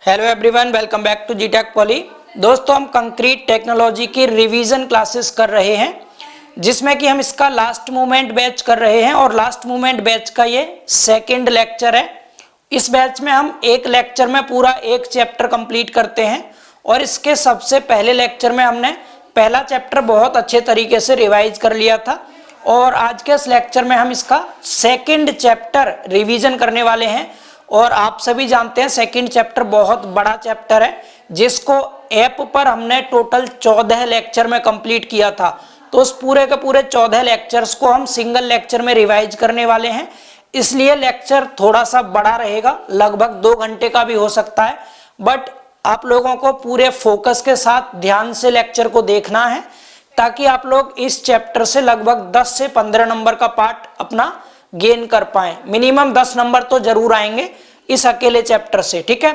Hello everyone, welcome back to G Tech Poly. दोस्तों, हम concrete technology की रिवीजन क्लासेस कर रहे हैं, जिसमें कि हम इसका लास्ट मूवमेंट बैच कर रहे हैं और लास्ट मूवमेंट बैच का ये सेकंड लेक्चर है। इस बैच में हम एक लेक्चर में पूरा एक चैप्टर कंप्लीट करते हैं और इसके सबसे पहले लेक्चर में हमने पहला चैप्टर बहुत अच्छे तरीके से रिवाइज कर लिया था और आज के इस लेक्चर में हम इसका सेकंड चैप्टर रिवीजन करने वाले हैं। और आप सभी जानते हैं सेकंड चैप्टर बहुत बड़ा चैप्टर है, जिसको ऐप पर हमने टोटल 14 लेक्चर में कंप्लीट किया था। तो उस पूरे के पूरे 14 लेक्चर्स को हम सिंगल लेक्चर में रिवाइज करने वाले हैं, इसलिए लेक्चर थोड़ा सा बड़ा रहेगा, लगभग 2 घंटे का भी हो सकता है। बट आप लोगों को पूरे फोकस के साथ ध्यान से लेक्चर को देखना है, ताकि आप लोग इस चैप्टर से लगभग 10 से 15 नंबर का पार्ट अपना गेन कर पाए। मिनिमम 10 नंबर तो जरूर आएंगे इस अकेले चैप्टर से, ठीक है।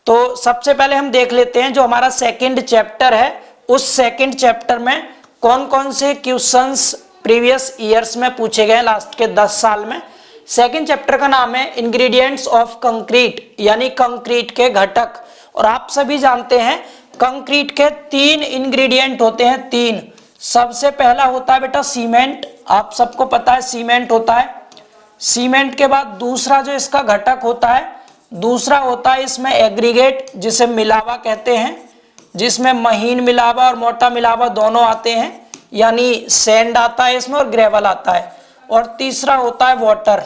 तो सबसे पहले हम देख लेते हैं जो हमारा सेकंड चैप्टर है, उस सेकंड चैप्टर में कौन कौन से क्वेश्चंस प्रीवियस ईयर्स में पूछे गए लास्ट के 10 साल में। सेकंड चैप्टर का नाम है इंग्रेडिएंट्स ऑफ कंक्रीट, यानी कंक्रीट के घटक। और आप सभी जानते हैं कंक्रीट के 3 इंग्रेडिएंट होते हैं, 3। सबसे पहला होता है बेटा सीमेंट, आप सबको पता है सीमेंट होता है। सीमेंट के बाद दूसरा जो इसका घटक होता है, दूसरा होता है इसमें एग्रीगेट, जिसे मिलावा कहते हैं, जिसमें महीन मिलावा और मोटा मिलावा दोनों आते हैं, यानी सैंड आता है इसमें और ग्रेवल आता है। और तीसरा होता है वाटर।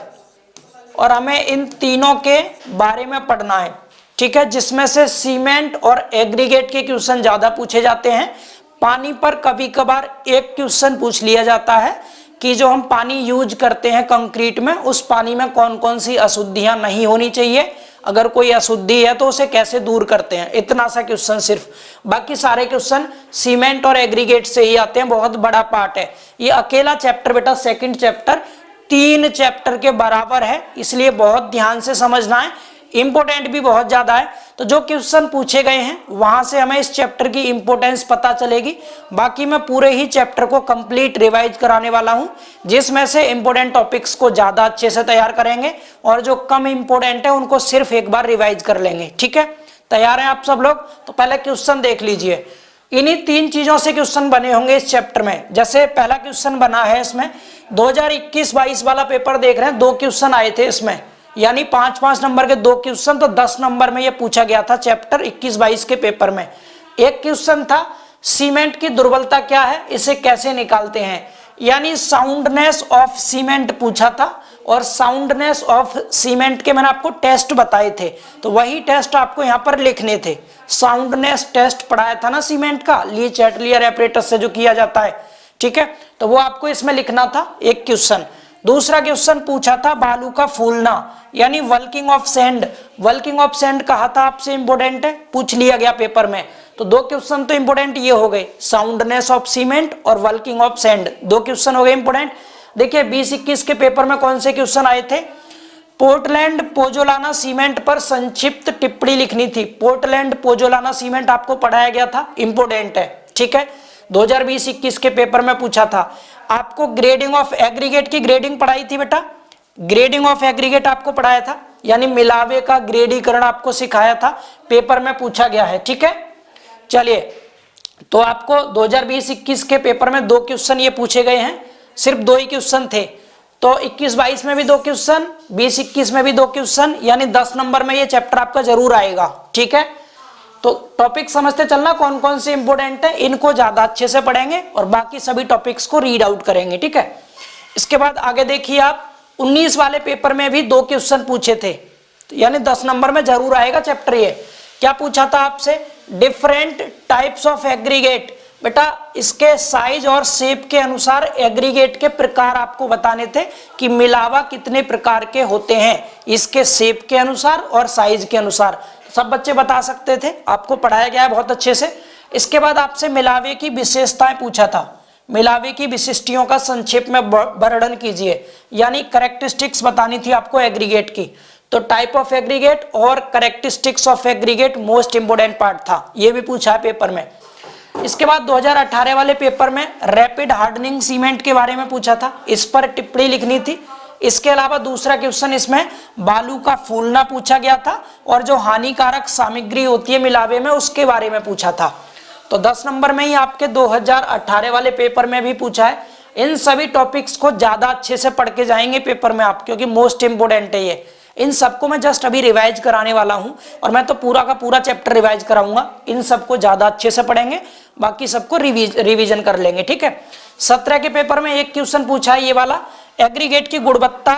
और हमें इन तीनों के बारे में पढ़ना है, ठीक है, जिसमें से सीमेंट और एग्रीगेट के क्वेश्चन ज्यादा पूछे जाते हैं। पानी पर कभी कभार एक क्वेश्चन पूछ लिया जाता है कि जो हम पानी यूज करते हैं कंक्रीट में, उस पानी में कौन कौन सी अशुद्धियां नहीं होनी चाहिए, अगर कोई अशुद्धि है तो उसे कैसे दूर करते हैं, इतना सा क्वेश्चन सिर्फ। बाकी सारे क्वेश्चन सीमेंट और एग्रीगेट से ही आते हैं, बहुत बड़ा पार्ट है ये अकेला चैप्टर बेटा। सेकंड चैप्टर 3 चैप्टर के बराबर है, इसलिए बहुत ध्यान से समझना है, इंपोर्टेंट भी बहुत ज्यादा है। तो जो क्वेश्चन पूछे गए हैं वहां से हमें इस चैप्टर की इंपोर्टेंस पता चलेगी। बाकी मैं पूरे ही चैप्टर को कंप्लीट रिवाइज कराने वाला हूं, जिसमें से इंपोर्टेंट टॉपिक्स को ज्यादा अच्छे से तैयार करेंगे और जो कम इंपोर्टेंट है उनको सिर्फ एक बार रिवाइज कर लेंगे, ठीक है। तैयार हैं आप सब लोग? तो पहले क्वेश्चन देख लीजिए। इन्हीं 3 चीजों से क्वेश्चन बने होंगे इस चैप्टर में। जैसे पहला क्वेश्चन बना है इसमें 2021-22 वाला पेपर देख रहे हैं, 2 क्वेश्चन आए थे इसमें, यानी 5-5 नंबर के 2 क्वेश्चन, तो 10 नंबर में ये पूछा गया था चैप्टर 21-22 के पेपर में। एक क्वेश्चन था सीमेंट की दुर्बलता क्या है, इसे कैसे निकालते हैं, यानी साउंडनेस ऑफ सीमेंट पूछा था। और साउंडनेस ऑफ सीमेंट के मैंने आपको टेस्ट बताए थे, तो वही टेस्ट आपको यहाँ पर लिखने थे। साउंडनेस टेस्ट पढ़ाया था ना सीमेंट का, ली चैटलियर एपरेटस से जो किया जाता है, ठीक है, तो वो आपको इसमें लिखना था एक क्वेश्चन। दूसरा क्वेश्चन पूछा था बालू का फूलना, यानी working of sand. Working of sand कहा था आपसे इंपोर्टेंट है, पूछ लिया गया पेपर में। तो 2 क्वेश्चन तो इंपोर्टेंट ये हो गए, साउंडनेस ऑफ सीमेंट और वर्किंग ऑफ सैंड, 2 क्वेश्चन हो गए इंपोर्टेंट। देखिए 20-21 के पेपर में कौन से क्वेश्चन आए थे। पोर्टलैंड पोजोलाना सीमेंट पर संक्षिप्त टिप्पणी लिखनी थी। पोर्टलैंड पोजोलाना सीमेंट आपको पढ़ाया गया था, इंपोर्टेंट है, ठीक है, 2020-21 के पेपर में पूछा था। आपको ग्रेडिंग ऑफ एग्रीगेट की ग्रेडिंग पढ़ाई थी बेटा, ग्रेडिंग ऑफ एग्रीगेट आपको पढ़ाया था, यानी मिलावे का ग्रेडीकरण आपको सिखाया था, पेपर में पूछा गया है, ठीक है। चलिए, तो आपको 2020-21 के पेपर में 2 क्वेश्चन ये पूछे गए हैं, सिर्फ 2 ही क्वेश्चन थे। तो 21-22 में भी 2 क्वेश्चन, 20-21 में भी 2 क्वेश्चन, यानी 10 नंबर में ये चैप्टर आपका जरूर आएगा, ठीक है। तो टॉपिक समझते चलना, कौन कौन से इंपोर्टेंट है, इनको ज्यादा अच्छे से पढ़ेंगे और बाकी सभी टॉपिक्स को रीड आउट करेंगे, ठीक है। इसके बाद आगे देखिए आप, 19 वाले पेपर में भी 2 क्वेश्चन पूछे थे, यानी 10 नंबर में जरूर आएगा चैप्टर ये। क्या पूछा था आपसे, डिफरेंट टाइप्स ऑफ एग्रीगेट। बेटा इसके साइज और शेप के अनुसार एग्रीगेट के प्रकार आपको बताने थे कि मिलावा कितने प्रकार के होते हैं, इसके शेप के अनुसार और साइज के अनुसार। सब बच्चे बता सकते थे, आपको पढ़ाया गया है बहुत अच्छे से। इसके बाद आपसे मिलावे की विशेषताएं पूछा था, मिलावे की विशिष्टियों का संक्षेप में वर्णन कीजिए, यानी कैरेक्टरिस्टिक्स बतानी थी आपको एग्रीगेट की। तो टाइप ऑफ एग्रीगेट और characteristics of aggregate most important part था, ये भी पूछा है पेपर में। इसके बाद 2018 वाले पेपर में रैपिड हार्डनिंग सीमेंट के बारे में पूछा था, इस पर टिप्पणी लिखनी थी। इसके अलावा दूसरा क्वेश्चन इसमें बालू का फूलना पूछा गया था और जो हानिकारक सामग्री होती है मिलावे में उसके बारे में पूछा था। तो 10 नंबर में ही आपके 2018 वाले पेपर में भी पूछा है। इन सभी टॉपिक्स को ज्यादा अच्छे से पढ़ के जाएंगे पेपर में आप, क्योंकि मोस्ट इंपोर्टेंट है ये। इन सबको मैं जस्ट अभी रिवाइज कराने वाला हूं और मैं तो पूरा का पूरा चैप्टर रिवाइज कराऊंगा। इन सबको ज्यादा अच्छे से पढ़ेंगे, बाकी सबको रिवीजन कर लेंगे, ठीक है। 17 के पेपर में एक क्वेश्चन पूछा है ये वाला, एग्रीगेट की गुणवत्ता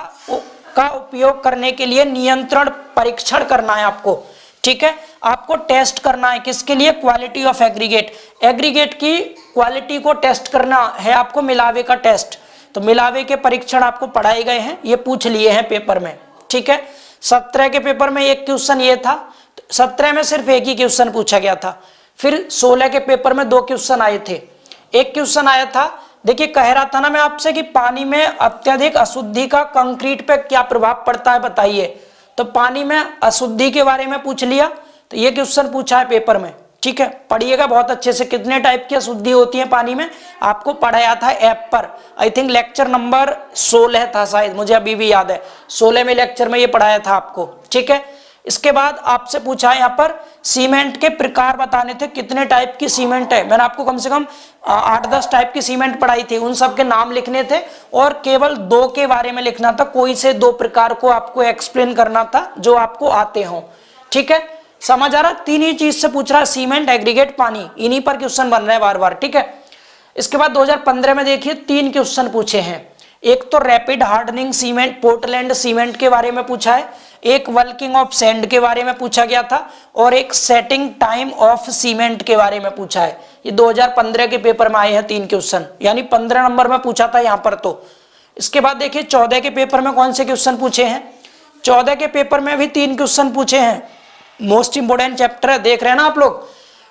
का उपयोग करने के लिए नियंत्रण परीक्षण करना है आपको, ठीक है। आपको टेस्ट करना है किसके लिए, क्वालिटी ऑफ एग्रीगेट। एग्रीगेट की क्वालिटी को टेस्ट करना है आपको, मिलावे का टेस्ट। तो मिलावे के परीक्षण आपको पढ़ाए गए हैं, ये पूछ लिए हैं पेपर में, ठीक है। 17 के पेपर में एक क्वेश्चन ये था, 17 में सिर्फ एक ही क्वेश्चन पूछा गया था। फिर 16 के पेपर में 2 क्वेश्चन आए थे। एक क्वेश्चन आया था, देखिए कह रहा था ना मैं आपसे कि पानी में अत्यधिक अशुद्धि का कंक्रीट पे क्या प्रभाव पड़ता है बताइए। तो पानी में अशुद्धि के बारे में पूछ लिया, तो ये क्वेश्चन पूछा है पेपर में, ठीक है। पढ़िएगा बहुत अच्छे से, कितने टाइप की अशुद्धि होती है पानी में आपको पढ़ाया था ऐप पर। आई थिंक लेक्चर नंबर 16 था शायद, मुझे अभी भी याद है, 16 में लेक्चर में ये पढ़ाया था आपको, ठीक है। इसके बाद आपसे पूछा है यहाँ पर सीमेंट के प्रकार बताने थे, कितने टाइप की सीमेंट है। मैंने आपको कम से कम 8-10 टाइप की सीमेंट पढ़ाई थी, उन सब के नाम लिखने थे और केवल 2 के बारे में लिखना था, कोई से 2 प्रकार को आपको एक्सप्लेन करना था जो आपको आते हों, ठीक है। समझ आ रहा, 3 ही चीज से पूछ रहा है, सीमेंट, एग्रीगेट, पानी, इन्हीं पर क्वेश्चन बन रहे हैं बार बार, ठीक है। इसके बाद 2015 में देखिए 3 क्वेश्चन पूछे हैं। एक तो rapid hardening cement, Portland cement के बारे में पूछा है, एक वर्किंग ऑफ सैंड के बारे में पूछा गया था और एक सेटिंग टाइम ऑफ सीमेंट के बारे में पूछा है। ये 2015 के पेपर में आए हैं 3 क्वेश्चन, यानी 15 नंबर में पूछा था यहाँ पर। तो इसके बाद देखिए 14 के पेपर में कौन से क्वेश्चन पूछे हैं। 14 के पेपर में भी 3 क्वेश्चन पूछे हैं, मोस्ट इंपोर्टेंट चैप्टर है, देख रहे हैं ना आप लोग।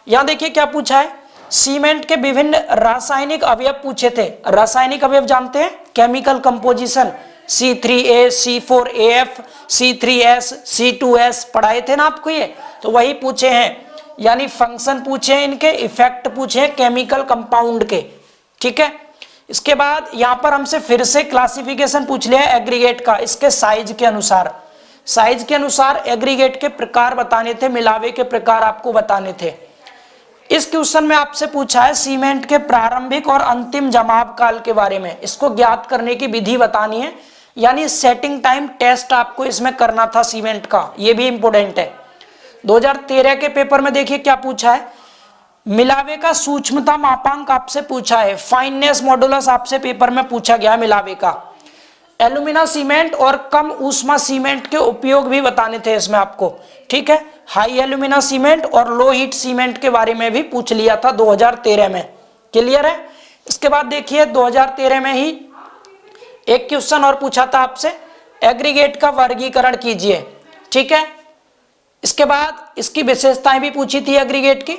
यहाँ देखिए क्या पूछा है, सीमेंट के विभिन्न रासायनिक अवयव पूछे थे। रासायनिक अवयव जानते हैं, chemical composition, C3A, C4AF, C3S, C2S पढ़ाए थे ना आपको ये, तो वही पूछे हैं। यानी फंक्शन पूछे हैं इनके, इफेक्ट पूछे हैं केमिकल कंपाउंड के, ठीक है। इसके बाद यहाँ पर हमसे फिर से क्लासिफिकेशन पूछ लिया एग्रीगेट का, इसके साइज के अनुसार। साइज के अनुसार एग्रीगेट के प्रकार बताने थे, मिलावे के प्रकार आपको बताने थे। इस क्वेश्चन में आपसे पूछा है सीमेंट के प्रारंभिक और अंतिम जमाव काल के बारे में, इसको ज्ञात करने की विधि बतानी है, यानी सेटिंग टाइम टेस्ट आपको इसमें करना था सीमेंट का, ये भी इंपोर्टेंट है। 2013 के पेपर में देखिए क्या पूछा है, मिलावे का सूक्ष्मता मापांक आपसे पूछा है, फाइननेस मॉडुलस आपसे पेपर में पूछा गया मिलावे का। एल्यूमिना सीमेंट और कम ऊष्मा सीमेंट के उपयोग भी बताने थे इसमें आपको, ठीक है। हाई एल्यूमिना सीमेंट और लो हीट सीमेंट के बारे में भी पूछ लिया था 2013 में, क्लियर है। इसके बाद देखिए 2013 में ही एक क्वेश्चन और पूछा था आपसे, एग्रीगेट का वर्गीकरण कीजिए, ठीक है। इसके बाद इसकी विशेषताएं भी पूछी थी एग्रीगेट की।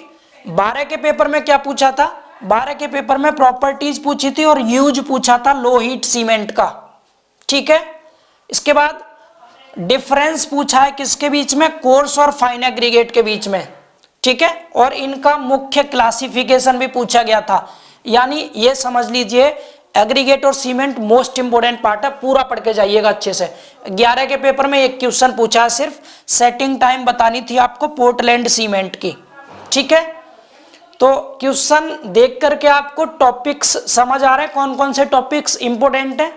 12 के पेपर में क्या पूछा था, 12 के पेपर में प्रॉपर्टीज पूछी थी और यूज पूछा था लो हीट सीमेंट का, ठीक है। इसके बाद डिफरेंस पूछा है किसके बीच में, कोर्स और फाइन एग्रीगेट के बीच में, ठीक है। और इनका मुख्य क्लासिफिकेशन भी पूछा गया था, यानी ये समझ लीजिए एग्रीगेट और सीमेंट मोस्ट इंपोर्टेंट पार्ट है, पूरा पढ़ के जाइएगा अच्छे से। 11 के पेपर में एक क्वेश्चन पूछा है, सिर्फ सेटिंग टाइम बतानी थी आपको पोर्टलैंड सीमेंट की, ठीक है। तो क्वेश्चन देख करके आपको टॉपिक्स समझ आ रहे हैं, कौन कौन से टॉपिक्स इंपोर्टेंट है।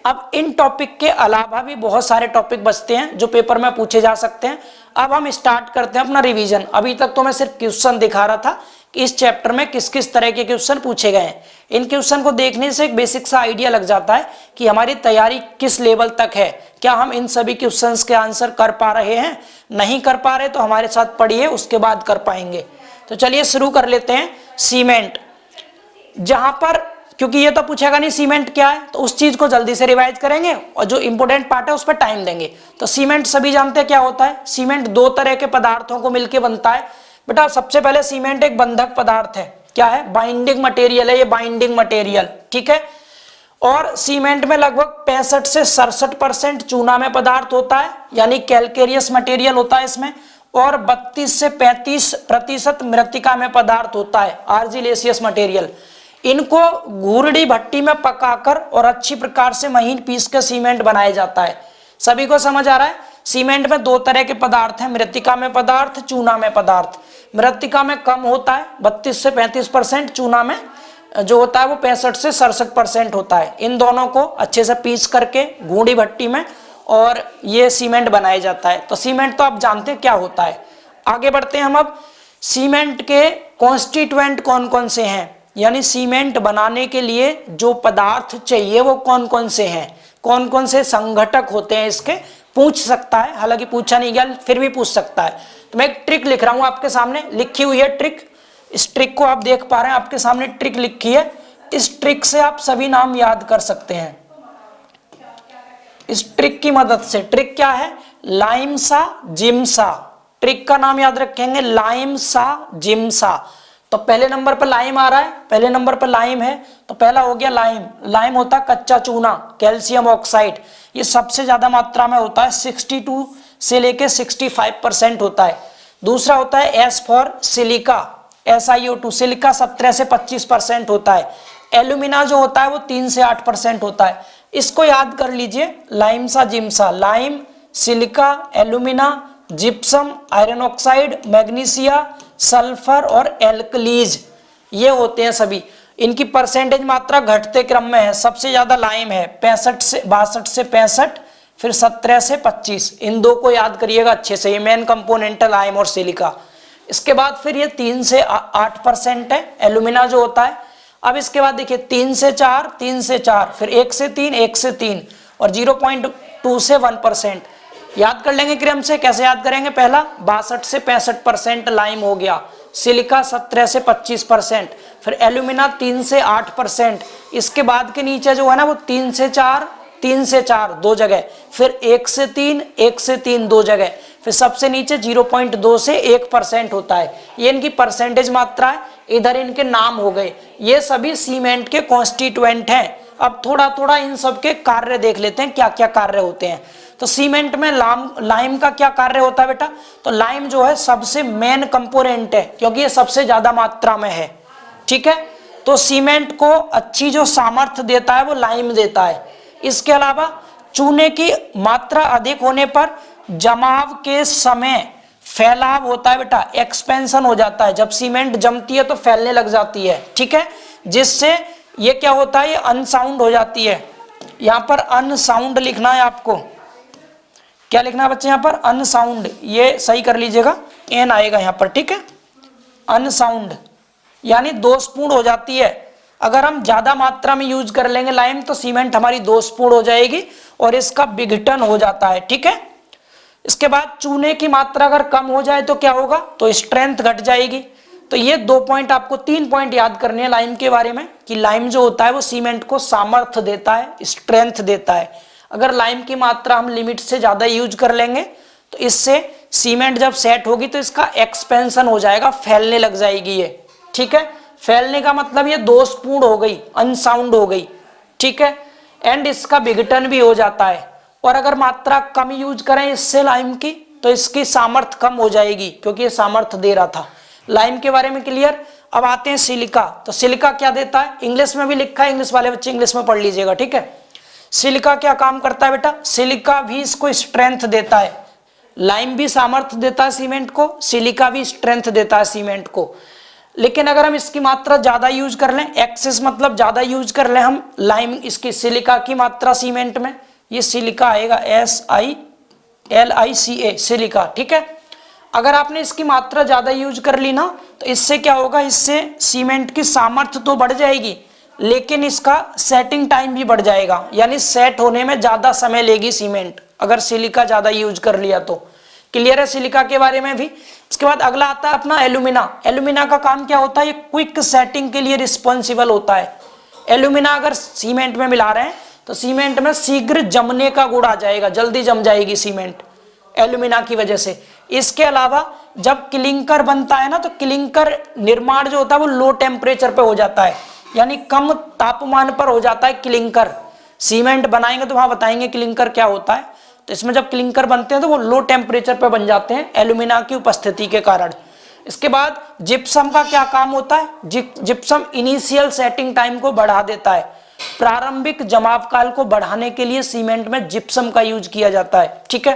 अब इन टॉपिक के अलावा भी बहुत सारे टॉपिक बचते हैं जो पेपर में पूछे जा सकते हैं। अब हम स्टार्ट करते हैं अपना रिवीजन। अभी तक तो मैं सिर्फ क्वेश्चन दिखा रहा था कि इस चैप्टर में किस किस तरह के क्वेश्चन पूछे गए हैं। इन क्वेश्चन को देखने से एक बेसिक सा आइडिया लग जाता है कि हमारी तैयारी किस लेवल तक है, क्या हम इन सभी क्वेश्चंस के आंसर कर पा रहे हैं। नहीं कर पा रहे तो हमारे साथ पढ़िए, उसके बाद कर पाएंगे। तो चलिए शुरू कर लेते हैं। सीमेंट, जहां पर क्योंकि ये तो पूछेगा नहीं सीमेंट क्या है, तो उस चीज को जल्दी से रिवाइज करेंगे और जो इंपोर्टेंट पार्ट है उस पर टाइम देंगे। तो सीमेंट सभी जानते हैं क्या होता है। सीमेंट 2 तरह के पदार्थों को मिलकर बनता है बेटा। सबसे पहले सीमेंट एक बंधक पदार्थ है, क्या है, बाइंडिंग मटेरियल है, ये बाइंडिंग मटेरियल, ठीक है। और सीमेंट में लगभग 65 से 67% चूना में पदार्थ होता है, यानी कैल्केरियस मटेरियल होता है इसमें, और 32 से 35% मृत्तिका में पदार्थ होता है, आर्जिलेसियस मटेरियल। इनको घूरडी भट्टी में पकाकर और अच्छी प्रकार से महीन पीस कर सीमेंट बनाया जाता है। सभी को समझ आ रहा है? सीमेंट में दो तरह के पदार्थ हैं, मृत्तिका में पदार्थ, चूना में पदार्थ। मृत्तिका में कम होता है 32 से 35%, चूना में जो होता है वो 65 से 67% होता है। इन दोनों को अच्छे से पीस करके घूरडी भट्टी में और ये सीमेंट बनाया जाता है। तो सीमेंट तो आप जानते हैं क्या होता है। आगे बढ़ते हैं हम अब। सीमेंट के कॉन्स्टिट्यूएंट कौन कौन से हैं, यानी सीमेंट बनाने के लिए जो पदार्थ चाहिए वो कौन कौन से हैं, कौन कौन से संघटक होते हैं इसके, पूछ सकता है। हालांकि पूछा नहीं गया, फिर भी पूछ सकता है। तो मैं एक ट्रिक लिख रहा हूं आपके सामने, लिखी हुई है ट्रिक। इस ट्रिक को आप देख पा रहे हैं, आपके सामने ट्रिक लिखी है। इस ट्रिक से आप सभी नाम याद कर सकते हैं, इस ट्रिक की मदद से। ट्रिक क्या है? लाइमसा जिम्सा। ट्रिक का नाम याद रखेंगे, लाइमसा जिम्सा। तो पहले नंबर पर लाइम आ रहा है, पहले नंबर पर लाइम है, तो पहला हो गया लाइम। लाइम होता है कच्चा चूना, कैल्शियम ऑक्साइड। ये सबसे ज्यादा मात्रा में होता है, 62 से लेके 65% होता है। दूसरा होता है S for silica, SiO2। Silica 17 से 25% होता है। एल्यूमिना जो होता है वो 3 से 8% होता है। इसको याद कर लीजिए, लाइमसा जिम्सा। Lime, silica, alumina, gypsum, iron oxide, magnesia, sulphur और एल्कलीज, ये होते हैं सभी। इनकी परसेंटेज मात्रा घटते क्रम में है। सबसे ज्यादा लाइम है, 62 से 65, फिर 17 से 25। इन दो को याद करिएगा अच्छे से, ये मेन कंपोनेंट है लाइम और सिलिका। इसके बाद फिर ये 3 से 8% है, एल्यूमिना जो होता है। अब इसके बाद देखिए 3 से 4, 3 से 4, फिर 1 से 3, 1 से 3 और 0.2 से 1%। याद कर लेंगे क्रम से। कैसे याद करेंगे? पहला 62 से 65% लाइम हो गया, सिलिका 17 से 25%, फिर एल्यूमिना 3 से 8%। इसके बाद के नीचे जो है ना वो 3 से 4, 3 से 4 दो जगह, फिर 1 से 3, 1 से 3 दो जगह, फिर सबसे नीचे 0.2 से 1% होता है। ये इनकी परसेंटेज मात्रा है। इधर इनके नाम हो गए। ये सभी सीमेंट के कॉन्स्टिट्यूएंट हैं। अब थोड़ा थोड़ा इन सब के कार्य देख लेते हैं, क्या क्या कार्य होते हैं। तो सीमेंट में लाइम का क्या कार्य होता है बेटा? तो लाइम जो है सबसे मेन कंपोनेंट है, क्योंकि ये सबसे ज्यादा मात्रा में है। ठीक है, तो सीमेंट को अच्छी जो सामर्थ्य देता है वो लाइम देता है। इसके अलावा चूने की मात्रा अधिक होने पर जमाव के समय फैलाव होता है बेटा, एक्सपेंशन हो जाता है। जब सीमेंट जमती है तो फैलने लग जाती है। ठीक है, जिससे ये क्या होता है, ये अनसाउंड हो जाती है। यहां पर अनसाउंड लिखना है आपको। क्या लिखना है बच्चे? यहां पर अनसाउंड, ये सही कर लीजिएगा, एन आएगा यहां पर। ठीक है, अनसाउंड यानी दोषपूर्ण हो जाती है। अगर हम ज्यादा मात्रा में यूज कर लेंगे लाइम तो सीमेंट हमारी दोषपूर्ण हो जाएगी और इसका विघटन हो जाता है। ठीक है, इसके बाद चूने की मात्रा अगर कम हो जाए तो क्या होगा? तो स्ट्रेंथ घट जाएगी। तो ये 2 पॉइंट, आपको 3 पॉइंट याद करने हैं लाइम के बारे में, कि लाइम जो होता है वो सीमेंट को सामर्थ्य देता है, स्ट्रेंथ देता है। अगर लाइम की मात्रा हम लिमिट से ज्यादा यूज कर लेंगे तो इससे सीमेंट जब सेट होगी तो इसका एक्सपेंशन हो जाएगा, फैलने लग जाएगी ये। ठीक है, फैलने का मतलब ये दोषपूर्ण हो गई, अनसाउंड हो गई। ठीक है, एंड इसका विघटन भी हो जाता है। और अगर मात्रा कम यूज करें इससे लाइम की तो इसकी सामर्थ्य कम हो जाएगी, क्योंकि ये सामर्थ्य दे रहा था। लाइम के बारे में क्लियर। अब आते हैं सिलिका। तो सिलिका क्या देता है? इंग्लिश में भी लिखा है, इंग्लिश वाले बच्चे इंग्लिश में पढ़ लीजिएगा। ठीक है, सिलिका क्या काम करता है बेटा? सिलिका भी इसको स्ट्रेंथ देता है। लाइम भी सामर्थ्य देता है सीमेंट को, सिलिका भी स्ट्रेंथ देता है सीमेंट को। लेकिन अगर हम इसकी मात्रा ज्यादा यूज कर लें, एक्सेस मतलब ज्यादा यूज कर लें हम लाइम, इसकी सिलिका की मात्रा सीमेंट में, ये सिलिका आएगा SiLiCa, सिलिका। ठीक है, अगर आपने इसकी मात्रा ज्यादा यूज कर ली ना तो इससे क्या होगा? इससे सीमेंट की सामर्थ्य तो बढ़ जाएगी लेकिन इसका सेटिंग टाइम भी बढ़ जाएगा, यानी सेट होने में ज्यादा समय लेगी सीमेंट, अगर सिलिका ज्यादा यूज कर लिया तो। क्लियर है सिलिका के बारे में भी। इसके बाद अगला आता है अपना एल्यूमिना। एल्यूमिना का काम क्या होता है? ये क्विक सेटिंग के लिए रिस्पॉन्सिबल होता है। एल्यूमिना अगर सीमेंट में मिला रहे हैं तो सीमेंट में शीघ्र जमने का गुण आ जाएगा, जल्दी जम जाएगी सीमेंट एल्यूमिना की वजह से। इसके अलावा जब क्लिंकर बनता है ना तो क्लिंकर निर्माण जो होता है वो लो टेम्परेचर पे हो जाता है, यानी कम तापमान पर हो जाता है क्लिंकर। सीमेंट बनाएंगे तो वहां बताएंगे क्लिंकर क्या होता है। तो इसमें जब क्लिंकर बनते हैं तो वो लो टेम्परेचर पे बन जाते हैं एल्यूमिना की उपस्थिति के कारण। इसके बाद जिप्सम का क्या काम होता है, जिप्सम इनिशियल सेटिंग टाइम को बढ़ा देता है। प्रारंभिक जमाव काल को बढ़ाने के लिए सीमेंट में जिप्सम का यूज किया जाता है। ठीक है,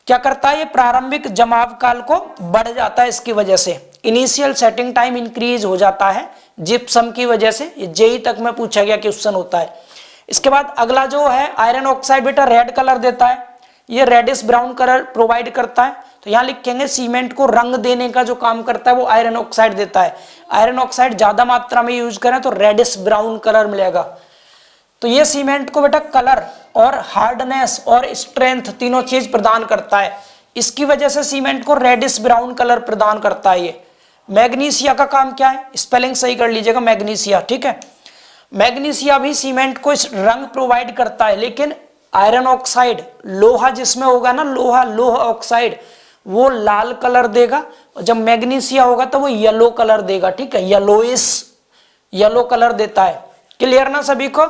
क्या करता है ये, प्रारंभिक जमाव काल को बढ़ जाता है, इसकी वजह से इनिशियल सेटिंग टाइम इंक्रीज हो जाता है जिप्सम की वजह से। ये जेई तक में पूछा गया क्वेश्चन होता है। इसके बाद अगला जो है आयरन ऑक्साइड, बेटा रेड कलर देता है, ये रेडिश ब्राउन कलर प्रोवाइड करता है। तो यहाँ लिखेंगे सीमेंट को रंग देने का जो काम करता है वो आयरन ऑक्साइड देता है। आयरन ऑक्साइड ज्यादा मात्रा में यूज करें तो रेडिश ब्राउन कलर मिलेगा। तो ये सीमेंट को बेटा कलर और हार्डनेस और स्ट्रेंथ तीनों चीज प्रदान करता है, इसकी वजह से सीमेंट को रेडिश ब्राउन कलर प्रदान करता है ये। मैग्नीशिया का काम क्या है, स्पेलिंग सही कर लीजिएगा, मैग्नीशिया। ठीक है, मैग्नीशिया भी सीमेंट को इस रंग प्रोवाइड करता है, लेकिन आयरन ऑक्साइड लोहा जिसमें होगा ना, लोहा ऑक्साइड, वो लाल कलर देगा, और जब मैग्नीशिया होगा तो वो येलो कलर देगा। ठीक है, येलो कलर देता है। क्लियर ना सभी को।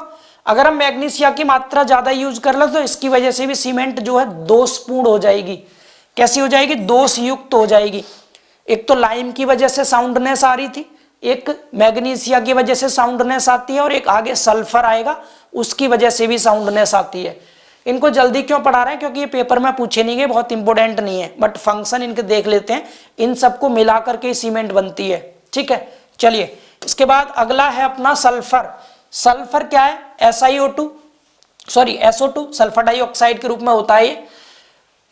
अगर हम मैग्नीशिया की मात्रा ज्यादा यूज कर ले तो इसकी वजह से भी सीमेंट जो है दोषपूर्ण हो जाएगी। कैसी हो जाएगी, दोष युक्त हो जाएगी। एक तो लाइम की वजह से साउंडनेस आ रही थी, एक मैग्नीशिया की वजह से साउंडनेस आती है, और एक आगे सल्फर आएगा उसकी वजह से भी साउंडनेस आती है। इनको जल्दी क्यों पढ़ा रहे हैं, क्योंकि ये पेपर में पूछे नहीं गए, बहुत इंपॉर्टेंट नहीं है, बट फंक्शन इनके देख लेते हैं। इन सबको मिलाकर के सीमेंट बनती है। ठीक है, चलिए इसके बाद अगला है अपना सल्फर। सल्फर क्या है, SO2 सल्फर डाइऑक्साइड के रूप में होता है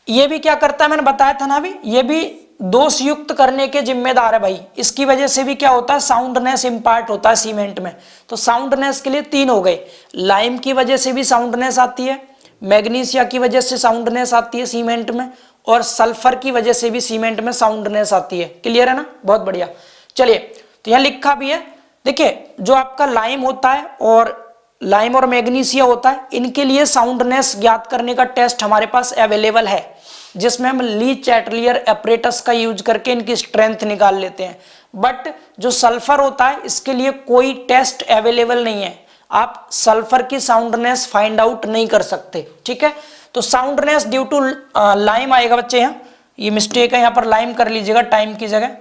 ये भी क्या करता है, मैंने बताया था ना अभी, ये भी दोष युक्त करने के जिम्मेदार है भाई। इसकी वजह से भी क्या होता है, साउंडनेस इंपार्ट होता है सीमेंट में। तो साउंडनेस के लिए 3 हो गए, लाइम की वजह से भी साउंडनेस आती है, मैग्नीशिया की वजह से साउंडनेस आती है सीमेंट में, और सल्फर की वजह से भी सीमेंट में साउंडनेस आती है। क्लियर है ना, बहुत बढ़िया। चलिए तो यहाँ लिखा भी है, देखिए जो आपका लाइम होता है और मैग्नीशिया होता है, इनके लिए साउंडनेस ज्ञात करने का टेस्ट हमारे पास अवेलेबल है, जिसमें हम ली चैटलियर एपरेटस का यूज करके इनकी स्ट्रेंथ निकाल लेते हैं। बट जो सल्फर होता है इसके लिए कोई टेस्ट अवेलेबल नहीं है, आप सल्फर की साउंडनेस फाइंड आउट नहीं कर सकते। ठीक है, तो साउंडनेस ड्यू टू लाइम आएगा बच्चे, यहाँ ये मिस्टेक है, यहाँ पर लाइम कर लीजिएगा टाइम की जगह।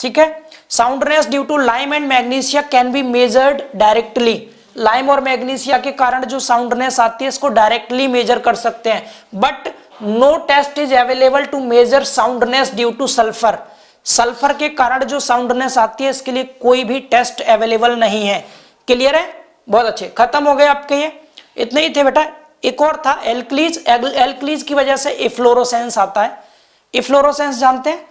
ठीक है, soundness due to lime and magnesia can be measured directly. Lime और मैग्नीशिया के कारण जो साउंडनेस आती है इसको डायरेक्टली मेजर कर सकते हैं, but no test is available to measure soundness due to sulphur. Sulphur के कारण जो साउंडनेस आती है इसके लिए कोई भी टेस्ट अवेलेबल नहीं है। क्लियर है, बहुत अच्छे, खत्म हो गए आपके ये, इतने ही थे बेटा। एक और था एल्कलीज। एल्कलीज की वजह से इफ्लोरोसेंस आता है। इफ्लोरोसेंस जानते हैं,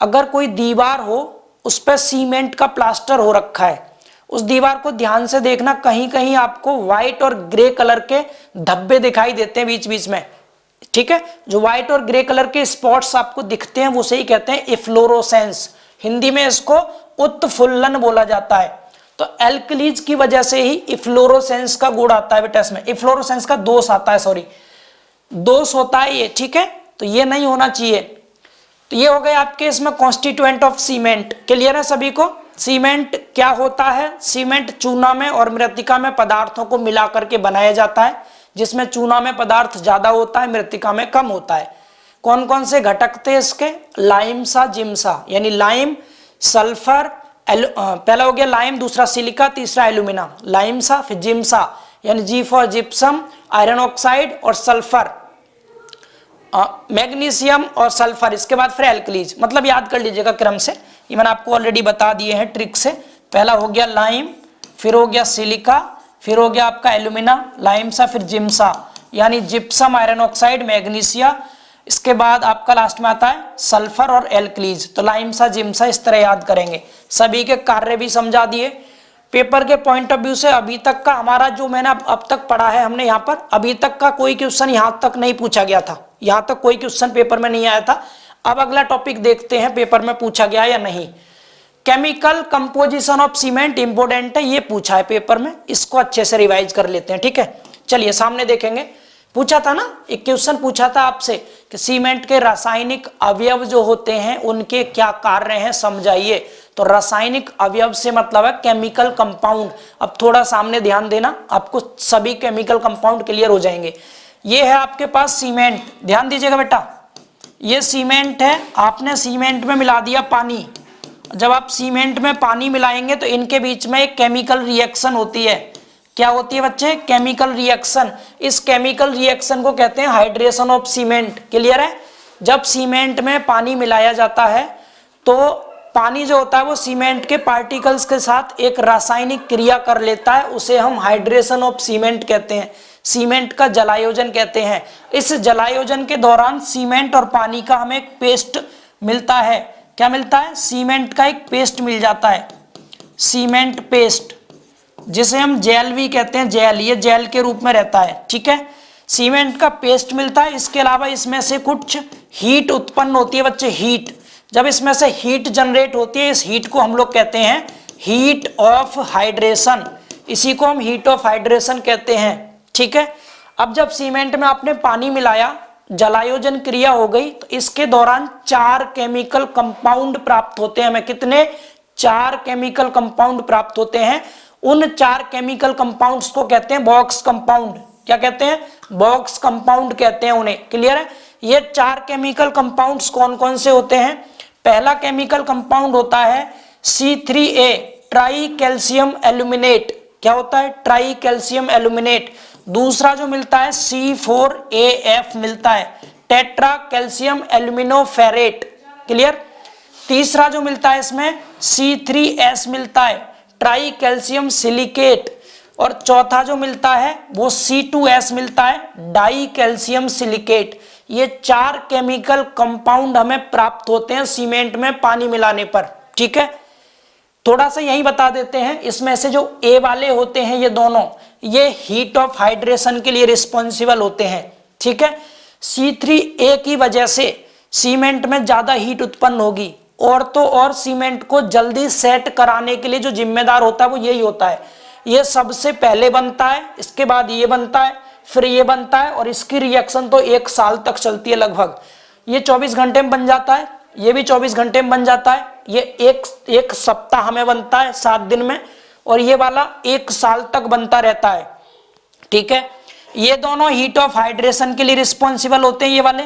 अगर कोई दीवार हो उस पर सीमेंट का प्लास्टर हो रखा है, उस दीवार को ध्यान से देखना, कहीं कहीं आपको व्हाइट और ग्रे कलर के धब्बे दिखाई देते हैं बीच बीच में। ठीक है, जो व्हाइट और ग्रे कलर के स्पॉट्स आपको दिखते हैं वो सही कहते हैं इफ्लोरोसेंस। हिंदी में इसको उत्फुल्लन बोला जाता है। तो एल्कलीज की वजह से ही इफ्लोरोसेंस का गुण आता है बेटा, इसमें इफ्लोरोसेंस का दोष आता है, सॉरी दोष होता है ये। ठीक है, तो ये नहीं होना चाहिए। तो ये हो गए आपके इसमें कॉन्स्टिट्यूएंट ऑफ सीमेंट। क्लियर है सभी को। सीमेंट क्या होता है, सीमेंट चूना में और मृत्तिका में पदार्थों को मिला करके बनाया जाता है, जिसमें चूना में पदार्थ ज्यादा होता है, मृत्तिका में कम होता है। कौन कौन से घटक थे इसके, लाइमसा जिम्सा, यानी लाइम, सल्फर, पहला हो गया लाइम, दूसरा सिलिका, तीसरा एल्यूमिना। लाइमसा, फिर जिम्सा यानी जी फॉर जिप्सम, आयरन ऑक्साइड और सल्फर, मैग्नीशियम और सल्फर, इसके बाद फिर एल्कलीज। मतलब याद कर लीजिएगा क्रम से, ये मैंने आपको ऑलरेडी बता दिए हैं ट्रिक से। पहला हो गया लाइम, फिर हो गया सिलिका, फिर हो गया आपका एल्यूमिना, लाइमसा, फिर जिम्सा यानी जिप्सम, आयरन ऑक्साइड, मैग्नीशिया। इसके बाद आपका लास्ट में आता है सल्फर और एल्कलीज। तो लाइमसा, जिम्सा इस तरह याद करेंगे। सभी के कार्य भी समझा दिए। पेपर के पॉइंट ऑफ व्यू से अभी तक का हमारा जो मैंने अब तक पढ़ा है हमने यहाँ पर, अभी तक का कोई क्वेश्चन यहाँ तक नहीं पूछा गया था, यहाँ तक कोई क्वेश्चन पेपर में नहीं आया था। अब अगला टॉपिक देखते हैं पेपर में पूछा गया या नहीं। Chemical composition of cement important है, ये पूछा है पेपर में, इसको अच्छे से रिवाइज कर लेते हैं। ठीक है, चलिए सामने देखेंगे। पूछा था ना, एक क्वेश्चन पूछा था आपसे कि सीमेंट के रासायनिक अवयव जो होते हैं उनके क्या कार्य हैं समझाइए। तो रासायनिक अवयव से मतलब है केमिकल कंपाउंड। अब थोड़ा सामने ध्यान देना, आपको सभी केमिकल कंपाउंड क्लियर हो जाएंगे। ये है आपके पास सीमेंट, ध्यान दीजिएगा बेटा, ये सीमेंट है, आपने सीमेंट में मिला दिया पानी। जब आप सीमेंट में पानी मिलाएंगे तो इनके बीच में एक केमिकल रिएक्शन होती है। क्या होती है बच्चे? Chemical reaction. इस केमिकल रिएक्शन को कहते हैं हाइड्रेशन ऑफ सीमेंट। क्लियर है? जब सीमेंट में पानी मिलाया जाता है तो पानी जो होता है वो सीमेंट के पार्टिकल्स के साथ एक रासायनिक क्रिया कर लेता है, उसे हम हाइड्रेशन ऑफ सीमेंट कहते हैं, सीमेंट का जलायोजन कहते हैं। इस जलायोजन के दौरान सीमेंट और पानी का हमें एक पेस्ट मिलता है। क्या मिलता है? सीमेंट का एक पेस्ट मिल जाता है, सीमेंट पेस्ट, जिसे हम जेल भी कहते हैं। जेल, ये जेल के रूप में रहता है। ठीक है, सीमेंट का पेस्ट मिलता है। इसके अलावा इसमें से कुछ हीट उत्पन्न होती है बच्चे, हीट। जब इसमें से हीट जनरेट होती है, इस हीट को हम लोग कहते हैं हीट ऑफ हाइड्रेशन। इसी को हम हीट ऑफ हाइड्रेशन कहते हैं। ठीक है, अब जब सीमेंट में आपने पानी मिलाया, जलायोजन क्रिया हो गई, तो इसके दौरान 4 केमिकल कंपाउंड प्राप्त होते हैं हमें। कितने? 4 केमिकल कंपाउंड प्राप्त होते हैं। उन 4 केमिकल कंपाउंड्स को कहते हैं बॉक्स कंपाउंड। क्या कहते हैं? बॉक्स कंपाउंड कहते हैं उन्हें। क्लियर है? ये 4 केमिकल कंपाउंड्स कौन कौन से होते हैं? पहला केमिकल कंपाउंड होता है C3A, ट्राई कैल्शियम एल्यूमिनेट। क्या होता है? Try calcium aluminate. दूसरा जो मिलता है C4AF मिलता है, टेट्रा कैल्शियम एल्यूमिनोफेरेट। क्लियर? तीसरा जो मिलता है इसमें C3S मिलता है, ट्राई कैल्शियम सिलिकेट। और चौथा जो मिलता है वो C2S मिलता है, डाई कैल्शियम सिलिकेट। ये 4 केमिकल कंपाउंड हमें प्राप्त होते हैं सीमेंट में पानी मिलाने पर। ठीक है, थोड़ा सा यही बता देते हैं, इसमें से जो ए वाले होते हैं ये दोनों, ये हीट ऑफ हाइड्रेशन के लिए रिस्पॉन्सिबल होते हैं। ठीक है, C3A की वजह से सीमेंट में ज्यादा हीट उत्पन्न होगी, और तो और सीमेंट को जल्दी सेट कराने के लिए जो जिम्मेदार होता है वो यही होता है। ये सबसे पहले बनता है, इसके बाद ये बनता है, फिर ये बनता है, और इसकी रिएक्शन तो 1 साल तक चलती है लगभग। ये 24 घंटे में बन जाता है, ये भी 24 घंटे में बन जाता है। ये एक सप्ताह में बनता है, 7 दिन में, और ये वाला 1 साल तक बनता रहता है। ठीक है, ये दोनों हीट ऑफ हाइड्रेशन के लिए रिस्पॉन्सिबल होते हैं। ये वाले,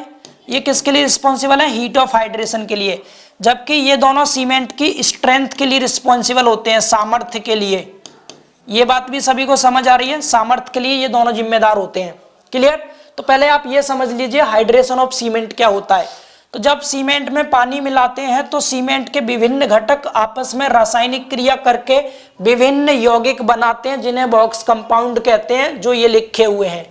ये किसके लिए रिस्पॉन्सिबल है? हीट ऑफ हाइड्रेशन के लिए। जबकि ये दोनों सीमेंट की स्ट्रेंथ के लिए रिस्पॉन्सिबल होते हैं, सामर्थ्य के लिए। ये बात भी सभी को समझ आ रही है? सामर्थ्य के लिए ये दोनों जिम्मेदार होते हैं। क्लियर? तो पहले आप ये समझ लीजिए हाइड्रेशन ऑफ सीमेंट क्या होता है। तो जब सीमेंट में पानी मिलाते हैं तो सीमेंट के विभिन्न घटक आपस में रासायनिक क्रिया करके विभिन्न यौगिक बनाते हैं, जिन्हें बॉक्स कंपाउंड कहते हैं, जो ये लिखे हुए हैं।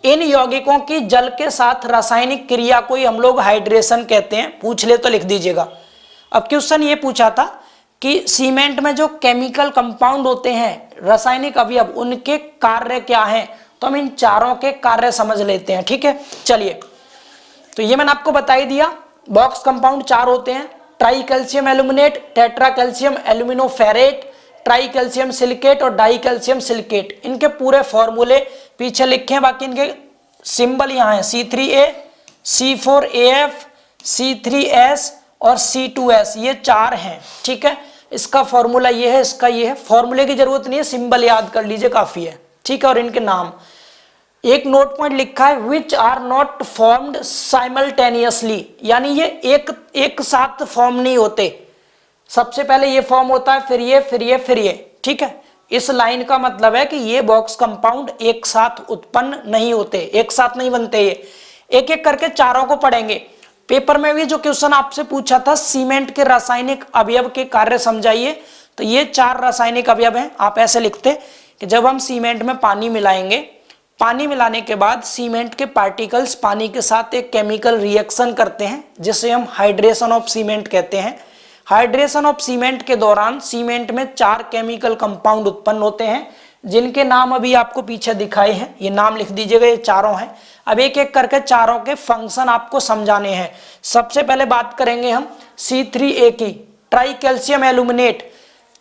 इन यौगिकों की जल के साथ रासायनिक क्रिया को ही हम लोग हाइड्रेशन कहते हैं। पूछ ले तो लिख दीजिएगा। अब क्वेश्चन ये पूछा था कि सीमेंट में जो केमिकल कंपाउंड होते हैं, रासायनिक अवयव, उनके कार्य क्या हैं? तो हम इन चारों के कार्य समझ लेते हैं। ठीक है, चलिए। तो ये मैंने आपको बता ही दिया, बॉक्स कंपाउंड 4 होते हैं, tri calcium aluminate, tetra calcium aluminoferrite, tri calcium silicate और डाई कैल्शियम सिलिकेट। इनके पूरे फॉर्मूले पीछे लिखे हैं, बाकी इनके सिंबल यहाँ है, C3A, C4AF, C3S और C2S, ये 4 हैं। ठीक है, इसका फॉर्मूला ये है, इसका ये है। फॉर्मूले की जरूरत नहीं है, सिंबल याद कर लीजिए, काफी है। ठीक है, और इनके नाम, एक नोट पॉइंट लिखा है, which are not formed simultaneously, यानी ये एक साथ फॉर्म नहीं होते। सबसे पहले ये फॉर्म होता है, फिर ये, फिर ये, फिर ये। ठीक है, इस लाइन का मतलब है कि ये बॉक्स कंपाउंड एक साथ उत्पन्न नहीं होते, एक साथ नहीं बनते। ये एक एक करके चारों को पढ़ेंगे। पेपर में भी जो क्वेश्चन आपसे पूछा था, सीमेंट के रासायनिक अवयव के कार्य समझाइए, तो ये 4 रासायनिक अवयव हैं। आप ऐसे लिखते कि जब हम सीमेंट में पानी मिलाएंगे, पानी मिलाने के बाद सीमेंट के पार्टिकल्स पानी के साथ एक केमिकल रिएक्शन करते हैं, जिसे हम हाइड्रेशन ऑफ सीमेंट कहते हैं। हाइड्रेशन ऑफ सीमेंट के दौरान सीमेंट में 4 केमिकल कंपाउंड उत्पन्न होते हैं, जिनके नाम अभी आपको पीछे दिखाए हैं। ये नाम लिख दीजिएगा, ये चारों हैं। अब एक एक करके चारों के फंक्शन आपको समझाने हैं। सबसे पहले बात करेंगे हम C3A की, ट्राई कैल्शियम एल्यूमिनेट।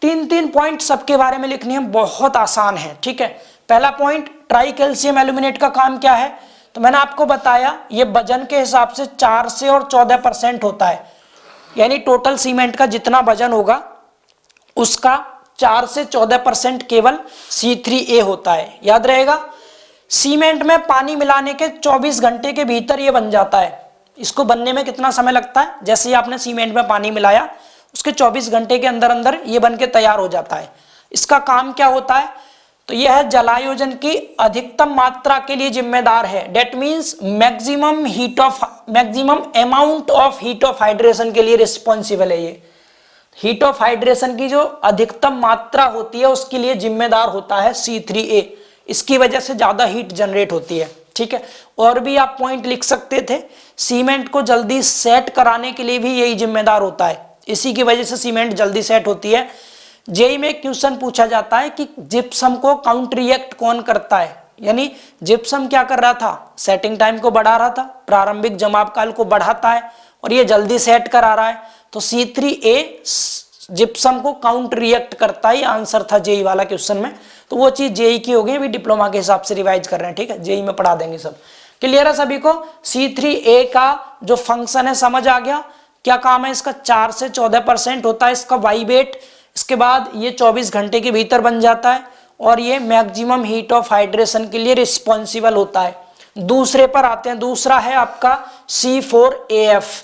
3 पॉइंट सबके बारे में लिखने हैं, बहुत आसान है। ठीक है, पहला पॉइंट, ट्राई कैल्शियम एल्यूमिनेट का काम क्या है? तो मैंने आपको बताया, ये वजन के हिसाब से 4 से और 14% होता है, यानी टोटल सीमेंट का जितना वजन होगा उसका 4 से 14% केवल C3A होता है। याद रहेगा, सीमेंट में पानी मिलाने के 24 घंटे के भीतर ये बन जाता है। इसको बनने में कितना समय लगता है? जैसे ही आपने सीमेंट में पानी मिलाया उसके 24 घंटे के अंदर अंदर ये बन के तैयार हो जाता है। इसका काम क्या होता है? तो यह है जलायोजन की अधिकतम मात्रा के लिए जिम्मेदार है। That means maximum amount of heat of hydration के लिए रिस्पॉन्सिबल है। ये हीट ऑफ हाइड्रेशन की जो अधिकतम मात्रा होती है उसके लिए जिम्मेदार होता है C3A। इसकी वजह से ज्यादा हीट जनरेट होती है। ठीक है, और भी आप पॉइंट लिख सकते थे। सीमेंट को जल्दी सेट कराने के लिए भी यही जिम्मेदार होता है, इसी की वजह से सीमेंट जल्दी सेट होती है। जेई में क्वेश्चन पूछा जाता है कि जिप्सम को काउंटर रिएक्ट कौन करता है, यानी जिप्सम क्या कर रहा था? सेटिंग टाइम को बढ़ा रहा था, प्रारंभिक जमाव काल को बढ़ाता है और ये जल्दी सेट करा रहा है। तो C3A जिप्सम को काउंटर रिएक्ट करता है, आंसर था जेई वाला क्वेश्चन में। तो वो चीज जेई की हो गई, अभी डिप्लोमा के हिसाब से रिवाइज कर रहे हैं। ठीक है, जेई में पढ़ा देंगे सब। क्लियर है सभी को? C3A का जो फंक्शन है समझ आ गया, क्या काम है इसका? 4 से 14% होता है इसका वाई वेट। इसके बाद ये 24 घंटे के भीतर बन जाता है और ये मैक्सिमम हीट ऑफ हाइड्रेशन के लिए रिस्पॉन्सिबल होता है। दूसरे पर आते हैं, दूसरा है आपका C4AF।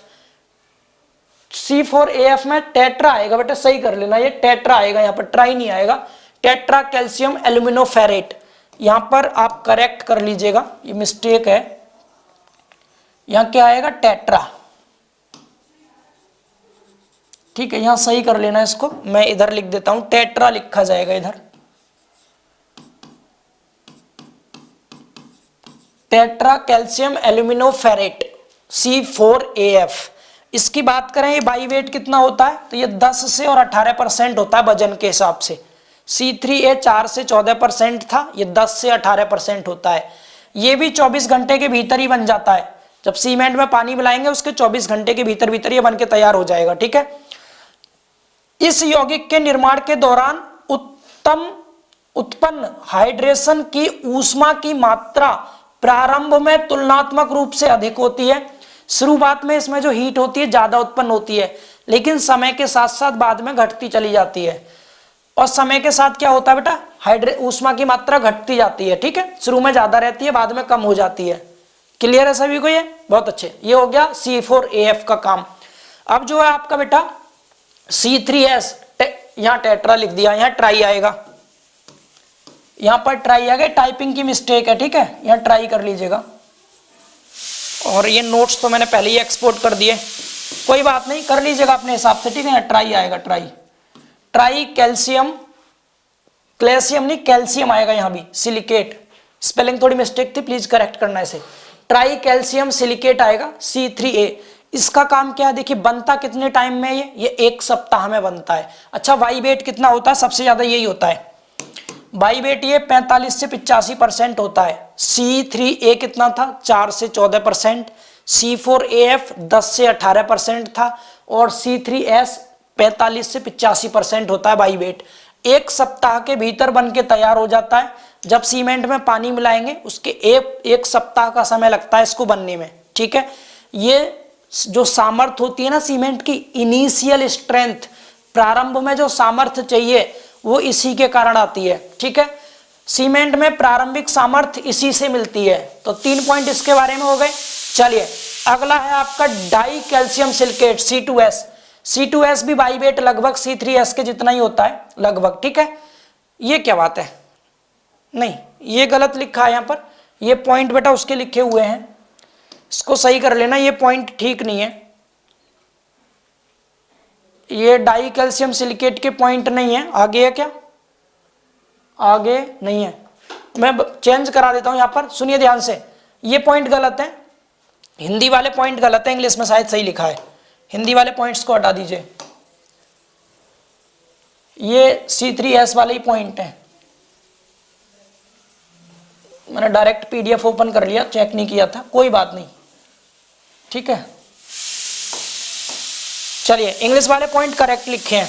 C4AF में टेट्रा आएगा बेटा, सही कर लेना, ये टेट्रा आएगा, यहाँ पर ट्राई नहीं आएगा। टेट्रा कैल्शियम एल्यूमिनोफेरेट, यहां पर आप करेक्ट कर लीजिएगा, ये मिस्टेक है। यहां क्या आएगा? टेट्रा। ठीक है, यहां सही कर लेना इसको, मैं इधर लिख देता हूं, टेट्रा लिखा जाएगा इधर। Tetra calcium aluminoferrite C4AF। इसकी बात करें, ये बाई वेट कितना होता है? तो ये 10 से और 18% होता है वजन के हिसाब से। C3A 4 से 14% था, ये 10 से 18% होता है। ये भी 24 घंटे के भीतर ही बन जाता है। जब सीमेंट में पानी मिलाएंगे उसके 24 घंटे के भीतर भीतर ये बन के तैयार हो जाएगा। ठीक है, इस यौगिक के निर्माण के दौरान उत्पन्न हाइड्रेशन की ऊष्मा की मात्रा प्रारंभ में तुलनात्मक रूप से अधिक होती है। शुरुआत में इसमें जो हीट होती है ज्यादा उत्पन्न होती है, लेकिन समय के साथ साथ बाद में घटती चली जाती है। और समय के साथ क्या होता है बेटा? ऊष्मा की मात्रा घटती जाती है। ठीक है, शुरू में ज्यादा रहती है, बाद में कम हो जाती है। क्लियर है सभी को? ये बहुत अच्छे। ये हो गया C4AF का काम। अब जो है आपका बेटा C3S, यहां टेट्रा लिख दिया, यहां ट्राई आएगा, यहां पर ट्राई आएगा, टाइपिंग की मिस्टेक है। ठीक है, यहां ट्राई कर लीजिएगा। और ये नोट्स तो मैंने पहले ही एक्सपोर्ट कर दिए, कोई बात नहीं, कर लीजिएगा अपने हिसाब से। ठीक है, ट्राई आएगा, ट्राई कैल्शियम, क्लेशियम नहीं कैल्शियम आएगा यहाँ भी, सिलिकेट। स्पेलिंग थोड़ी मिस्टेक थी, प्लीज करेक्ट करना इसे। ट्राई कैल्शियम सिलिकेट आएगा C3A। इसका काम क्या है? देखिए, बनता कितने टाइम में? ये 1 सप्ताह में बनता है। अच्छा, वाई वेट कितना होता है? सबसे ज्यादा यही होता है वाई वेट, ये 45 से 85% होता है। C3A कितना था? 4 से 14%। C4AF 10 से 18% था और C3S 45 से 85% होता है बाई वेट। 1 सप्ताह के भीतर बन के तैयार हो जाता है। जब सीमेंट में पानी मिलाएंगे उसके एक सप्ताह का समय लगता है इसको बनने में। ठीक है, ये जो सामर्थ्य होती है ना सीमेंट की, इनिशियल स्ट्रेंथ, प्रारंभ में जो सामर्थ्य चाहिए वो इसी के कारण आती है। ठीक है, सीमेंट में प्रारंभिक सामर्थ्य इसी से मिलती है। तो 3 पॉइंट इसके बारे में हो गए। चलिए, अगला है आपका die calcium silicate C2S। C2S भी बाई वेट लगभग C3S के जितना ही होता है लगभग। ठीक है, ये क्या बात है? नहीं, ये गलत लिखा है यहाँ पर, ये पॉइंट बेटा उसके लिखे हुए हैं, इसको सही कर लेना, ये पॉइंट ठीक नहीं है। ये डाई कैल्शियम सिलिकेट के पॉइंट नहीं है, आगे है क्या? आगे नहीं है, मैं चेंज करा देता हूं यहां पर, सुनिए ध्यान से। ये पॉइंट गलत है, हिंदी वाले पॉइंट गलत है, इंग्लिश में शायद सही लिखा है। हिंदी वाले पॉइंट्स को हटा दीजिए, ये C3S वाले ही पॉइंट है। मैंने डायरेक्ट PDF ओपन कर लिया, चेक नहीं किया था, कोई बात नहीं। ठीक है, चलिए, इंग्लिश वाले पॉइंट करेक्ट लिखे हैं।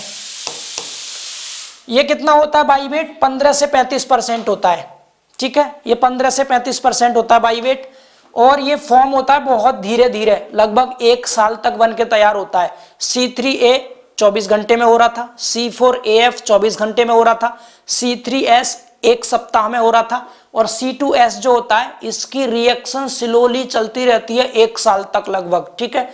ये कितना होता है बाई वेट? 15 से 35% होता है। ठीक है, ये 15 से 35% होता है बाई वेट, और ये फॉर्म होता है बहुत धीरे धीरे, लगभग 1 साल तक बन के तैयार होता है। C3A 24 घंटे में हो रहा था, C4AF 24 घंटे में हो रहा था, C3S 1 सप्ताह में हो रहा था, और C2S जो होता है इसकी रिएक्शन स्लोली चलती रहती है 1 साल तक लगभग, ठीक है।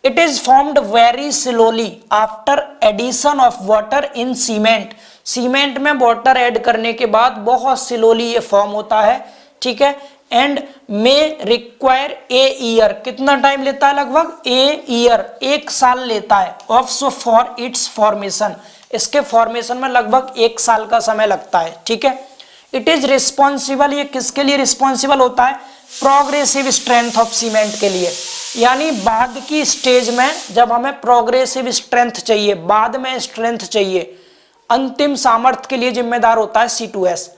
It is formed very slowly after addition of water in cement. Cement में वाटर ऐड करने के बाद बहुत स्लोली ये फॉर्म होता है, ठीक है। And may require a year, कितना टाइम लेता है लगभग ए ईयर, 1 साल लेता है, ऑफ फॉर इट्स फॉर्मेशन, इसके फॉर्मेशन में लगभग 1 साल का समय लगता है, ठीक है। इट इज रिस्पॉन्सिबल, ये किसके लिए रिस्पॉन्सिबल होता है, प्रोग्रेसिव स्ट्रेंथ ऑफ सीमेंट के लिए, यानी बाद की स्टेज में जब हमें प्रोग्रेसिव स्ट्रेंथ चाहिए, बाद में स्ट्रेंथ चाहिए, अंतिम सामर्थ्य के लिए जिम्मेदार होता है C2S।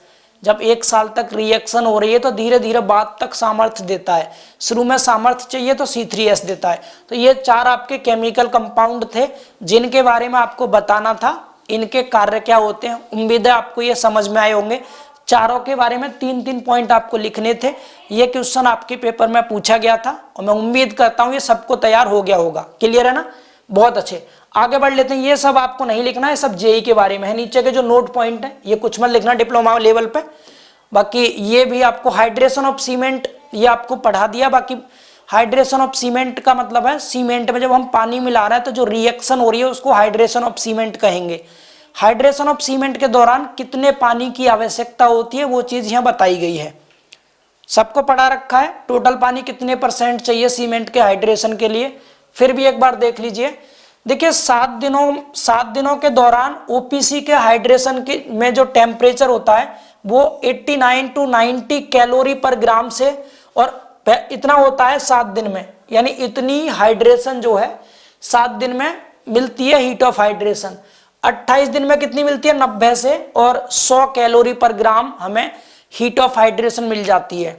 जब 1 साल तक रिएक्शन हो रही है तो धीरे धीरे बाद तक सामर्थ्य देता है, शुरू में सामर्थ्य चाहिए तो C3S देता है। तो ये 4 आपके केमिकल कंपाउंड थे जिनके बारे में आपको बताना था, इनके कार्य क्या होते हैं। उम्मीद है आपको ये समझ में आए होंगे। चारों के बारे में 3-3 पॉइंट आपको लिखने थे। ये क्वेश्चन आपके पेपर में पूछा गया था और मैं उम्मीद करता हूँ ये सबको तैयार हो गया होगा। क्लियर है ना, बहुत अच्छे। आगे बढ़ लेते हैं। ये सब आपको नहीं लिखना है, सब जेई के बारे में है। नीचे के जो नोट पॉइंट है ये कुछ मत लिखना डिप्लोमा लेवल पे। बाकी ये भी आपको हाइड्रेशन ऑफ सीमेंट ये आपको पढ़ा दिया। बाकी हाइड्रेशन ऑफ सीमेंट का मतलब है सीमेंट में जब हम पानी मिला रहे हैं तो जो रिएक्शन हो रही है उसको हाइड्रेशन ऑफ सीमेंट कहेंगे। हाइड्रेशन ऑफ सीमेंट के दौरान कितने पानी की आवश्यकता होती है वो चीज यहाँ बताई गई है, सबको पढ़ा रखा है। टोटल पानी कितने % चाहिए सीमेंट के हाइड्रेशन के लिए, फिर भी एक बार देख लीजिए। देखिए 7 दिनों के दौरान ओपीसी के हाइड्रेशन के में जो टेम्परेचर होता है वो 89 to 90 कैलोरी पर ग्राम से, और इतना होता है 7 दिन में, यानी इतनी हाइड्रेशन जो है 7 दिन में मिलती है हीट ऑफ हाइड्रेशन। 28 दिन में कितनी मिलती है 90 से, और 100 कैलोरी पर ग्राम हमें हीट ऑफ हाइड्रेशन मिल जाती है।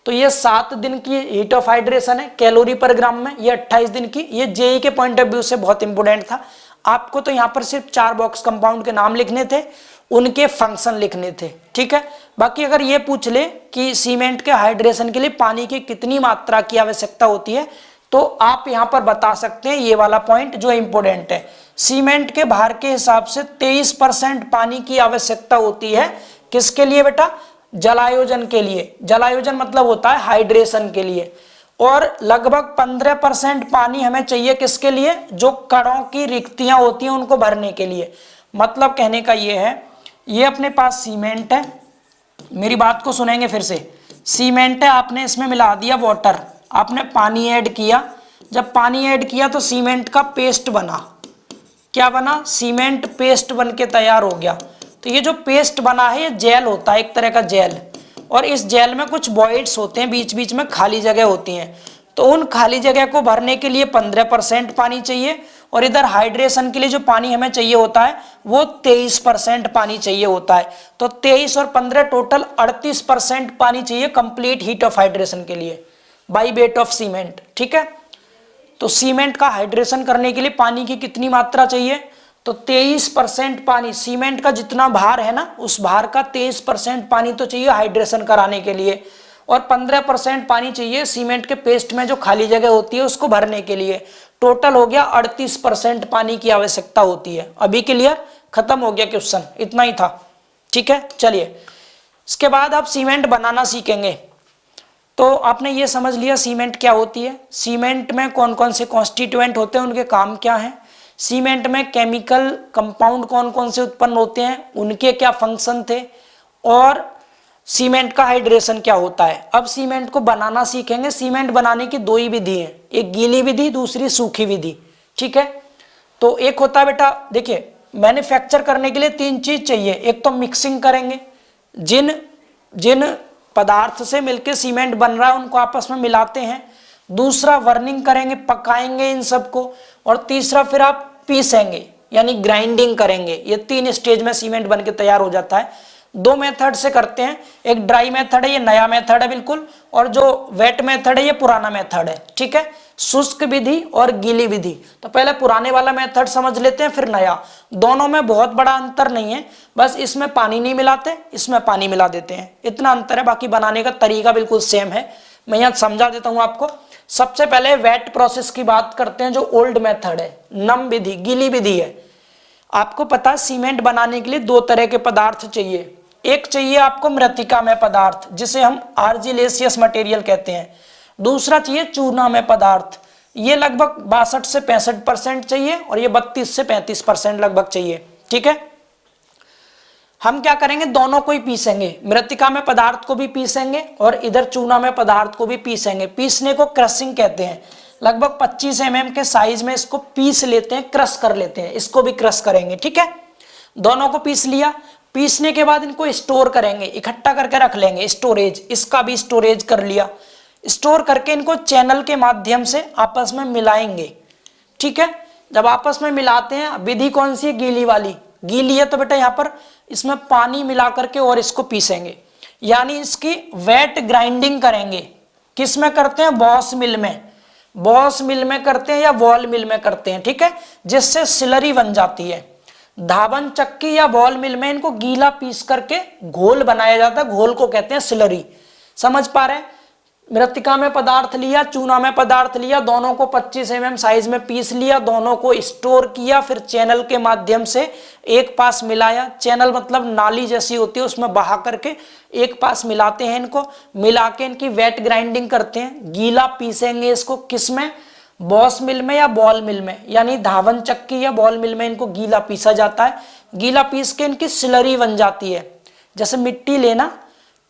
तो ये 7 दिन की हीट ऑफ हाइड्रेशन है कैलोरी पर ग्राम में, ये 28 दिन की। ये जेई के पॉइंट ऑफ व्यू से बहुत इंपोर्टेंट था। आपको तो यहाँ पर सिर्फ 4 बॉक्स कंपाउंड के नाम लिखने थे, उनके फंक्शन लिखने थे, ठीक है। बाकी अगर ये पूछ ले कि सीमेंट के हाइड्रेशन के लिए पानी की कितनी मात्रा की आवश्यकता होती है तो आप यहाँ पर बता सकते हैं ये वाला पॉइंट जो इंपोर्टेंट है। सीमेंट के भार के हिसाब से 23% पानी की आवश्यकता होती है। किसके लिए बेटा, जलायोजन के लिए। जलायोजन मतलब होता है हाइड्रेशन के लिए। और लगभग 15% पानी हमें चाहिए किसके लिए, जो कणों की रिक्तियां होती हैं उनको भरने के लिए। मतलब कहने का ये है, ये अपने पास सीमेंट है, मेरी बात को सुनेंगे फिर से। सीमेंट है, आपने इसमें मिला दिया वाटर, आपने पानी ऐड किया। जब पानी ऐड किया तो सीमेंट का पेस्ट बना। क्या बना, सीमेंट पेस्ट बन के तैयार हो गया। तो ये जो पेस्ट बना है ये जेल होता है, एक तरह का जेल, और इस जेल में कुछ वॉइड्स होते हैं, बीच बीच में खाली जगह होती हैं। तो उन खाली जगह को भरने के लिए 15% पानी चाहिए, और इधर हाइड्रेशन के लिए जो पानी हमें चाहिए होता है वो 23% पानी चाहिए होता है। तो 23 और 15 टोटल 38% पानी चाहिए कंप्लीट हीट ऑफ हाइड्रेशन के लिए बाई वेट ऑफ सीमेंट, ठीक है। तो सीमेंट का हाइड्रेशन करने के लिए पानी की कितनी मात्रा चाहिए, तो 23% पानी। सीमेंट का जितना भार है ना उस भार का 23% पानी तो चाहिए हाइड्रेशन कराने के लिए, और 15% पानी चाहिए सीमेंट के पेस्ट में जो खाली जगह होती है उसको भरने के लिए। टोटल हो गया 38% पानी की आवश्यकता होती है। अभी क्लियर, खत्म हो गया क्वेश्चन, इतना ही था, ठीक है। चलिए इसके बाद आप सीमेंट बनाना सीखेंगे। तो आपने ये समझ लिया सीमेंट क्या होती है, सीमेंट में कौन कौन से कॉन्स्टिट्यूएंट होते हैं, उनके काम क्या हैं, सीमेंट में केमिकल कंपाउंड कौन कौन से उत्पन्न होते हैं, उनके क्या फंक्शन थे, और सीमेंट का हाइड्रेशन क्या होता है। अब सीमेंट को बनाना सीखेंगे। सीमेंट बनाने की 2 ही विधि है, एक गीली विधि, दूसरी सूखी विधि, ठीक है। तो एक होता है बेटा, देखिए मैन्युफैक्चर करने के लिए 3 चीज चाहिए। एक तो मिक्सिंग करेंगे, जिन पदार्थ से मिलके सीमेंट बन रहा है उनको आपस में मिलाते हैं। दूसरा बर्निंग करेंगे, पकाएंगे इन सबको, और तीसरा फिर आप पीसेंगे यानी ग्राइंडिंग करेंगे। ये 3 स्टेज में सीमेंट बन के तैयार हो जाता है। 2 मेथड से करते हैं, एक ड्राई मेथड है, ये नया मेथड है बिल्कुल, और जो वेट मेथड है ये पुराना मेथड है, ठीक है। शुष्क विधि और गीली विधि। तो पहले पुराने वाला मेथड समझ लेते हैं, फिर नया। दोनों में बहुत बड़ा अंतर नहीं है, बस इसमें पानी नहीं मिलाते, इसमें पानी मिला देते हैं, इतना अंतर है। बाकी बनाने का तरीका बिल्कुल सेम है। मैं यहाँ समझा देता हूँ आपको। सबसे पहले वेट प्रोसेस की बात करते हैं, जो ओल्ड मेथड है, नम विधि, गीली विधि है। आपको पता है सीमेंट बनाने के लिए 2 तरह के पदार्थ चाहिए, एक चाहिए आपको मृत्तिका में पदार्थ जिसे हम आर्जिलेसियस मटेरियल कहते हैं, दूसरा चाहिए चूना में पदार्थ, ये लगभग 62 से 65% चाहिए और ये 32 से 35% लगभग चाहिए। ठीक है, हम क्या करेंगे, दोनों को ही पीसेंगे, मृत्तिका में पदार्थ को भी पीसेंगे और इधर चूना में पदार्थ को भी पीसेंगे। पीसने को क्रशिंग कहते हैं। लगभग 25 mm के साइज में इसको पीस लेते हैं, क्रश कर लेते हैं, इसको भी क्रश करेंगे। ठीक है, दोनों को पीस लिया। पीसने के बाद इनको स्टोर करेंगे, इकट्ठा करके रख लेंगे, स्टोरेज, इसका भी स्टोरेज कर लिया। स्टोर करके इनको चैनल के माध्यम से आपस में मिलाएंगे। ठीक है, जब आपस में मिलाते हैं, विधि कौन सी है, गीली वाली। गीली है तो बेटा यहाँ पर इसमें पानी मिला करके और इसको पीसेंगे, यानी इसकी वेट ग्राइंडिंग करेंगे। किस में करते हैं, बॉस मिल में, बॉस मिल में करते हैं या बॉल मिल में करते हैं। ठीक है, जिससे सिलरी बन जाती है। धावन चक्की या बॉल मिल में इनको गीला पीस करके घोल बनाया जाता है, घोल को कहते हैं सिलरी। समझ पा रहे हैं, मृत्तिका में पदार्थ लिया, चूना में पदार्थ लिया, दोनों को 25 mm साइज में पीस लिया, दोनों को स्टोर किया, फिर चैनल के माध्यम से एक पास मिलाया। चैनल मतलब नाली जैसी होती है, उसमें बहा करके एक पास मिलाते हैं। इनको मिला के इनकी वेट ग्राइंडिंग करते हैं, गीला पीसेंगे इसको। किस में, बॉस मिल में या बॉल मिल में, यानी धावन चक्की या बॉल मिल में इनको गीला पीसा जाता है। गीला पीस के इनकी स्लरी बन जाती है। जैसे मिट्टी लेना,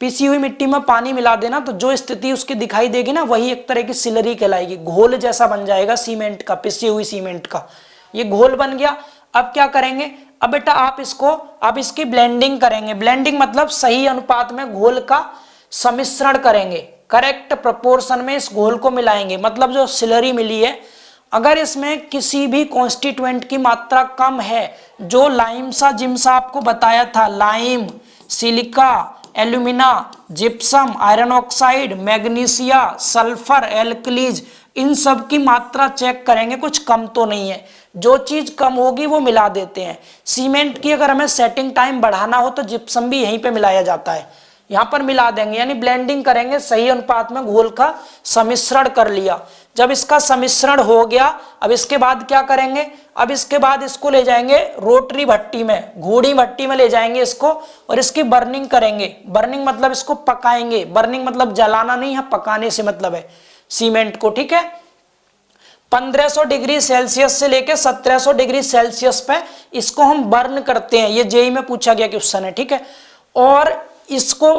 पीसी हुई मिट्टी में पानी मिला देना, तो जो स्थिति उसकी दिखाई देगी ना, वही एक तरह की सिलरी कहलाएगी, घोल जैसा बन जाएगा सीमेंट का, पिसी हुई सीमेंट का। ये घोल बन गया। अब क्या करेंगे, अब बेटा आप इसको, अब इसकी ब्लेंडिंग करेंगे। ब्लेंडिंग मतलब सही अनुपात में घोल का सम्मिश्रण करेंगे, करेक्ट प्रोपोर्शन में इस घोल को मिलाएंगे। मतलब जो सिलरी मिली है, अगर इसमें किसी भी कॉन्स्टिट्यूएंट की मात्रा कम है, जो लाइम सा जिम्सा आपको बताया था, lime, silica, alumina, gypsum, iron oxide, magnesia, sulphur, alkalis, इन सब की मात्रा चेक करेंगे, कुछ कम तो नहीं है। जो चीज कम होगी वो मिला देते हैं। सीमेंट की अगर हमें सेटिंग टाइम बढ़ाना हो तो जिप्सम भी यहीं पे मिलाया जाता है, यहाँ पर मिला देंगे, यानी ब्लेंडिंग करेंगे, सही अनुपात में घोल का सम्मिश्रण कर लिया। जब इसका सम्मिश्रण हो गया, अब इसके बाद क्या करेंगे, अब इसके बाद इसको ले जाएंगे रोटरी भट्टी में, घूड़ी भट्टी में ले जाएंगे इसको और इसकी बर्निंग करेंगे। बर्निंग मतलब इसको पकाएंगे, बर्निंग मतलब जलाना नहीं है, पकाने से मतलब है सीमेंट को। ठीक है, 1500 डिग्री सेल्सियस से लेकर 1700 डिग्री सेल्सियस पे इसको हम बर्न करते हैं। ये जेई में पूछा गया क्वेश्चन है। ठीक है, और इसको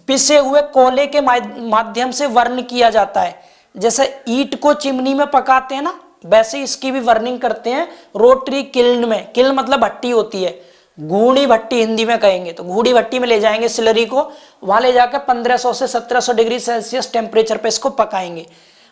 पिसे हुए कोयले के माध्यम से वर्न किया जाता है। जैसे ईंट को चिमनी में पकाते हैं ना, वैसे इसकी भी वर्निंग करते हैं रोटरी किल्न में। किल्न मतलब भट्टी होती है, घूड़ी भट्टी हिंदी में कहेंगे। तो घूड़ी भट्टी में ले जाएंगे सिलरी को, वहां ले जाकर 1500 से 1700 डिग्री सेल्सियस टेम्परेचर पे इसको पकाएंगे।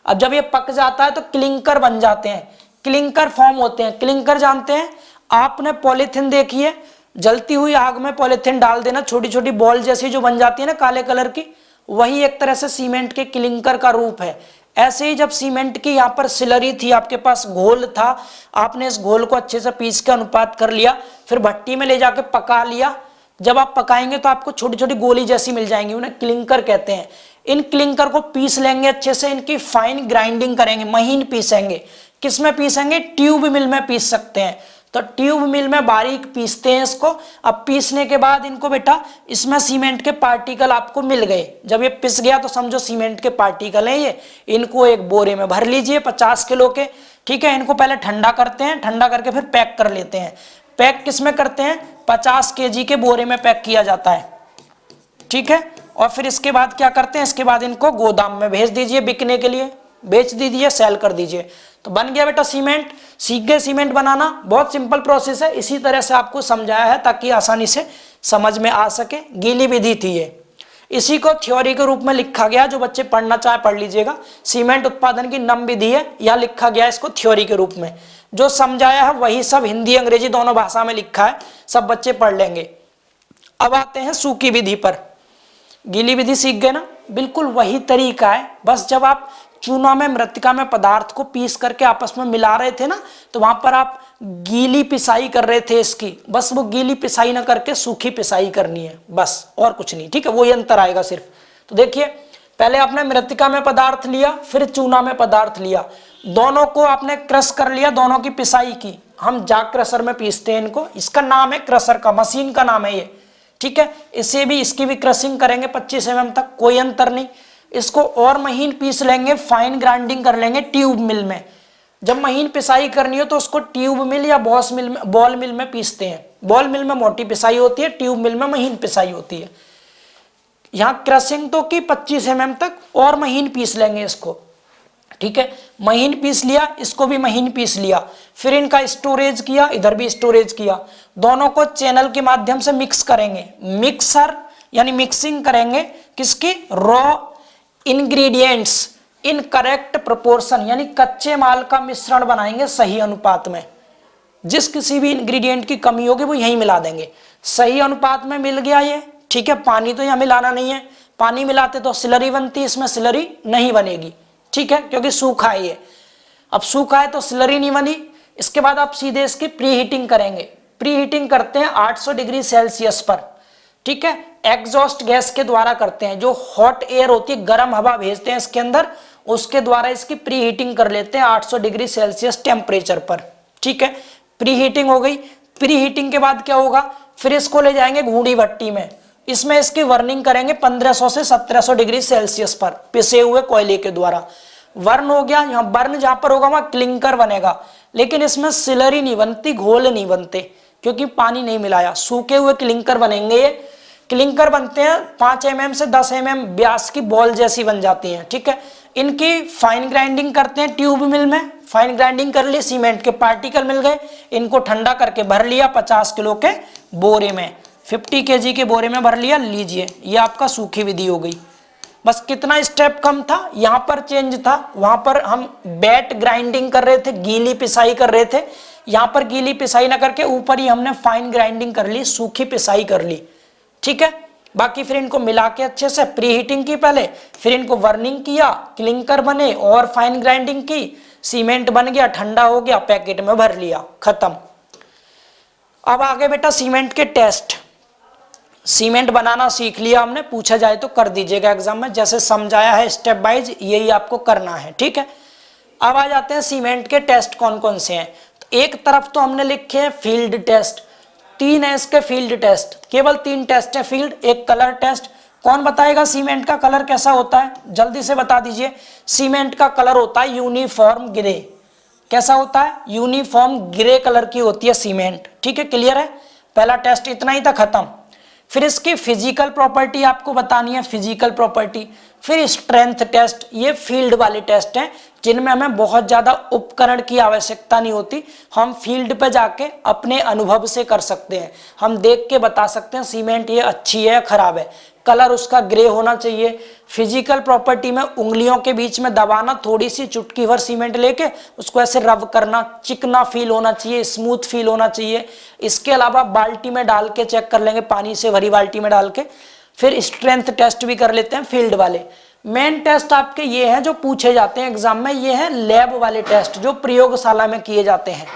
अब जब ये पक जाता है तो क्लिंकर बन जाते हैं, क्लिंकर फॉर्म होते हैं। क्लिंकर जानते हैं आपने, पॉलीथिन देखी है, जलती हुई आग में पॉलीथिन डाल देना, छोटी छोटी बॉल जैसी जो बन जाती है ना काले कलर की, वही एक तरह से सीमेंट के क्लिंकर का रूप है। ऐसे ही जब सीमेंट की यहाँ पर सिलरी थी, आपके पास घोल था, आपने इस घोल को अच्छे से पीस के अनुपात कर लिया, फिर भट्टी में ले जाके पका लिया। जब आप पकाएंगे तो आपको छोटी छोटी गोली जैसी मिल जाएंगी, उन्हें क्लिंकर कहते हैं। इन क्लिंकर को पीस लेंगे अच्छे से, इनकी फाइन ग्राइंडिंग करेंगे, महीन पीसेंगे। किस में पीसेंगे, ट्यूब मिल में पीस सकते हैं। तो ट्यूब मिल में बारीक पीसते हैं इसको। अब पीसने के बाद इनको बेटा, इसमें सीमेंट के पार्टिकल आपको मिल गए। जब ये पिस गया तो समझो सीमेंट के पार्टिकल हैं ये। इनको एक बोरे में भर लीजिए 50 किलो के। ठीक है, इनको पहले ठंडा करते हैं, ठंडा करके फिर पैक कर लेते हैं। पैक किस में करते हैं, 50 kg के बोरे में पैक किया जाता है। ठीक है, और फिर इसके बाद क्या करते हैं, इसके बाद इनको गोदाम में भेज दीजिए बिकने के लिए, बेच दीजिए, सेल कर दीजिए। तो बन गया बेटा सीमेंट। सीख गए सीमेंट बनाना, बहुत सिंपल प्रोसेस है। इसी तरह से आपको समझाया है ताकि आसानी से समझ में आ सके। गीली विधि थी ये, इसी को थ्योरी के रूप में लिखा गया। जो बच्चे पढ़ना चाहे पढ़ लीजिएगा। सीमेंट उत्पादन की नम विधि है, यह लिखा गया इसको थ्योरी के रूप में। जो समझाया है वही सब हिंदी अंग्रेजी दोनों भाषा में लिखा है, सब बच्चे पढ़ लेंगे। अब आते हैं सूखी विधि पर। गीली विधि सीख गए ना, बिल्कुल वही तरीका है। बस जब आप चूना में, मृत्तिका में पदार्थ को पीस करके आपस में मिला रहे थे ना, तो वहां पर आप गीली पिसाई कर रहे थे इसकी। बस वो गीली पिसाई ना करके सूखी पिसाई करनी है, बस और कुछ नहीं। ठीक है, वही अंतर आएगा सिर्फ। तो देखिए, पहले आपने मृत्तिका में पदार्थ लिया, फिर चूना में पदार्थ लिया, दोनों को आपने क्रश कर लिया, दोनों की पिसाई की। हम जाग क्रशर में पीसते हैं इनको, इसका नाम है क्रशर का, मशीन का नाम है ये। ठीक है। इसे भी, इसकी भी क्रशिंग करेंगे 25 mm तक, कोई अंतर नहीं। इसको और महीन पीस लेंगे, फाइन ग्राइंडिंग कर लेंगे ट्यूब मिल में। जब महीन पिसाई करनी हो तो उसको ट्यूब मिल या बॉल मिल में पीसते हैं। बॉल मिल में मोटी पिसाई होती है, ट्यूब मिल में महीन पिसाई होती है। यहां क्रशिंग तो की 25 mm तक, और महीन पीस लेंगे इसको, ठीक है। महीन पीस लिया, इसको भी महीन पीस लिया, फिर इनका स्टोरेज किया, इधर भी स्टोरेज किया। दोनों को चैनल के माध्यम से मिक्स करेंगे, मिक्सर यानी मिक्सिंग करेंगे किसकी, raw ingredients in correct proportion, यानी कच्चे माल का मिश्रण बनाएंगे सही अनुपात में। जिस किसी भी इंग्रेडिएंट की कमी होगी वो यहीं मिला देंगे। सही अनुपात में मिल गया ये, ठीक है। पानी तो यहां मिलाना नहीं है, पानी मिलाते तो स्लरी बनती, इसमें स्लरी नहीं बनेगी, ठीक है, क्योंकि सूखा है ये। अब सूखा है तो स्लरी नहीं बनी। इसके बाद आप सीधे इसकी प्री हीटिंग करेंगे। प्री हीटिंग करते हैं 800 डिग्री सेल्सियस पर, ठीक है। एग्जॉस्ट गैस के द्वारा करते हैं, जो हॉट एयर होती है, गर्म हवा भेजते हैं इसके अंदर, उसके द्वारा इसकी प्री हीटिंग कर लेते हैं 800 डिग्री सेल्सियस टेम्परेचर पर, ठीक है। प्री हीटिंग हो गई। प्री हीटिंग के बाद क्या होगा, फिर इसको ले जाएंगे घूड़ी भट्टी में, इसमें इसकी वर्निंग करेंगे 1500 से 1700 डिग्री सेल्सियस पर पिसे हुए कोयले के द्वारा। वर्न हो गया, यहाँ बर्न जहां पर होगा वहां क्लिंकर बनेगा, लेकिन इसमें सिलरी नहीं बनती, घोल नहीं बनते, क्योंकि पानी नहीं मिलाया। सूखे हुए क्लिंकर बनेंगे। ये क्लिंकर बनते हैं 5 mm से 10 mm व्यास की बॉल जैसी बन जाती हैं, ठीक है। इनकी फाइन ग्राइंडिंग करते हैं ट्यूब मिल में, फाइन ग्राइंडिंग कर ली, सीमेंट के पार्टिकल मिल गए, इनको ठंडा करके भर लिया 50 किलो के बोरे में, 50 kg के बोरे में भर लिया। लीजिए, ये आपका सूखी विधि हो गई। बस कितना स्टेप कम था, यहां पर चेंज था। वहां पर हम बैट ग्राइंडिंग कर रहे थे, गीली पिसाई कर रहे थे, यहां पर गीली पिसाई ना करके ऊपर ही हमने फाइन ग्राइंडिंग कर ली, सूखी पिसाई कर ली, ठीक है। बाकी फिर इनको मिला के अच्छे से प्री हीटिंग की पहले, फिर इनको वर्निंग किया, क्लिंकर बने और फाइन ग्राइंडिंग की, सीमेंट बन गया, ठंडा हो गया, पैकेट में भर लिया, खत्म। अब आगे बेटा सीमेंट के टेस्ट। सीमेंट बनाना सीख लिया हमने, पूछा जाए तो कर दीजिएगा एग्जाम में, जैसे समझाया है स्टेप वाइज यही आपको करना है, ठीक है। अब आ जाते हैं सीमेंट के टेस्ट कौन कौन से हैं। तो एक तरफ तो हमने लिखे हैं फील्ड टेस्ट, 3 है इसके फील्ड टेस्ट, केवल 3 टेस्ट है फील्ड, एक कलर टेस्ट। कौन बताएगा सीमेंट का कलर कैसा होता है, जल्दी से बता दीजिए। सीमेंट का कलर होता है यूनिफॉर्म ग्रे। कैसा होता है, यूनिफॉर्म ग्रे कलर की होती है सीमेंट, ठीक है। क्लियर है, पहला टेस्ट इतना ही था, खत्म। फिर इसकी फिजिकल प्रॉपर्टी आपको बतानी है, फिजिकल प्रॉपर्टी। फिर स्ट्रेंथ टेस्ट, ये फील्ड वाले टेस्ट हैं जिनमें हमें बहुत ज़्यादा उपकरण की आवश्यकता नहीं होती, हम फील्ड पे जाके अपने अनुभव से कर सकते हैं, हम देख के बता सकते हैं सीमेंट ये अच्छी है या खराब है। कलर उसका ग्रे होना चाहिए। फिजिकल प्रॉपर्टी में उंगलियों के बीच में दबाना, थोड़ी सी चुटकी भर सीमेंट लेके उसको ऐसे रब करना, चिकना फील होना चाहिए, स्मूथ फील होना चाहिए। इसके अलावा बाल्टी में डाल के चेक कर लेंगे, पानी से भरी बाल्टी में डाल के। फिर स्ट्रेंथ टेस्ट भी कर लेते हैं फील्ड वाले। मेन टेस्ट आपके ये हैं जो पूछे जाते हैं एग्जाम में, ये हैं लैब वाले टेस्ट जो प्रयोगशाला में किए जाते हैं।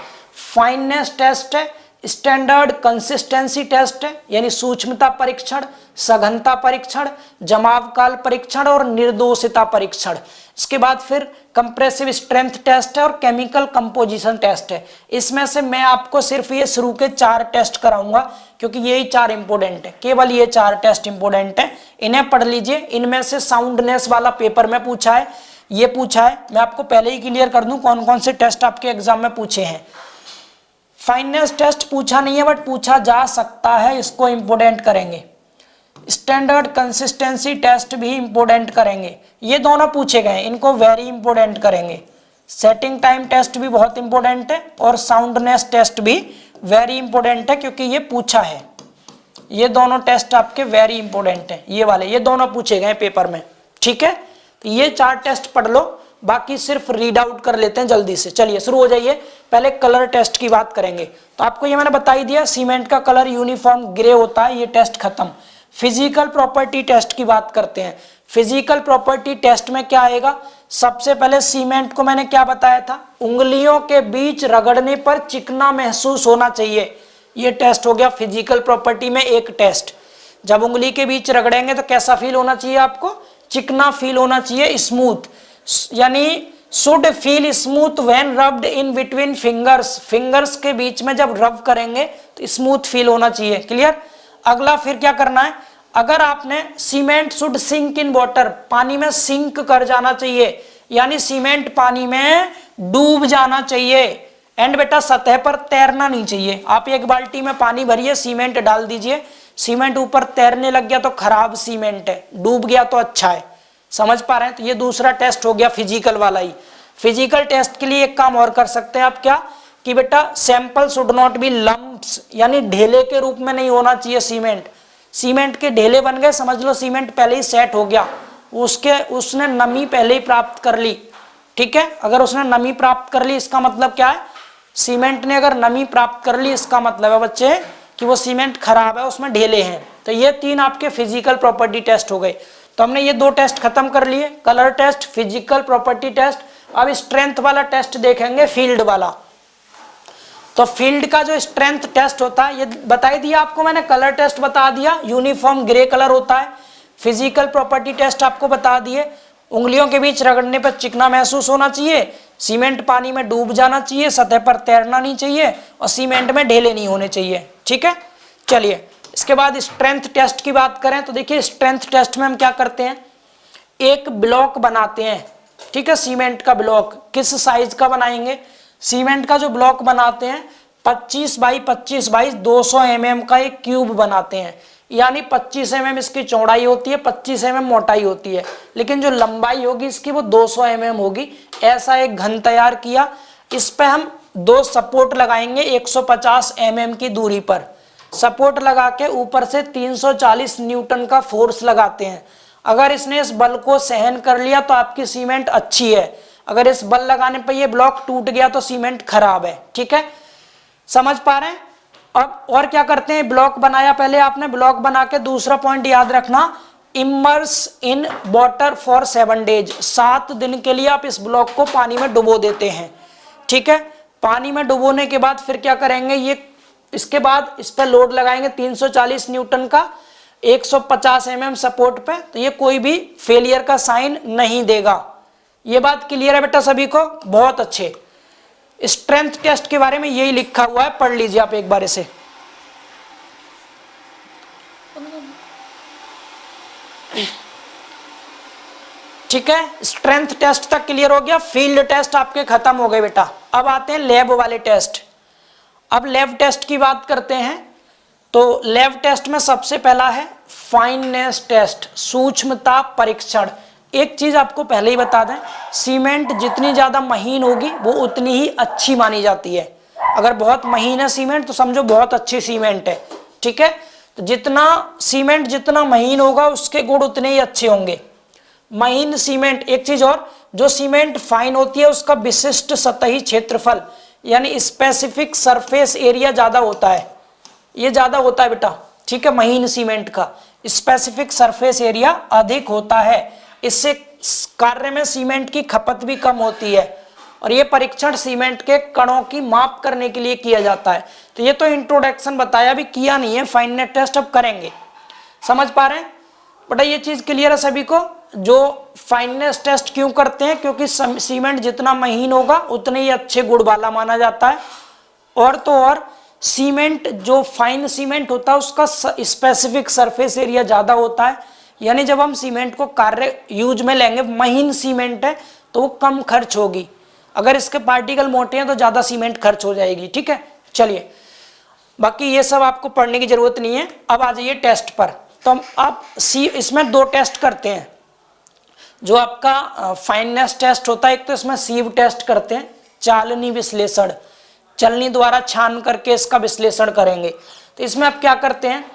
फाइननेस टेस्ट है, स्टैंडर्ड कंसिस्टेंसी टेस्ट है, यानी सूक्ष्मता परीक्षण, सघनता परीक्षण, जमाव काल परीक्षण और निर्दोषिता परीक्षण। इसके बाद फिर कंप्रेसिव स्ट्रेंथ टेस्ट है और केमिकल कंपोजिशन टेस्ट है। इसमें से मैं आपको सिर्फ ये शुरू के 4 टेस्ट कराऊंगा, क्योंकि यही 4 इंपोर्टेंट है, केवल ये 4 टेस्ट इंपोर्टेंट है, इन्हें पढ़ लीजिए। इनमें से साउंडनेस वाला पेपर में पूछा है, ये पूछा है, मैं आपको पहले ही क्लियर कर दूं कौन कौन से टेस्ट आपके एग्जाम में पूछे हैं। फाइननेस टेस्ट पूछा नहीं है बट पूछा जा सकता है, इसको इंपोर्टेंट करेंगे। स्टैंडर्ड कंसिस्टेंसी टेस्ट भी इंपोर्टेंट करेंगे, ये दोनों पूछे गए, इनको वेरी इंपोर्टेंट करेंगे। सेटिंग टाइम टेस्ट भी बहुत इंपोर्टेंट है और साउंडनेस टेस्ट भी वेरी इंपोर्टेंट है, क्योंकि ये पूछा है। ये दोनों टेस्ट आपके वेरी इंपोर्टेंट है, ये वाले, ये दोनों पूछे गए पेपर में, ठीक है। तो ये 4 टेस्ट पढ़ लो, बाकी सिर्फ रीड आउट कर लेते हैं जल्दी से। चलिए शुरू हो जाइए। पहले कलर टेस्ट की बात करेंगे। तो आपको ये मैंने बता ही दिया, सीमेंट का कलर यूनिफॉर्म ग्रे होता है, ये टेस्ट खत्म। फिजिकल प्रॉपर्टी टेस्ट की बात करते हैं। फिजिकल प्रॉपर्टी टेस्ट में क्या आएगा, सबसे पहले सीमेंट को मैंने क्या बताया था, उंगलियों के बीच रगड़ने पर चिकना महसूस होना चाहिए, ये टेस्ट हो गया फिजिकल प्रॉपर्टी में एक टेस्ट। जब उंगली के बीच रगड़ेंगे तो कैसा फील होना चाहिए आपको, चिकना फील होना चाहिए, स्मूथ, यानी should feel smooth when rubbed in between fingers, fingers के बीच में जब रब करेंगे तो स्मूथ फील होना चाहिए। क्लियर। अगला फिर क्या करना है, अगर आपने cement should sink in water, पानी में सिंक कर जाना चाहिए, यानी सीमेंट पानी में डूब जाना चाहिए। एंड बेटा सतह पर तैरना नहीं चाहिए। आप एक बाल्टी में पानी भरिए, सीमेंट डाल दीजिए, सीमेंट ऊपर तैरने लग गया तो खराब सीमेंट है, डूब गया तो अच्छा है। समझ पा रहे हैं? तो ये दूसरा टेस्ट हो गया फिजिकल वाला ही। फिजिकल टेस्ट के लिए एक काम और कर सकते हैं आप, क्या कि बेटा sample should not be lumps, यानी ढेले के रूप में नहीं होना चाहिए सीमेंट। सीमेंट के ढेले बन गए, समझ लो सीमेंट पहले ही सेट हो गया, उसने नमी पहले ही प्राप्त कर ली। ठीक है, अगर उसने नमी प्राप्त कर ली इसका मतलब क्या है, सीमेंट ने अगर नमी प्राप्त कर ली इसका मतलब है बच्चे कि वो सीमेंट खराब है, उसमें ढेले हैं। तो ये 3 आपके फिजिकल प्रॉपर्टी टेस्ट हो गए। तो हमने ये 2 टेस्ट खत्म कर लिए, colour test, physical property test. अब स्ट्रेंथ वाला टेस्ट देखेंगे, फील्ड वाला। तो फील्ड का जो स्ट्रेंथ टेस्ट होता है ये बता ही दिया आपको मैंने, कलर टेस्ट बता दिया, यूनिफॉर्म ग्रे कलर होता है। फिजिकल प्रॉपर्टी टेस्ट आपको बता दिए, उंगलियों के बीच रगड़ने पर चिकना महसूस होना चाहिए, सीमेंट पानी में डूब जाना चाहिए, सतह पर तैरना नहीं चाहिए और सीमेंट में ढेले नहीं होने चाहिए। ठीक है, चलिए इसके बाद स्ट्रेंथ टेस्ट की बात करें तो देखिए स्ट्रेंथ टेस्ट में हम क्या करते हैं, एक ब्लॉक बनाते हैं। ठीक है, सीमेंट का ब्लॉक किस साइज का बनाएंगे, सीमेंट का जो ब्लॉक बनाते हैं 25 बाई 25 बाई 200 mm का एक क्यूब बनाते हैं, यानी 25 mm इसकी चौड़ाई होती है, 25 mm मोटाई होती है, लेकिन जो लंबाई होगी इसकी वो 200 mm होगी। ऐसा एक घन तैयार किया, इस पे हम 2 सपोर्ट लगाएंगे 150 mm की दूरी पर। सपोर्ट लगा के ऊपर से 340 न्यूटन का फोर्स लगाते हैं। अगर इसने इस बल को सहन कर लिया तो आपकी सीमेंट अच्छी है, अगर इस बल लगाने पर ये ब्लॉक टूट गया तो सीमेंट खराब है। ठीक है, समझ पा रहे हैं? अब और क्या करते हैं, ब्लॉक बनाया पहले आपने, ब्लॉक बना के दूसरा पॉइंट याद रखना, immerse in water for 7 days, 7 दिन के लिए आप इस ब्लॉक को पानी में डुबो देते हैं। ठीक है, पानी में डुबोने के बाद फिर क्या करेंगे, ये इसके बाद इस पर लोड लगाएंगे 340 न्यूटन का 150 mm सपोर्ट पे, तो ये कोई भी फेलियर का साइन नहीं देगा। ये बात क्लियर है बेटा सभी को? बहुत अच्छे। स्ट्रेंथ टेस्ट के बारे में यही लिखा हुआ है, पढ़ लीजिए आप एक बार इसे। ठीक है, स्ट्रेंथ टेस्ट तक क्लियर हो गया, फील्ड टेस्ट आपके खत्म हो गए बेटा। अब आते हैं लैब वाले टेस्ट। अब लैब टेस्ट की बात करते हैं, तो लैब टेस्ट में सबसे पहला है फाइननेस टेस्ट, सूक्ष्मता परीक्षण। एक चीज आपको पहले ही बता दें, सीमेंट जितनी ज्यादा महीन होगी वो उतनी ही अच्छी मानी जाती है। अगर बहुत महीन है सीमेंट तो समझो बहुत अच्छी सीमेंट है। ठीक है, तो जितना सीमेंट जितना महीन होगा उसके गुण उतने ही अच्छे होंगे। महीन सीमेंट, एक चीज और, जो सीमेंट फाइन होती है उसका विशिष्ट सतही क्षेत्रफल यानी स्पेसिफिक सरफेस एरिया ज्यादा होता है, ये ज्यादा होता है बेटा। ठीक है, महीन सीमेंट का स्पेसिफिक सरफेस एरिया अधिक होता है, इससे कार्य में सीमेंट की खपत भी कम होती है। और ये परीक्षण सीमेंट के कणों की माप करने के लिए किया जाता है। तो ये तो इंट्रोडक्शन बताया, भी किया नहीं है, फाइननेस टेस्ट अब करेंगे। समझ पा रहे हैं बेटा? ये चीज क्लियर है सभी को? जो फाइननेस टेस्ट क्यों करते हैं, क्योंकि सीमेंट जितना महीन होगा उतने ही अच्छे गुण वाला माना जाता है। और तो और सीमेंट, जो फाइन सीमेंट होता है उसका स्पेसिफिक सरफेस एरिया ज्यादा होता है, यानी जब हम सीमेंट को कार्य यूज में लेंगे, महीन सीमेंट है तो वो कम खर्च होगी, अगर इसके पार्टिकल मोटे हैं तो ज्यादा सीमेंट खर्च हो जाएगी। ठीक है, चलिए बाकी ये सब आपको पढ़ने की जरूरत नहीं है। अब आ जाइए टेस्ट पर। तो हम अब इसमें 2 टेस्ट करते हैं, जो आपका फाइननेस टेस्ट होता है। एक तो इसमें सीव टेस्ट करते हैं, चालनी विश्लेषण, चलनी द्वारा छान करके इसका विश्लेषण करेंगे। तो इसमें आप क्या करते हैं,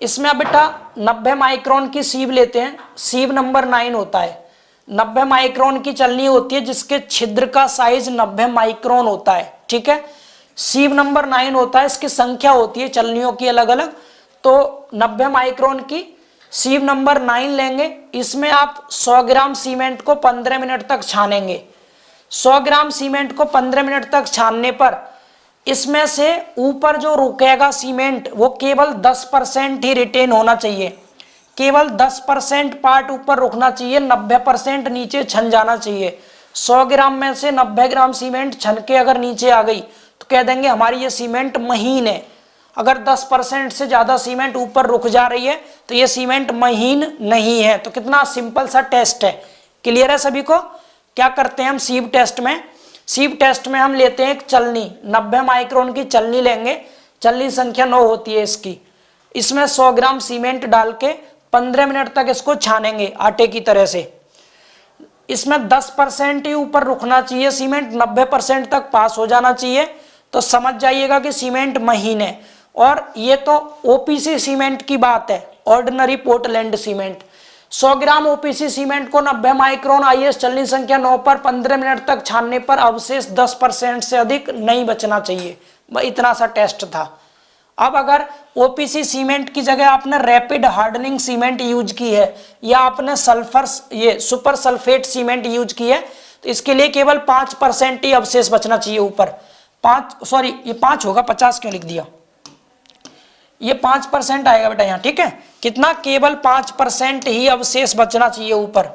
इसमें आप बेटा 90 माइक्रोन की सीव लेते हैं, सीव नंबर 9 होता है। 90 माइक्रोन की चलनी होती है जिसके छिद्र का साइज 90 माइक्रोन होता है। ठीक है, सीव नंबर 9 होता है, इसकी संख्या होती है चलनियों की अलग अलग। तो 90 माइक्रोन की सीव नंबर 9 लेंगे, इसमें आप 100 ग्राम सीमेंट को 15 मिनट तक छानेंगे। 100 ग्राम सीमेंट को 15 मिनट तक छानने पर इसमें से ऊपर जो रुकेगा सीमेंट वो केवल 10% ही रिटेन होना चाहिए, केवल 10% पार्ट ऊपर रुकना चाहिए, 90% नीचे छन जाना चाहिए। 100 ग्राम में से 90 ग्राम सीमेंट छन के अगर नीचे आ गई तो कह देंगे हमारी ये सीमेंट महीन है। अगर 10% से ज़्यादा सीमेंट ऊपर रुक जा रही है तो ये सीमेंट महीन नहीं है। तो कितना सिंपल सा टेस्ट है, क्लियर है सभी को। क्या करते हैं हम सीव टेस्ट में, सीव टेस्ट में हम लेते हैं एक चलनी, 90 माइक्रोन की चलनी लेंगे, चलनी संख्या 9 होती है इसकी। इसमें 100 ग्राम सीमेंट डाल के 15 मिनट तक इसको छानेंगे आटे की तरह से। इसमें 10% ही ऊपर रुकना चाहिए सीमेंट, 90% तक पास हो जाना चाहिए। तो समझ जाइएगा कि सीमेंट महीन है। और ये तो ओपीसी सीमेंट की बात है, ऑर्डिनरी पोर्टलैंड सीमेंट। 100 ग्राम ओपीसी सीमेंट को 90 माइक्रोन आईएस चलनी संख्या 9 पर 15 मिनट तक छानने पर अवशेष 10% से अधिक नहीं बचना चाहिए। इतना सा टेस्ट था। अब अगर ओपीसी सीमेंट की जगह आपने रैपिड हार्डनिंग सीमेंट यूज की है या आपने सुपर सल्फेट सीमेंट यूज की है तो इसके लिए केवल 5% ही अवशेष बचना चाहिए ऊपर। 5 होगा, 50 क्यों लिख दिया, ये 5% आएगा बेटा यहाँ, ठीक है। कितना, केवल 5% ही अवशेष बचना चाहिए ऊपर,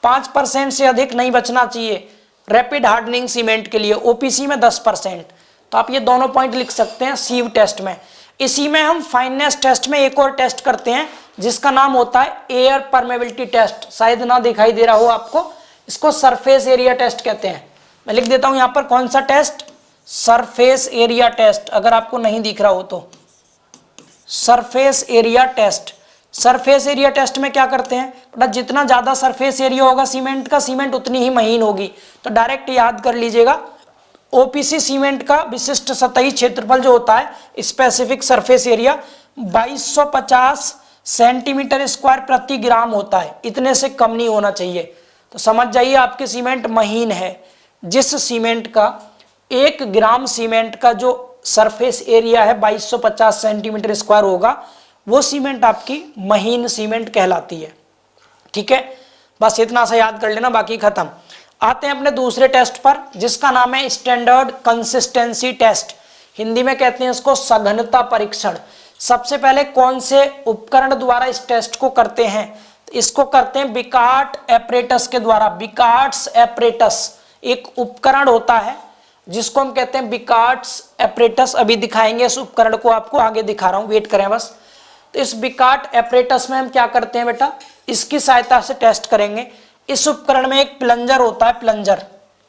5% से अधिक नहीं बचना चाहिए रैपिड हार्डनिंग सीमेंट के लिए। ओपीसी में 10%। तो आप ये दोनों पॉइंट लिख सकते हैं सीव टेस्ट में। इसी में हम फाइननेस टेस्ट में एक और टेस्ट करते हैं जिसका नाम होता है एयर परमेबिलिटी टेस्ट। शायद ना दिखाई दे रहा हो आपको, इसको सरफेस एरिया टेस्ट कहते हैं। मैं लिख देता हूं यहां पर कौन सा टेस्ट, सरफेस एरिया टेस्ट, अगर आपको नहीं दिख रहा हो तो। Surface area test, surface area test में क्या करते हैं, जितना ज्यादा सरफेस एरिया होगा सीमेंट का, सीमेंट उतनी ही महीन होगी। तो डायरेक्ट याद कर लीजिएगा, ओपीसी सीमेंट का विशिष्ट सतही क्षेत्रफल जो होता है specific surface area 2250 centimetre square प्रति ग्राम होता है, इतने से कम नहीं होना चाहिए। तो समझ जाइए आपके सीमेंट महीन है। जिस सीमेंट का 1 ग्राम सीमेंट का जो सरफेस एरिया है 2250 सेंटीमीटर स्क्वायर होगा, वो सीमेंट आपकी महीन सीमेंट कहलाती है, ठीक है। बस इतना सा याद कर लेना, बाकी खत्म। आते हैं अपने दूसरे टेस्ट पर जिसका नाम है स्टैंडर्ड कंसिस्टेंसी टेस्ट। हिंदी में कहते हैं इसको सघनता परीक्षण। सबसे पहले कौन से उपकरण द्वारा इस टेस्ट को करते हैं, इसको करते हैं बिकार्ट एपरेटस के द्वारा। बिकार्ट्स एपरेटस एक उपकरण होता है जिसको हम कहते हैं बिकार्ट्स एपरेटस। अभी दिखाएंगे इस उपकरण को, आपको आगे दिखा रहा हूं, वेट करें बस। तो इस बिकार्ट एपरेटस में हम क्या करते हैं बेटा, इसकी सहायता से टेस्ट करेंगे। इस उपकरण में एक प्लंजर होता है, प्लंजर,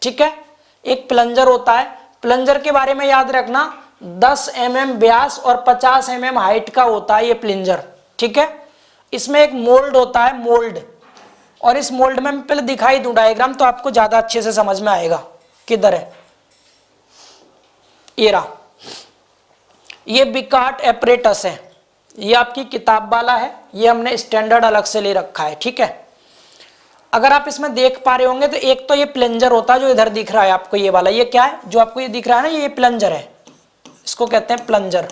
ठीक है, एक प्लंजर होता है। प्लंजर के बारे में याद रखना, 10 mm व्यास और 50 mm हाइट का होता है ये प्लंजर, ठीक है। इसमें एक मोल्ड होता है, मोल्ड, और इस मोल्ड में मैं पहले दिखाई दूं डायग्राम तो आपको ज्यादा अच्छे से समझ में आएगा। किधर है, ये रहा, ये बिकार्ट एपरेटस है, ये आपकी किताब वाला है, ये हमने स्टैंडर्ड अलग से ले रखा है, ठीक है। अगर आप इसमें देख पा रहे होंगे तो एक तो ये प्लंजर होता है जो इधर दिख रहा है आपको, ये वाला, ये क्या है जो आपको ये दिख रहा है ना, ये प्लंजर है, इसको कहते हैं प्लंजर,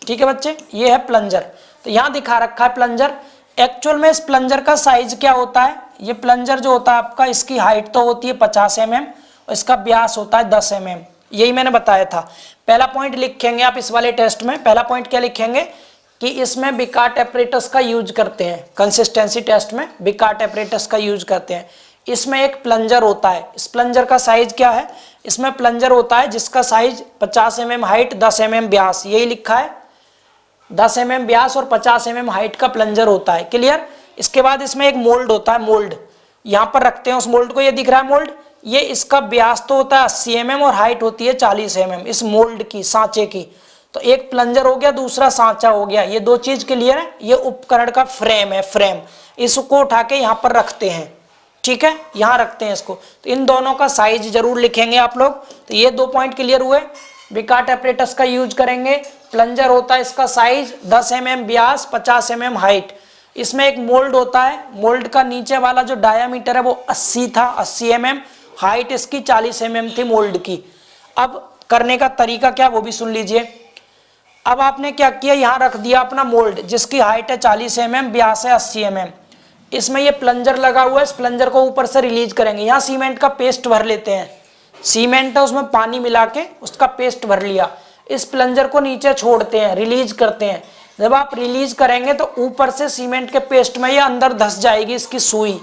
ठीक है बच्चे, ये है प्लंजर। तो यहां दिखा रखा है प्लंजर। एक्चुअल में इस प्लंजर का साइज क्या होता है, ये प्लंजर जो होता है आपका, इसकी हाइट तो होती है 50 mm और इसका व्यास होता है 10 mm। यही मैंने बताया था। पहला पॉइंट लिखेंगे आप इस वाले टेस्ट में, पहला पॉइंट क्या लिखेंगे कि इसमें बिकार्ट एपरेटस का यूज करते हैं। कंसिस्टेंसी टेस्ट में बिकार्ट एपरेटस का यूज करते हैं। इसमें एक प्लंजर होता है, इस प्लंजर का साइज क्या है, इसमें प्लंजर होता है जिसका साइज 50 mm हाइट 10 mm व्यास, यही लिखा है, 10 mm व्यास और 50 mm हाइट का प्लंजर होता है, क्लियर। इसके बाद इसमें एक मोल्ड होता है, मोल्ड यहां पर रखते हैं उस मोल्ड को, ये दिख रहा है मोल्ड, ये इसका व्यास तो होता है 80 mm और हाइट होती है 40 mm इस मोल्ड की, सांचे की। तो एक प्लंजर हो गया, दूसरा सांचा हो गया, ये दो चीज क्लियर है। ये उपकरण का फ्रेम है, फ्रेम, इसको उठा के यहाँ पर रखते हैं, ठीक है, यहाँ रखते हैं इसको। तो इन दोनों का साइज जरूर लिखेंगे आप लोग। तो ये 2 पॉइंट क्लियर हुए। बिकार्ट एपरेटस का यूज करेंगे, प्लंजर होता है, इसका साइज 10 mm व्यास 50 mm हाइट। इसमें एक मोल्ड होता है, मोल्ड का नीचे वाला जो डायामीटर है वो 80 था, 80 mm, हाइट इसकी 40 mm थी मोल्ड की। अब करने का तरीका क्या वो भी सुन लीजिए। अब आपने क्या किया, यहाँ रख दिया अपना मोल्ड जिसकी हाइट है 40 mm, व्यास है 80 mm। इसमें ये प्लंजर लगा हुआ है, इस प्लंजर को ऊपर से रिलीज करेंगे। यहाँ सीमेंट का पेस्ट भर लेते हैं, सीमेंट है उसमें पानी मिला के उसका पेस्ट भर लिया, इस प्लंजर को नीचे छोड़ते हैं, रिलीज करते हैं। जब आप रिलीज करेंगे तो ऊपर से सीमेंट के पेस्ट में ये अंदर धस जाएगी, इसकी सुई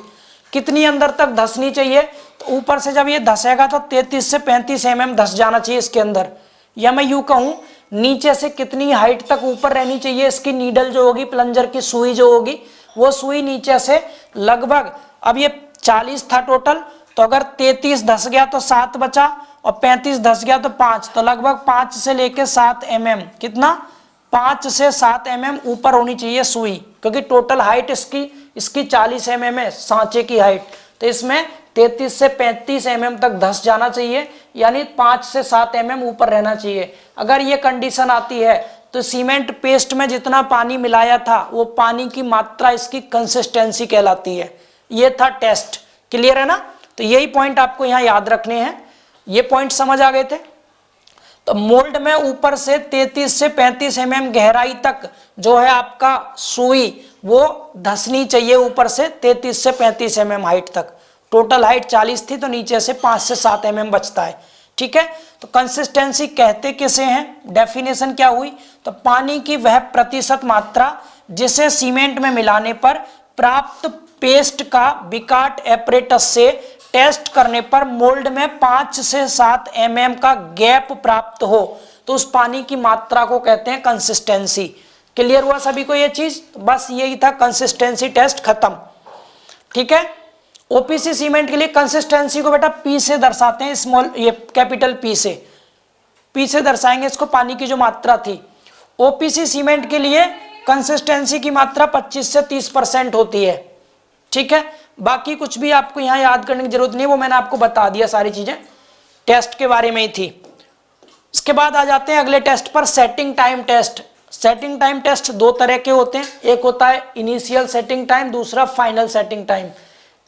कितनी अंदर तक धसनी चाहिए, तो ऊपर से जब ये धसेगा तो 33 से 35 mm धस जाना चाहिए इसके अंदर। या मैं यूं कहूं नीचे से कितनी हाइट तक ऊपर रहनी चाहिए इसकी नीडल जो होगी, प्लंजर की सुई जो होगी, वो सुई नीचे से लगभग, अब ये 40 था टोटल, तो अगर 33 धस गया तो 7 बचा और 35 धस गया तो 5, तो लगभग 5 से लेके 7 mm, कितना 5 से 7 mm ऊपर होनी चाहिए सुई, क्योंकि टोटल हाइट इसकी 40 mm है सांचे की हाइट, तो इसमें 33 से 35 mm तक धस जाना चाहिए, यानी 5 से 7 mm ऊपर रहना चाहिए। अगर ये कंडीशन आती है तो सीमेंट पेस्ट में जितना पानी मिलाया था वो पानी की मात्रा इसकी कंसिस्टेंसी कहलाती है। ये था टेस्ट, क्लियर है ना? तो यही पॉइंट आपको यहाँ याद रखने हैं। ये पॉइंट समझ आ गए थे? तो मोल्ड में ऊपर से 33 से 35 mm गहराई तक जो है आपका सुई वो धसनी चाहिए ऊपर से 33 से 35 mm हाइट तक। टोटल हाइट 40 थी तो नीचे से 5 से 7 mm बचता है, ठीक है। तो कंसिस्टेंसी कहते किसे हैं, डेफिनेशन क्या हुई, तो पानी की वह प्रतिशत मात्रा जिसे सीमेंट में मिलाने पर प्राप्त पेस्ट का विकाट एपरेटस से टेस्ट करने पर मोल्ड में 5 से 7 mm का गैप प्राप्त हो, तो उस पानी की मात्रा को कहते हैं कंसिस्टेंसी। क्लियर हुआ सभी को ये चीज? बस यही था, कंसिस्टेंसी टेस्ट खत्म, ठीक है। ओपीसी सीमेंट के लिए कंसिस्टेंसी को बेटा पी से दर्शाते हैं, स्मॉल ये कैपिटल पी से दर्शाएंगे इसको, पानी की जो मात्रा थी। ओपीसी सीमेंट के लिए कंसिस्टेंसी की मात्रा 25 से 30% होती है, ठीक है। बाकी कुछ भी आपको यहाँ याद करने की जरूरत नहीं, वो मैंने आपको बता दिया, सारी चीजें टेस्ट के बारे में ही थी। इसके बाद आ जाते हैं अगले टेस्ट पर, setting time test. Setting time test दो तरह के होते हैं, एक होता है इनिशियल सेटिंग टाइम, दूसरा final setting time.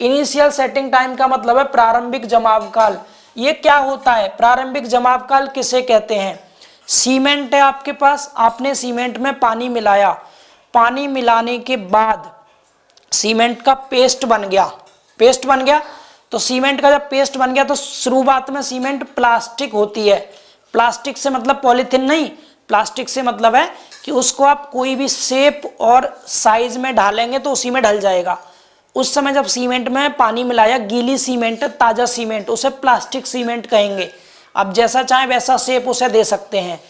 Initial setting time का मतलब है प्रारंभिक जमाव काल। ये क्या होता है, प्रारंभिक जमाव काल किसे कहते हैं? सीमेंट है आपके पास, आपने सीमेंट में पानी मिलाया, पानी मिलाने के बाद सीमेंट का पेस्ट बन गया, तो सीमेंट का जब पेस्ट बन गया तो शुरुआत में सीमेंट प्लास्टिक होती है। प्लास्टिक से मतलब पॉलीथिन नहीं, प्लास्टिक से मतलब है कि उसको आप कोई भी शेप और साइज में ढालेंगे तो उसी में ढल जाएगा। उस समय जब सीमेंट में पानी मिलाया, गीली सीमेंट, ताजा सीमेंट, उसे प्लास्टिक सीमेंट कहेंगे। आप जैसा चाहें वैसा शेप उसे दे सकते हैं।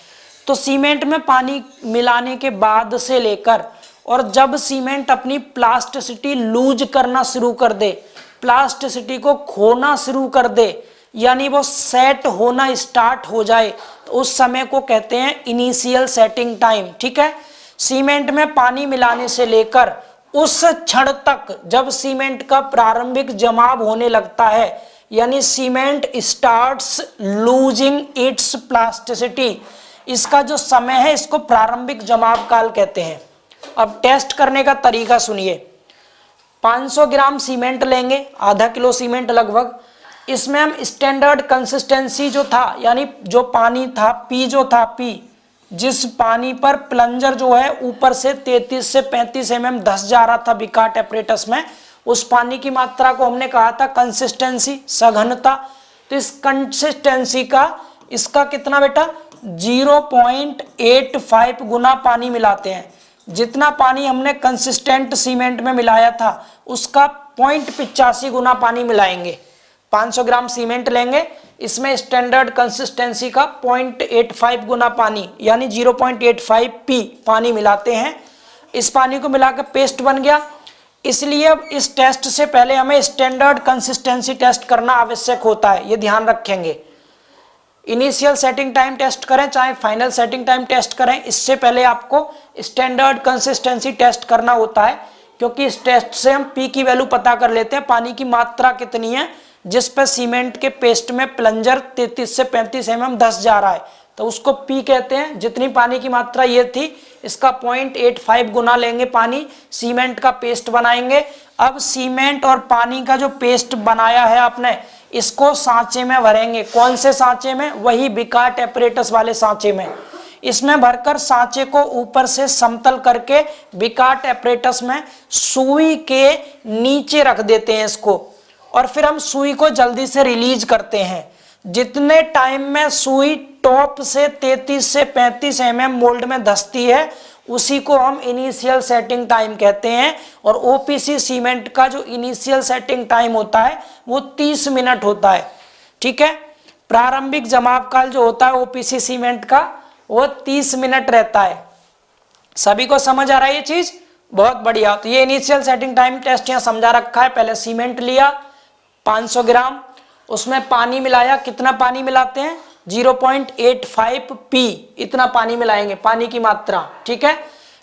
तो सीमेंट में पानी मिलाने के बाद से लेकर और जब सीमेंट अपनी प्लास्टिसिटी लूज करना शुरू कर दे, प्लास्टिसिटी को खोना शुरू कर दे, यानी वो सेट होना स्टार्ट हो जाए, तो उस समय को कहते हैं इनिशियल सेटिंग टाइम, ठीक है। सीमेंट में पानी मिलाने से लेकर उस क्षण तक जब सीमेंट का प्रारंभिक जमाव होने लगता है, यानी cement starts losing its plasticity, इसका जो समय है इसको प्रारंभिक जमाव काल कहते हैं। अब टेस्ट करने का तरीका सुनिए। 500 ग्राम सीमेंट लेंगे, आधा किलो सीमेंट लगभग। इसमें हम स्टैंडर्ड कंसिस्टेंसी जो था, यानी जो पानी था, पी जो था, पी जिस पानी पर प्लंजर जो है ऊपर से 33 से 35 mm धस जा रहा था विकाट एपरेटस में, उस पानी की मात्रा को हमने कहा था कंसिस्टेंसी, सघनता। तो इस कंसिस्टेंसी का इसका कितना बेटा 0.85 गुना पानी मिलाते हैं। जितना पानी हमने कंसिस्टेंट सीमेंट में मिलाया था उसका 0.85 गुना पानी मिलाएंगे। 500 ग्राम सीमेंट लेंगे, इसमें स्टैंडर्ड कंसिस्टेंसी का 0.85 गुना पानी यानी 0.85 पी पानी मिलाते हैं। इस पानी को मिलाकर पेस्ट बन गया। इसलिए अब इस टेस्ट से पहले हमें स्टैंडर्ड कंसिस्टेंसी टेस्ट करना आवश्यक होता है, ये ध्यान रखेंगे। इनिशियल सेटिंग टाइम टेस्ट करें चाहे फाइनल सेटिंग टाइम टेस्ट करें, इससे पहले आपको स्टैंडर्ड कंसिस्टेंसी टेस्ट करना होता है, क्योंकि इस टेस्ट से हम पी की वैल्यू पता कर लेते हैं, पानी की मात्रा कितनी है जिस पर सीमेंट के पेस्ट में प्लंजर 33 से 35 mm धस जा रहा है, तो उसको पी कहते हैं। जितनी पानी की मात्रा ये थी, इसका 0.85 गुना लेंगे पानी, सीमेंट का पेस्ट बनाएंगे। अब सीमेंट और पानी का जो पेस्ट बनाया है आपने, इसको सांचे में भरेंगे। कौन से सांचे में? वही विकाट एपरेटस वाले सांचे में। इसमें भरकर सांचे को ऊपर से समतल करके विकाट एपरेटस में सुई के नीचे रख देते हैं इसको, और फिर हम सुई को जल्दी से रिलीज करते हैं। जितने टाइम में सुई टॉप से 33 से 35 mm मोल्ड में धसती है, उसी को हम इनिशियल सेटिंग टाइम कहते हैं। और ओपीसी सीमेंट का जो इनिशियल सेटिंग टाइम होता है वो 30 मिनट होता है, ठीक है। प्रारंभिक जमाव काल जो होता है ओपीसी सीमेंट का, वो 30 मिनट रहता है। सभी को समझ आ रहा है ये चीज? बहुत बढ़िया। तो ये इनिशियल सेटिंग टाइम टेस्ट यहाँ समझा रखा है। पहले सीमेंट लिया 500 ग्राम, उसमें पानी मिलाया। कितना पानी मिलाते हैं? 0.85 पी, इतना पानी मिलाएंगे, पानी की मात्रा। ठीक है,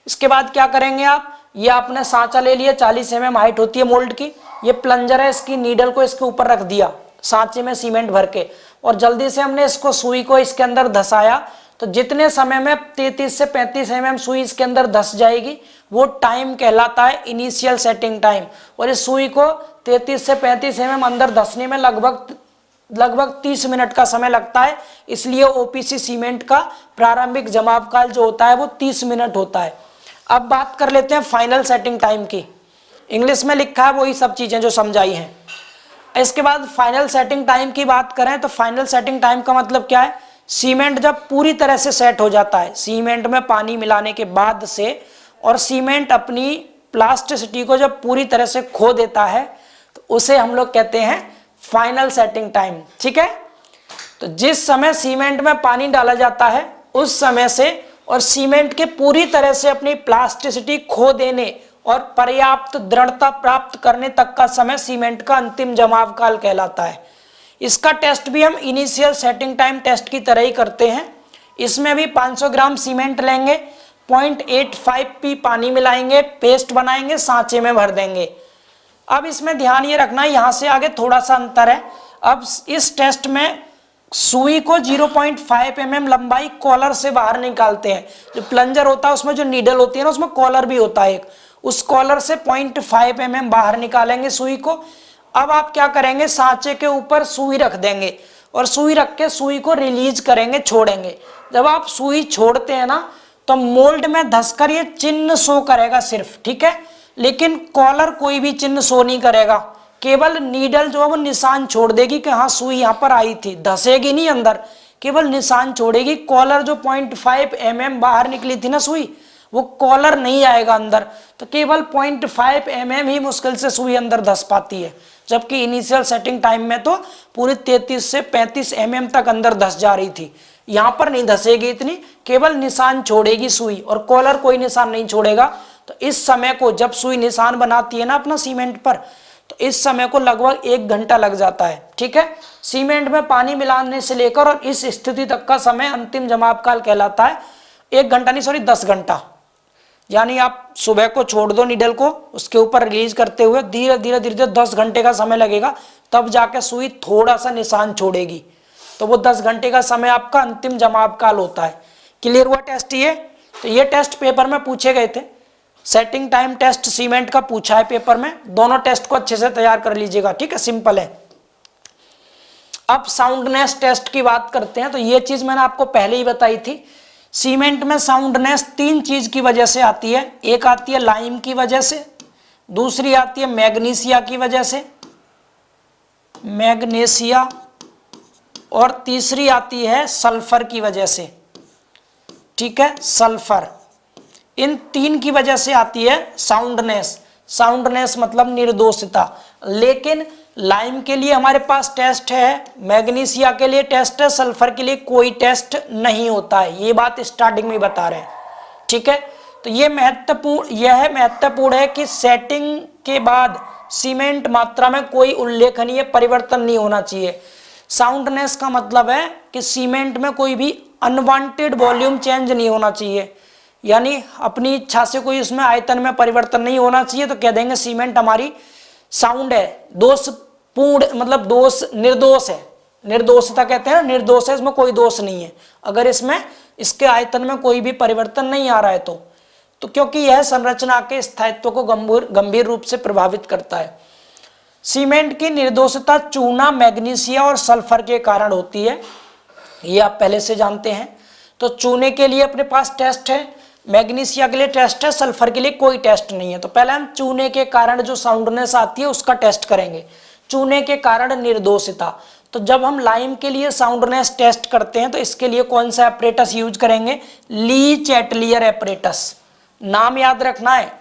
इसके बाद क्या करेंगे आप? ये आपने सांचा ले लिया, 40 mm हाइट होती है मोल्ड की। ये प्लंजर है, इसकी नीडल को इसके ऊपर रख दिया सांचे में सीमेंट भर के, और जल्दी से हमने इसको सुई को इसके अंदर धसाया। तो जितने समय में 33 से 35 mm सुई इसके अंदर धस जाएगी, वो टाइम कहलाता है इनिशियल सेटिंग टाइम। और इस सुई को 33 से 35 mm अंदर धसने में लगभग 30 मिनट का समय लगता है। इसलिए ओपीसी सीमेंट का प्रारंभिक जमाव काल जो होता है वो 30 मिनट होता है। अब बात कर लेते हैं फाइनल सेटिंग टाइम की। इंग्लिश में लिखा है वही सब चीजें जो समझाई हैं। इसके बाद फाइनल सेटिंग टाइम की बात करें तो फाइनल सेटिंग टाइम का मतलब क्या है? सीमेंट जब पूरी तरह से सेट हो जाता है, सीमेंट में पानी मिलाने के बाद से, और सीमेंट अपनी प्लास्टिसिटी को जब पूरी तरह से खो देता है, तो उसे हम लोग कहते हैं फाइनल सेटिंग टाइम। ठीक है, तो जिस समय सीमेंट में पानी डाला जाता है उस समय से और सीमेंट के पूरी तरह से अपनी प्लास्टिसिटी खो देने और पर्याप्त दृढ़ता प्राप्त करने तक का समय सीमेंट का अंतिम जमाव काल कहलाता है। इसका टेस्ट भी हम इनिशियल सेटिंग टाइम टेस्ट की तरह ही करते हैं। इसमें भी 500 ग्राम सीमेंट लेंगे, 0.85 पी पानी मिलाएंगे, पेस्ट बनाएंगे, सांचे में भर देंगे। अब इसमें ध्यान ये रखना, यहाँ से आगे थोड़ा सा अंतर है। अब इस टेस्ट में सुई को 0.5 mm लंबाई कॉलर से बाहर निकालते हैं। जो प्लंजर होता है उसमें जो नीडल होती है ना, उसमें कॉलर भी होता है एक, उस कॉलर से 0.5 mm बाहर निकालेंगे सुई को। अब आप क्या करेंगे? सांचे के ऊपर सुई रख देंगे और सुई रख के सुई को रिलीज करेंगे, छोड़ेंगे। जब आप सुई छोड़ते हैं ना, तो मोल्ड में धसकर ये चिन्ह शो करेगा सिर्फ। ठीक है, लेकिन कॉलर कोई भी चिन्ह शो नहीं करेगा, केवल नीडल जो है वो निशान छोड़ देगी कि हाँ सुई यहाँ पर आई थी, धसेगी नहीं अंदर, केवल निशान छोड़ेगी। कॉलर जो 0.5 mm बाहर निकली थी ना सुई, वो कॉलर नहीं आएगा अंदर, तो केवल 0.5 mm ही मुश्किल से सुई अंदर धस पाती है। जबकि इनिशियल सेटिंग टाइम में तो पूरी 33 से 35 mm तक अंदर धस जा रही थी। यहाँ पर नहीं धसेगी इतनी, केवल निशान छोड़ेगी सुई, और कॉलर कोई निशान नहीं छोड़ेगा। तो इस समय को जब सुई निशान बनाती है ना अपना सीमेंट पर, तो इस समय को लगभग 1 घंटा लग जाता है। ठीक है, सीमेंट में पानी मिलाने से लेकर और इस स्थिति तक का समय अंतिम जमाव काल कहलाता है 1 घंटा नहीं, सॉरी 10 घंटा। यानी आप सुबह को छोड़ दो नीडल को, उसके ऊपर रिलीज करते हुए धीरे धीरे 10 घंटे का समय लगेगा, तब जाके सुई थोड़ा सा निशान छोड़ेगी। तो वो 10 घंटे का समय आपका अंतिम जमाव काल होता है। क्लियर हुआ टेस्ट ये? तो ये टेस्ट पेपर में पूछे गए थे। सेटिंग टाइम टेस्ट सीमेंट का पूछा है पेपर में। दोनों टेस्ट को अच्छे से तैयार कर लीजिएगा। ठीक है, सिंपल है। अब साउंडनेस टेस्ट की बात करते हैं। तो ये चीज मैंने आपको पहले ही बताई थी। सीमेंट में साउंडनेस 3 चीज की वजह से आती है। एक आती है लाइम की वजह से, दूसरी आती है मैग्नीशिया की वजह से, मैग्नीशिया, और तीसरी आती है सल्फर की वजह से। ठीक है, सल्फर। इन 3 की वजह से आती है साउंडनेस। साउंडनेस मतलब निर्दोषता। लेकिन लाइम के लिए हमारे पास टेस्ट है, मैग्नीशिया के लिए टेस्ट है, सल्फर के लिए कोई टेस्ट नहीं होता है। ये बात स्टार्टिंग में बता रहे हैं। ठीक है, तो यह महत्वपूर्ण है कि सेटिंग के बाद सीमेंट मात्रा में कोई उल्लेखनीय परिवर्तन नहीं होना चाहिए। साउंडनेस का मतलब है कि सीमेंट में कोई भी अनवांटेड वॉल्यूम चेंज नहीं होना चाहिए, यानी अपनी इच्छा से कोई उसमें आयतन में परिवर्तन नहीं होना चाहिए। तो कह देंगे सीमेंट हमारी साउंड है, दोषपूर्ण मतलब निर्दोष है। निर्दोषता कहते हैं, निर्दोष है, इसमें कोई दोष नहीं है अगर इसमें इसके आयतन में कोई भी परिवर्तन नहीं आ रहा है तो क्योंकि यह संरचना के स्थायित्व को गंभीर रूप से प्रभावित करता है। सीमेंट की निर्दोषता चूना, मैग्नीशिया और सल्फर के कारण होती है, ये आप पहले से जानते हैं। तो चूने के लिए अपने पास टेस्ट है, मैग्नीशिया के लिए टेस्ट है, सल्फर के लिए कोई टेस्ट नहीं है। तो पहले हम चूने के कारण जो साउंडनेस आती है उसका टेस्ट करेंगे। चूने के कारण निर्दोषता, तो जब हम लाइम के लिए साउंडनेस टेस्ट करते हैं तो इसके लिए कौन सा एपरेटस यूज करेंगे? ली चैटलियर एपरेटस। नाम याद रखना है।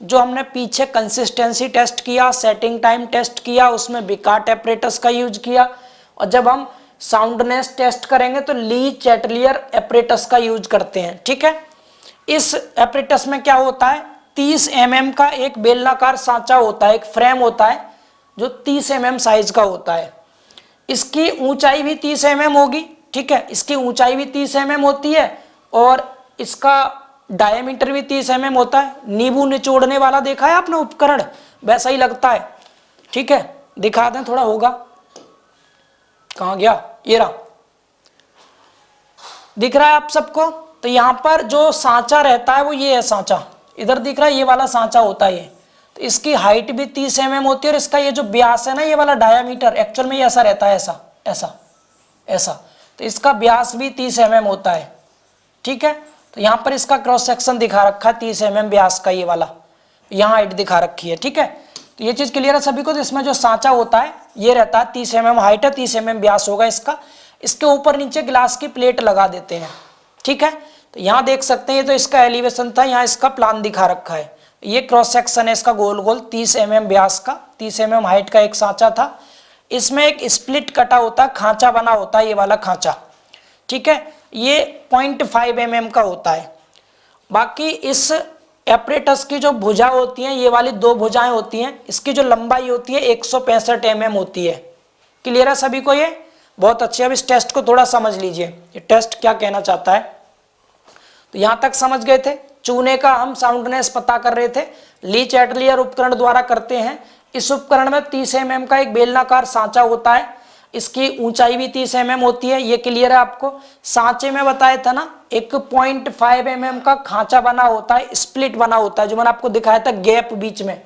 जो हमने पीछे कंसिस्टेंसी टेस्ट किया, सेटिंग टाइम टेस्ट किया, उसमें बिकाट एपरेटस का यूज किया, और जब हम साउंडनेस टेस्ट करेंगे तो ली चैटलियर एपरेटस का यूज करते हैं। ठीक है, इस एपरेटस में क्या होता है, 30 mm का एक बेलनाकार सांचा होता है, एक फ्रेम होता है जो 30 mm साइज का होता है। इसकी ऊंचाई भी 30 mm होगी। ठीक है, इसकी ऊंचाई भी 30 mm होती है और इसका डायमीटर भी 30 mm होता है। नींबू निचोड़ने वाला देखा है आपने उपकरण, वैसा ही लगता है। ठीक है, दिखा दें थोड़ा, होगा, कहाँ गया, ये रहा, दिख रहा है आप सबको। तो यहाँ पर जो सांचा रहता है वो ये है सांचा, इधर दिख रहा है, ये वाला सांचा होता है ये। तो इसकी हाइट भी 30 mm होती है और इसका ये जो व्यास है ना, ये वाला डायामीटर एक्चुअल में ये ऐसा रहता है, ऐसा ऐसा ऐसा। तो इसका व्यास भी 30 mm होता है। ठीक है, तो यहाँ पर इसका क्रॉस सेक्शन दिखा रखा है 30 mm व्यास का, ये वाला यहाँ हाइट दिखा रखी है। ठीक है, तो ये चीज क्लियर है सभी को। तो इसमें जो सांचा होता है ये रहता है 30 mm हाइट है, 30 mm व्यास होगा इसका। इसके ऊपर नीचे ग्लास की प्लेट लगा देते हैं। ठीक है, तो यहाँ देख सकते हैं, ये तो इसका एलिवेशन था, यहाँ इसका प्लान दिखा रखा है। ये क्रॉस सेक्शन है इसका गोल गोल 30 mm व्यास का, 30 mm हाइट का एक सांचा था। इसमें एक स्प्लिट कटा होता है, खांचा बना होता है, ये वाला खांचा। ठीक है, ये 0.5 mm का होता है। बाकी इस एपरेटस की जो भुजा होती है, ये वाली 2 भुजाएं होती हैं, इसकी जो लंबाई होती है 165 mm होती है। क्लियर है सभी को, ये बहुत अच्छे। अब इस टेस्ट को थोड़ा समझ लीजिए, ये टेस्ट क्या कहना चाहता है। तो यहां तक समझ गए थे, चूने का हम साउंडनेस पता कर रहे थे, ली चैटलियर उपकरण द्वारा करते हैं। इस उपकरण में 30 mm का एक बेलनाकार सांचा होता है, इसकी ऊंचाई भी 30 mm होती है, ये क्लियर है आपको। सांचे में बताया था ना, एक 0.5 mm का खांचा बना होता है, स्प्लिट बना होता है, जो मैंने आपको दिखाया था गैप बीच में।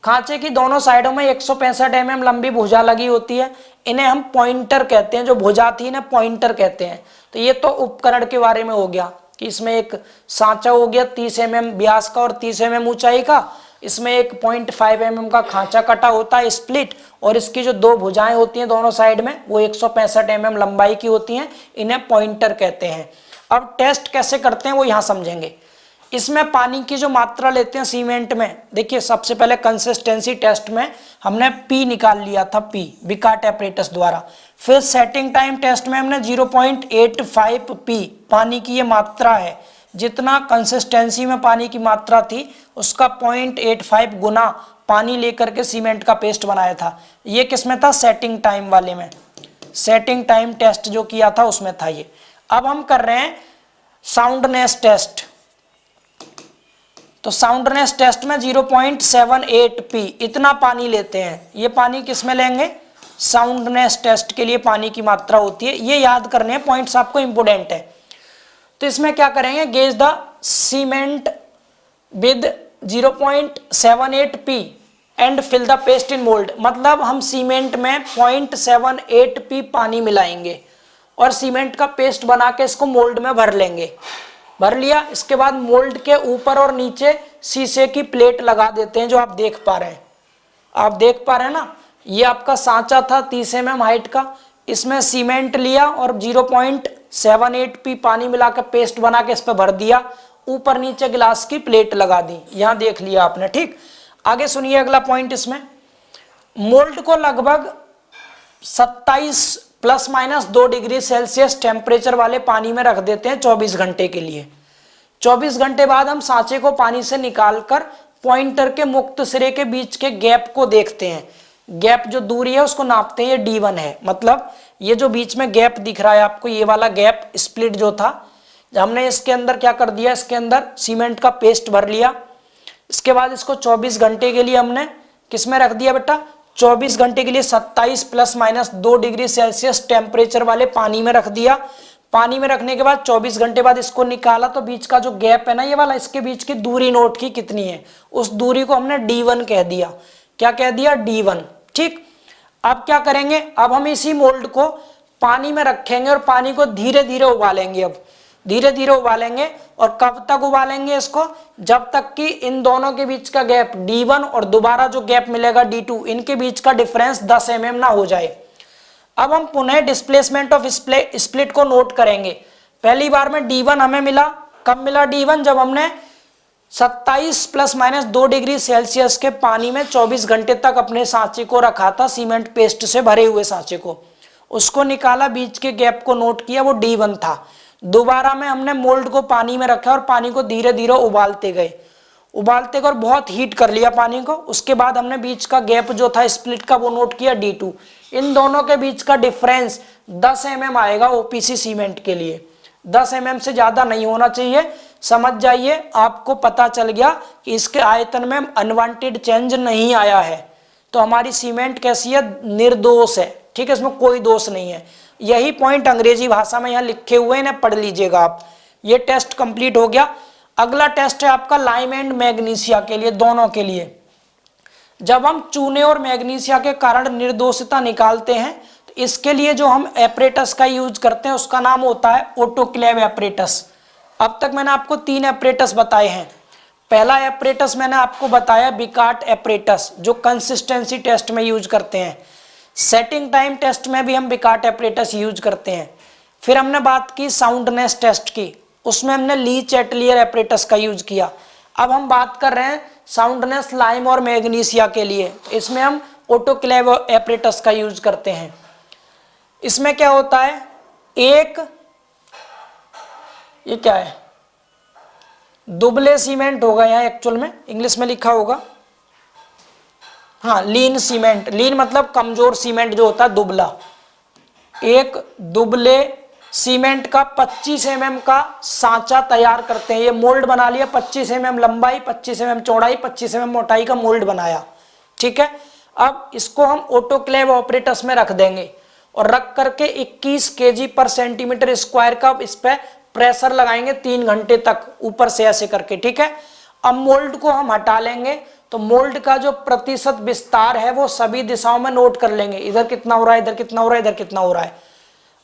खांचे की दोनों साइडों में 165 mm लंबी भुजा लगी होती है, इन्हें हम पॉइंटर कहते हैं। जो भुजा थी इन्हें पॉइंटर कहते हैं। तो ये तो उपकरण के बारे में हो गया कि इसमें एक सांचा हो गया 30 mm व्यास का और 30 mm ऊंचाई का, इसमें एक 0.5 mm का खांचा कटा होता है स्प्लिट, और इसकी जो 2 भुजाएं होती हैं दोनों साइड में वो 165 mm लंबाई की होती हैं, इन्हें पॉइंटर कहते हैं। अब टेस्ट कैसे करते हैं वो यहाँ समझेंगे। इसमें पानी की जो मात्रा लेते हैं सीमेंट में, देखिए सबसे पहले कंसिस्टेंसी टेस्ट में हमने P निकाल लिया था, P विकार्ट एपरेटस द्वारा। फिर सेटिंग टाइम टेस्ट में हमने 0.85 P पानी की ये मात्रा है, जितना कंसिस्टेंसी में पानी की मात्रा थी उसका 0.85 गुना पानी लेकर के सीमेंट का पेस्ट बनाया था। ये किसमें था, सेटिंग टाइम वाले में, सेटिंग टाइम टेस्ट जो किया था उसमें था ये। अब हम कर रहे हैं साउंडनेस टेस्ट। तो साउंडनेस टेस्ट में 0.78 P इतना पानी लेते हैं। ये पानी किस में लेंगे, साउंडनेस टेस्ट के लिए पानी की मात्रा होती है, ये याद करने हैं, पॉइंट्स आपको इंपोर्टेंट है। तो इसमें क्या करेंगे, gauge the cement with 0.78 P and fill the paste in mould. मतलब हम सीमेंट में 0.78 P पानी मिलाएंगे और सीमेंट का पेस्ट बना के इसको मोल्ड में भर लेंगे। भर लिया, इसके बाद मोल्ड के ऊपर और नीचे शीशे की प्लेट लगा देते हैं, जो आप देख पा रहे हैं। आप देख पा रहे हैं ना, ये आपका सांचा था 30 mm हाइट का, इसमें सीमेंट लिया और 0.78 P पानी मिलाकर पेस्ट बना के इस पर भर दिया, ऊपर नीचे गिलास की प्लेट लगा दी, यहां देख लिया आपने। ठीक, आगे सुनिए अगला पॉइंट। इसमें मोल्ड को लगभग 27 ± 2 डिग्री सेल्सियस टेम्परेचर वाले पानी में रख देते हैं 24 घंटे के लिए। 24 घंटे बाद हम सांचे को पानी से निकालकर पॉइंटर के मुक्त सिरे के बीच के गैप को देखते हैं। गैप जो दूरी है उसको नापते हैं, ये D1 है। मतलब ये जो बीच में गैप दिख रहा है आपको, ये वाला गैप स्प्लिट जो था, हमने इसके अंदर क्या कर दिया, इसके अंदर सीमेंट का पेस्ट भर लिया। इसके बाद इसको 24 घंटे के लिए हमने किस में रख दिया बेटा, 24 घंटे के लिए 27 ± 2 डिग्री सेल्सियस टेम्परेचर वाले पानी में रख दिया। पानी में रखने के बाद 24 घंटे बाद इसको निकाला, तो बीच का जो गैप है ना ये वाला, इसके बीच की दूरी नोट की कितनी है, उस दूरी को हमने D1 कह दिया। क्या कह दिया, D1। ठीक, अब क्या करेंगे, अब हम इसी मोल्ड को पानी में रखेंगे और पानी को धीरे धीरे उबालेंगे। अब धीरे धीरे उबालेंगे, और कब तक उबालेंगे इसको, जब तक कि इन दोनों के बीच का गैप D1 और दोबारा जो गैप मिलेगा D2, इनके बीच का डिफरेंस 10 mm ना हो जाए। अब हम पुनः डिस्प्लेसमेंट ऑफ स्प्लिट को नोट करेंगे। पहली बार में D1 हमें मिला, कब मिला D1, जब हमने 27 ± 2 डिग्री सेल्सियस के पानी में 24 घंटे तक अपने सांचे को रखा था, सीमेंट पेस्ट से भरे हुए सांचे को। उसको निकाला, बीच के गैप को नोट किया, वो D1 था। दोबारा में हमने मोल्ड को पानी में रखा और पानी को धीरे धीरे उबालते गए और बहुत हीट कर लिया पानी को। उसके बाद हमने बीच का गैप जो था स्प्लिट का वो नोट किया D2। इन दोनों के बीच का डिफरेंस 10 mm आएगा OPC सीमेंट के लिए। 10 mm से ज्यादा नहीं होना चाहिए। समझ जाइए, आपको पता चल गया कि इसके आयतन में अनवांटेड चेंज नहीं आया है, तो हमारी सीमेंट कैसी है, निर्दोष है। ठीक है, इसमें कोई दोष नहीं है। यही पॉइंट अंग्रेजी भाषा में यहाँ लिखे हुए हैं, पढ़ लीजिएगा आप। ये टेस्ट कंप्लीट हो गया। अगला टेस्ट है आपका लाइम एंड मैग्नीशिया के लिए, दोनों के लिए। जब हम चूने और मैग्नीशिया के कारण निर्दोषता निकालते हैं तो इसके लिए जो हम एपरेटस का यूज करते हैं उसका नाम होता है ऑटोक्लेव एपरेटस। अब तक मैंने आपको 3 एपरेटस बताए हैं। पहला एपरेटस मैंने आपको बताया बिकार्ट एपरेटस, जो कंसिस्टेंसी टेस्ट में यूज करते हैं। सेटिंग टाइम टेस्ट में भी हम बिकार्ट एपरेटस यूज करते हैं। फिर हमने बात की साउंडनेस टेस्ट की, उसमें हमने ली चैटलियर एपरेटस का यूज किया। अब हम बात कर रहे हैं साउंडनेस लाइम और मैग्नीशिया के लिए, तो इसमें हम ऑटोक्लेव एपरेटस का यूज करते हैं। इसमें क्या होता है, ये क्या है, दुबले सीमेंट होगा यहाँ, एक्चुअल में इंग्लिश में लिखा होगा, हाँ लीन सीमेंट। लीन मतलब कमजोर सीमेंट जो होता है, दुबला। एक दुबले सीमेंट का 25 mm का सांचा तैयार करते हैं। ये मोल्ड बना लिया, 25 mm लंबाई, 25 mm चौड़ाई, 25 mm मोटाई का मोल्ड बनाया। ठीक है, अब इसको हम ऑटोक्लेव ऑपरेटस में रख देंगे और रख करके 21 kg/cm² का इस पे प्रेशर लगाएंगे 3 घंटे तक, ऊपर से ऐसे करके। ठीक है, अब मोल्ड को हम हटा लेंगे, तो मोल्ड का जो प्रतिशत विस्तार है वो सभी दिशाओं में नोट कर लेंगे, इधर कितना हो रहा है, इधर कितना हो रहा है, इधर कितना हो रहा है।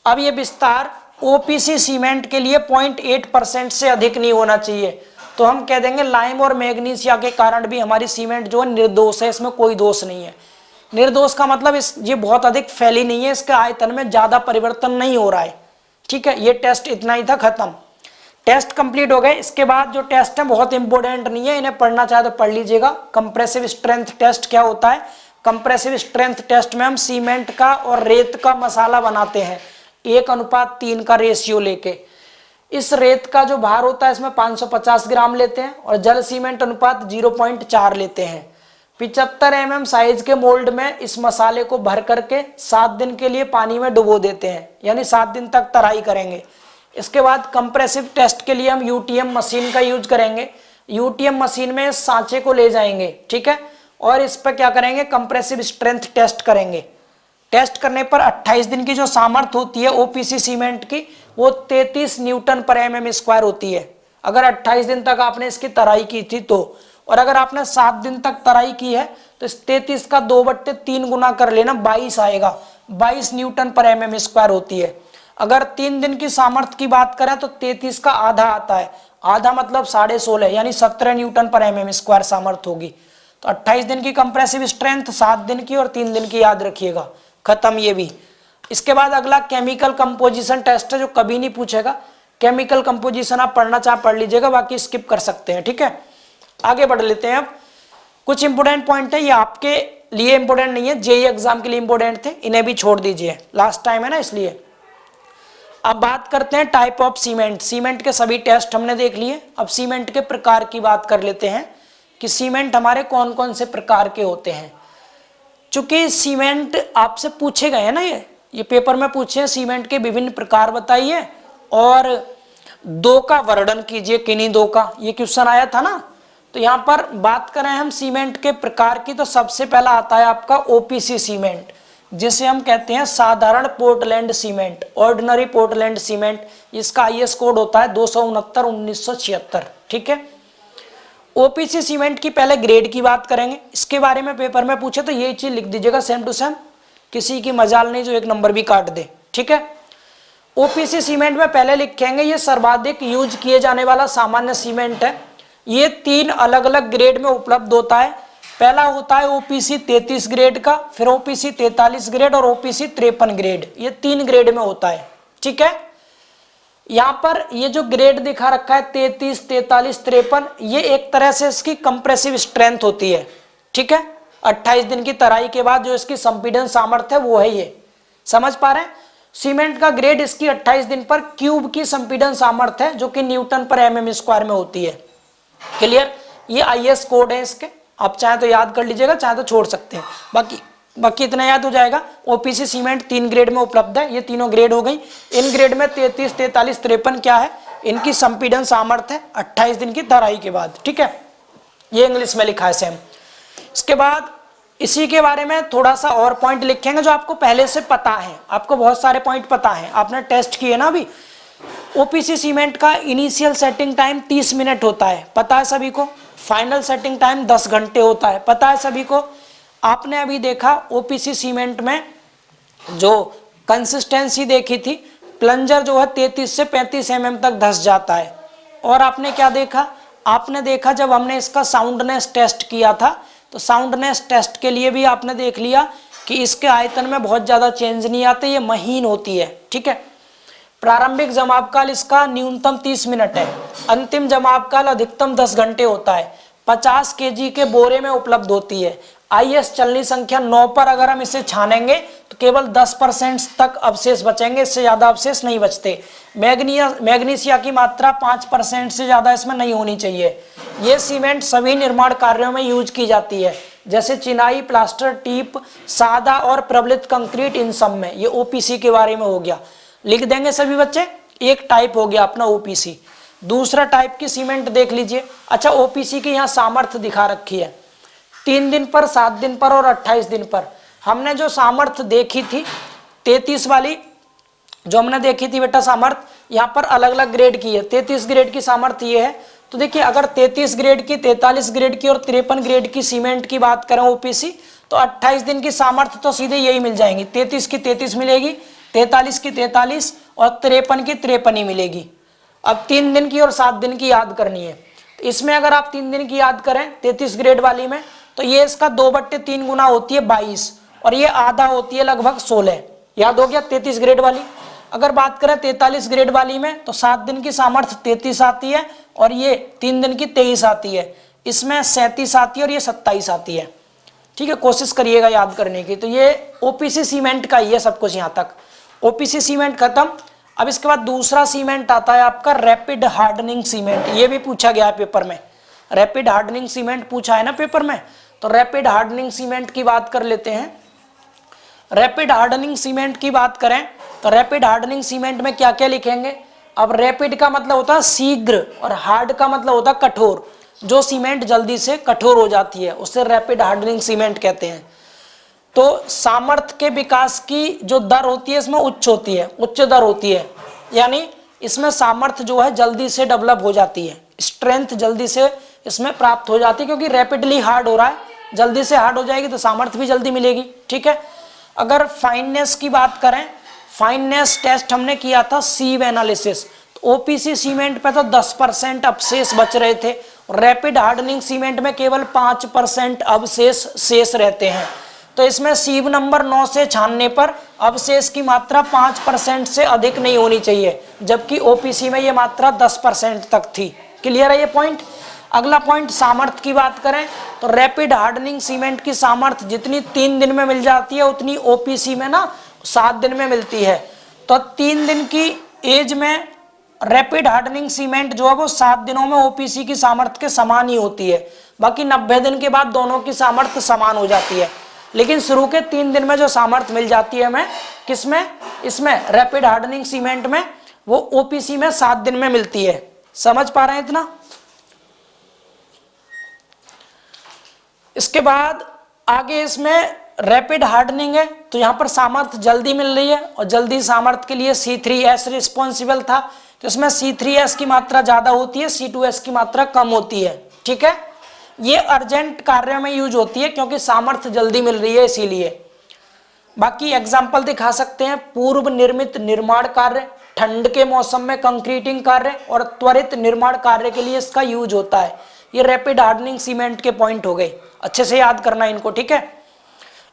अब ये विस्तार OPC सीमेंट के लिए 0.8% से अधिक नहीं होना चाहिए, तो हम कह देंगे लाइम और मैग्नीशिया के कारण भी हमारी सीमेंट जो है निर्दोष है, इसमें कोई दोष नहीं है। निर्दोष का मतलब ये बहुत अधिक फैली नहीं है, इसके आयतन में ज्यादा परिवर्तन नहीं हो रहा है। ठीक है, ये टेस्ट इतना ही था, खत्म। टेस्ट कंप्लीट हो गए। इसके बाद जो टेस्ट है बहुत इंपॉर्टेंट नहीं है, इन्हें पढ़ना चाहे तो पढ़ लीजिएगा। कंप्रेसिव स्ट्रेंथ टेस्ट क्या होता है, कंप्रेसिव स्ट्रेंथ टेस्ट में हम सीमेंट का और रेत का मसाला बनाते हैं 1:3 का रेशियो लेके। इस रेत का जो भार होता है इसमें 550 ग्राम लेते हैं और जल सीमेंट अनुपात 0.4 लेते हैं। 75 mm साइज के मोल्ड में इस मसाले को भर करके 7 दिन के लिए पानी में डुबो देते हैं, यानी 7 दिन तक तराई करेंगे। इसके बाद कंप्रेसिव टेस्ट के लिए हम UTM मशीन का यूज करेंगे। UTM मशीन में इस सांचे को ले जाएंगे, ठीक है, और इस पर क्या करेंगे, कंप्रेसिव स्ट्रेंथ टेस्ट करेंगे। टेस्ट करने पर 28 दिन की जो सामर्थ्य होती है OPC सीमेंट की, वो 33 Nm/mm² होती है, अगर 28 दिन तक आपने इसकी तराई की थी तो। और अगर आपने 7 दिन तक तराई की है तो इस 33 का 2/3 गुना कर लेना, 22 आएगा, 22 Nm/mm² होती है। अगर 3 दिन की सामर्थ्य की बात करें तो 33 का आधा आता है, आधा मतलब 16.5, यानी 17 Nm/mm² सामर्थ्य होगी। तो 28 दिन की कंप्रेसिव स्ट्रेंथ, 7 दिन की और 3 दिन की, याद रखिएगा, खत्म ये भी। इसके बाद अगला केमिकल कंपोजिशन टेस्ट है, जो कभी नहीं पूछेगा। केमिकल कंपोजिशन आप पढ़ना चाहे पढ़ लीजिएगा, बाकी स्किप कर सकते हैं। ठीक है, आगे बढ़ लेते हैं। अब कुछ इंपोर्टेंट पॉइंट है, ये आपके लिए इंपोर्टेंट नहीं है, JEE एग्जाम के लिए इंपोर्टेंट थे, इन्हें भी छोड़ दीजिए, लास्ट टाइम है ना इसलिए। अब बात करते हैं टाइप ऑफ सीमेंट। सीमेंट के सभी टेस्ट हमने देख लिए, अब सीमेंट के प्रकार की बात कर लेते हैं कि सीमेंट हमारे कौन कौन से प्रकार के होते हैं। चूंकि सीमेंट आपसे पूछे गए हैं ना, ये पेपर में पूछे हैं, सीमेंट के विभिन्न प्रकार बताइए और 2 का वर्णन कीजिए, किन्हीं 2 का, ये क्वेश्चन आया था ना। तो यहाँ पर बात करें हम सीमेंट के प्रकार की, तो सबसे पहला आता है आपका OPC सीमेंट, जिसे हम कहते हैं साधारण Portland cement, ordinary Portland cement. इसका IS कोड होता है 269/1976। ठीक है, OPC सीमेंट की पहले ग्रेड की बात करेंगे, इसके बारे में पेपर में पूछे तो ये चीज लिख दीजिएगा सेम टू सेम, किसी की मजाल नहीं जो 1 नंबर भी काट दे। ठीक है, OPC सीमेंट में पहले लिखेंगे ये सर्वाधिक यूज किए जाने वाला सामान्य सीमेंट है। ये 3 अलग अलग ग्रेड में उपलब्ध होता है। पहला होता है OPC 33 ग्रेड का, फिर OPC 43 ग्रेड और OPC 53 ग्रेड, ये 3 ग्रेड में होता है। ठीक है, यहाँ पर ये जो ग्रेड दिखा रखा है 33, 43, 53, ये एक तरह से इसकी कंप्रेसिव स्ट्रेंथ होती है। ठीक है, 28 दिन की तराई के बाद जो इसकी संपीड़न सामर्थ्य है वो है ये समझ पा रहे हैं? सीमेंट का ग्रेड इसकी 28 दिन पर क्यूब की संपीड़न सामर्थ्य है जो कि न्यूटन पर एमएम स्क्वायर में होती है। क्लियर? ये आईएस कोड है इसके, आप चाहे तो याद कर लीजिएगा, चाहे तो छोड़ सकते हैं, बाकी इतना याद हो जाएगा। ओपीसी सीमेंट 3 ग्रेड में उपलब्ध है, ये तीनों ग्रेड हो गई। इन ग्रेड में 33, 43, 53 क्या है? इनकी संपीड़न सामर्थ्य है 28 दिन की तराई के बाद। ठीक है, ये इंग्लिश में लिखा है सेम। इसके बाद इसी के बारे में थोड़ा सा और पॉइंट लिखेंगे जो आपको पहले से पता है, आपको बहुत सारे पॉइंट पता है, आपने टेस्ट किए ना अभी। ओपीसी सीमेंट का इनिशियल सेटिंग टाइम 30 मिनट होता है, पता है सभी को। फाइनल सेटिंग टाइम 10 घंटे होता है, पता है सभी को। आपने अभी देखा ओपीसी सीमेंट में जो कंसिस्टेंसी देखी थी, प्लंजर जो है 33 से 35 mm तक धंस जाता है। और आपने क्या देखा? आपने देखा जब हमने इसका साउंडनेस टेस्ट किया था, तो साउंडनेस टेस्ट के लिए भी आपने देख लिया कि इसके आयतन में बहुत ज़्यादा चेंज नहीं आते, ये महीन होती है। ठीक है, प्रारंभिक जमाव काल इसका न्यूनतम 30 मिनट है, अंतिम जमाव काल अधिकतम 10 घंटे होता है। 50 kg के बोरे में उपलब्ध होती है। आईएस चलनी संख्या 9 पर अगर हम इसे छानेंगे तो केवल 10% तक अवशेष बचेंगे, इससे ज़्यादा अवशेष नहीं बचते। मैग्नीशिया की मात्रा 5% से ज़्यादा इसमें नहीं होनी चाहिए। ये सीमेंट सभी निर्माण कार्यों में यूज की जाती है, जैसे चिनाई, प्लास्टर, टीप, सादा और प्रबलित कंक्रीट, इन सब में। ये ओपीसी के बारे में हो गया, लिख देंगे सभी बच्चे। एक टाइप हो गया अपना ओपीसी। दूसरा टाइप की सीमेंट देख लीजिए। अच्छा, ओपीसी की यहाँ सामर्थ्य दिखा रखी है, 3 दिन पर, 7 दिन पर और 28 दिन पर। हमने जो सामर्थ्य देखी थी 33 वाली, जो हमने देखी थी बेटा सामर्थ्य, यहाँ पर अलग अलग ग्रेड की है। 33 ग्रेड की सामर्थ्य ये है। तो देखिए, अगर 33 ग्रेड की, 43 ग्रेड की और 53 ग्रेड की सीमेंट की बात करें ओपीसी, तो 28 दिन की सामर्थ्य तो सीधे यही मिल जाएंगी। 33 की 33 मिलेगी, 43 की 43 और 53 की 53 ही मिलेगी। अब 3 दिन की और 7 दिन की याद करनी है। तो इसमें अगर आप 3 दिन की याद करें 33 ग्रेड वाली में, तो ये इसका 2/3 गुना होती है 22, और ये आधा होती है लगभग 16। याद हो गया 33 ग्रेड वाली। अगर बात करें 43 ग्रेड वाली में, तो 7 दिन की सामर्थ्य 33 आती है और ये 3 दिन की 23 आती है। इसमें 37 आती है और ये 27 आती है। ठीक है, कोशिश करिएगा याद करने की। तो ये ओपीसी सीमेंट का ही है सब कुछ यहाँ तक। ओपीसी सीमेंट खत्म। अब इसके बाद दूसरा सीमेंट आता है आपका रैपिड हार्डनिंग सीमेंट। ये भी पूछा गया है पेपर में, रैपिड हार्डनिंग सीमेंट पूछा है ना पेपर में। तो रैपिड हार्डनिंग सीमेंट की बात कर लेते हैं। रैपिड हार्डनिंग सीमेंट की बात करें तो रैपिड हार्डनिंग सीमेंट में क्या क्या लिखेंगे? अब रैपिड का मतलब होता है शीघ्र और हार्ड का मतलब होता है कठोर। जो सीमेंट जल्दी से कठोर हो जाती है उसे रैपिड हार्डनिंग सीमेंट कहते हैं। तो सामर्थ्य के विकास की जो दर होती है इसमें उच्च होती है, उच्च दर होती है, यानी इसमें सामर्थ्य जो है जल्दी से डेवलप हो जाती है, स्ट्रेंथ जल्दी से इसमें प्राप्त हो जाती है, क्योंकि रैपिडली हार्ड हो रहा है, जल्दी से हार्ड हो जाएगी तो सामर्थ्य भी जल्दी मिलेगी। ठीक है, अगर फाइननेस की बात करें, फाइननेस टेस्ट हमने किया था सीव एनालिसिस, तो ओपीसी सीमेंट पे तो 10% अवशेष बच रहे थे, रैपिड हार्डनिंग सीमेंट में केवल 5% अवशेष शेष रहते हैं। तो इसमें सीव नंबर 9 से छानने पर अवशेष की मात्रा 5% से अधिक नहीं होनी चाहिए, जबकि ओपीसी में ये मात्रा 10% तक थी। क्लियर है ये पॉइंट? अगला पॉइंट सामर्थ्य की बात करें तो रैपिड हार्डनिंग सीमेंट की सामर्थ्य जितनी 3 दिन में मिल जाती है उतनी ओपीसी में ना 7 दिन में मिलती है। तो 3 दिन की एज में रैपिड हार्डनिंग सीमेंट जो है वो 7 दिनों में ओपीसी की सामर्थ्य के समान ही होती है। बाकी 90 दिन के बाद दोनों की सामर्थ्य समान हो जाती है, लेकिन शुरू के 3 दिन में जो सामर्थ्य मिल जाती है हमें, किसमें? इसमें रैपिड हार्डनिंग सीमेंट में, वो ओपीसी में 7 दिन में मिलती है। समझ पा रहे हैं इतना? इसके बाद आगे इसमें रैपिड हार्डनिंग है, तो यहाँ पर सामर्थ्य जल्दी मिल रही है और जल्दी सामर्थ्य के लिए C3S रिस्पॉन्सिबल था, तो इसमें C3S की मात्रा ज्यादा होती है, C2S की मात्रा कम होती है। ठीक है, ये अर्जेंट कार्यों में यूज होती है क्योंकि सामर्थ्य जल्दी मिल रही है इसीलिए। बाकी एग्जाम्पल दिखा सकते हैं, पूर्व निर्मित निर्माण कार्य, ठंड के मौसम में कंक्रीटिंग कार्य और त्वरित निर्माण कार्य के लिए इसका यूज होता है। ये रैपिड हार्डनिंग सीमेंट के पॉइंट हो गए, अच्छे से याद करना इनको। ठीक है,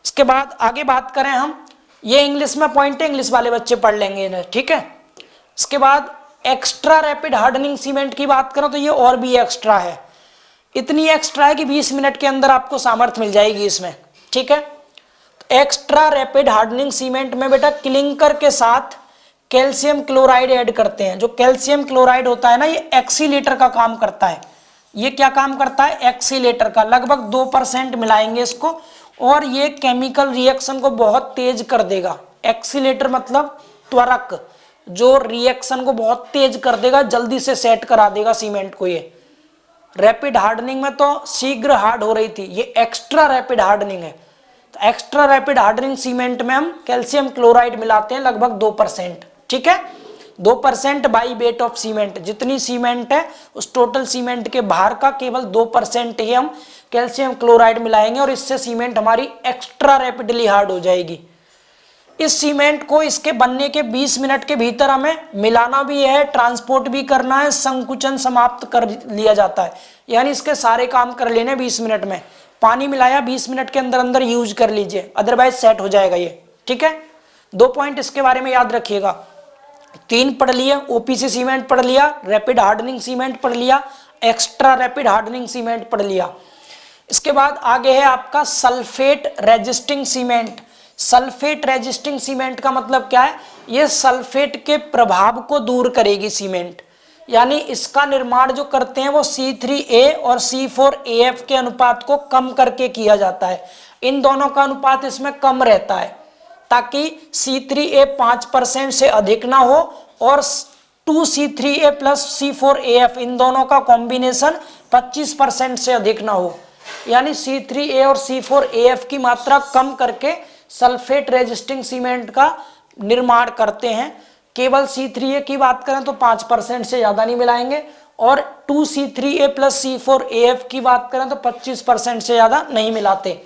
इसके बाद आगे बात करें हम, ये इंग्लिश में पॉइंट है, इंग्लिश वाले बच्चे पढ़ लेंगे इन्हें। ठीक है, इसके बाद एक्स्ट्रा रैपिड हार्डनिंग सीमेंट की बात करें तो ये और भी एक्स्ट्रा है, इतनी एक्स्ट्रा है कि 20 मिनट के अंदर आपको सामर्थ्य मिल जाएगी इसमें। ठीक है, तो एक्स्ट्रा रैपिड हार्डनिंग सीमेंट में बेटा क्लिंकर के साथ कैल्शियम क्लोराइड ऐड करते हैं। जो कैल्शियम क्लोराइड होता है ना, ये एक्सीलेटर का काम करता है। ये क्या काम करता है? एक्सीलेटर का। लगभग 2% मिलाएंगे इसको और ये केमिकल रिएक्शन को बहुत तेज कर देगा। एक्सीलेटर मतलब त्वरक, जो रिएक्शन को बहुत तेज कर देगा, जल्दी से सेट करा देगा सीमेंट को। ये रैपिड हार्डनिंग में तो शीघ्र हार्ड हो रही थी, ये एक्स्ट्रा रैपिड हार्डनिंग है। तो एक्स्ट्रा रैपिड हार्डनिंग सीमेंट में हम कैल्शियम क्लोराइड मिलाते हैं लगभग 2%। ठीक है, 2% बाई वेट ऑफ सीमेंट। जितनी सीमेंट है उस टोटल सीमेंट के भार का केवल 2% ही हम कैल्शियम क्लोराइड मिलाएंगे और इससे सीमेंट हमारी एक्स्ट्रा रैपिडली हार्ड हो जाएगी। इस सीमेंट को इसके बनने के 20 मिनट के भीतर हमें मिलाना भी है, ट्रांसपोर्ट भी करना है, संकुचन समाप्त कर लिया जाता है। यानी इसके सारे काम कर लेने 20 मिनट में। पानी मिलाया, 20 मिनट के अंदर अंदर यूज कर लीजिए, अदरवाइज सेट हो जाएगा ये। ठीक है, 2 पॉइंट इसके बारे में याद रखिएगा। 3 पढ़ लिए, ओपीसी सीमेंट पढ़ लिया, रैपिड हार्डनिंग सीमेंट पढ़ लिया, एक्स्ट्रा रैपिड हार्डनिंग सीमेंट पढ़ लिया। इसके बाद आगे है आपका sulphate resisting cement. Sulphate resisting cement का मतलब क्या है? ये सल्फेट के प्रभाव को दूर करेगी सीमेंट। यानी इसका निर्माण जो करते हैं वो C3A और C4AF के अनुपात को कम करके किया जाता है। इन दोनों का अनुपात इसमें कम रहता है ताकि C3A 5% से अधिक ना हो और 2C3A प्लस C4AF इन दोनों का कॉम्बिनेशन 25% से अधिक ना हो। यानी C3A और C4AF की मात्रा कम करके सल्फेट रेजिस्टिंग सीमेंट का निर्माण करते हैं। केवल C3A की बात करें तो 5% से ज्यादा नहीं मिलाएंगे और 2C3A प्लस C4AF की बात करें तो 25% से ज्यादा नहीं मिलाते।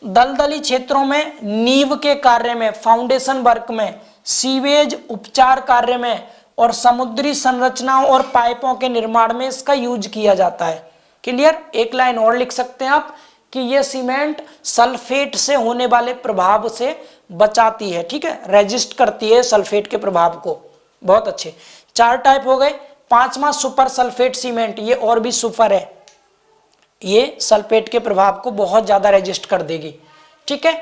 दलदली क्षेत्रों में नींव के कार्य में, फाउंडेशन वर्क में, सीवेज उपचार कार्य में और समुद्री संरचनाओं और पाइपों के निर्माण में इसका यूज किया जाता है। क्लियर? एक लाइन और लिख सकते हैं आप कि यह सीमेंट सल्फेट से होने वाले प्रभाव से बचाती है। ठीक है, रेजिस्ट करती है सल्फेट के प्रभाव को। बहुत अच्छे, 4 टाइप हो गए। 5वां सुपर सल्फेट सीमेंट, ये और भी सुपर है, ये सल्फेट के प्रभाव को बहुत ज्यादा रेजिस्ट कर देगी। ठीक है,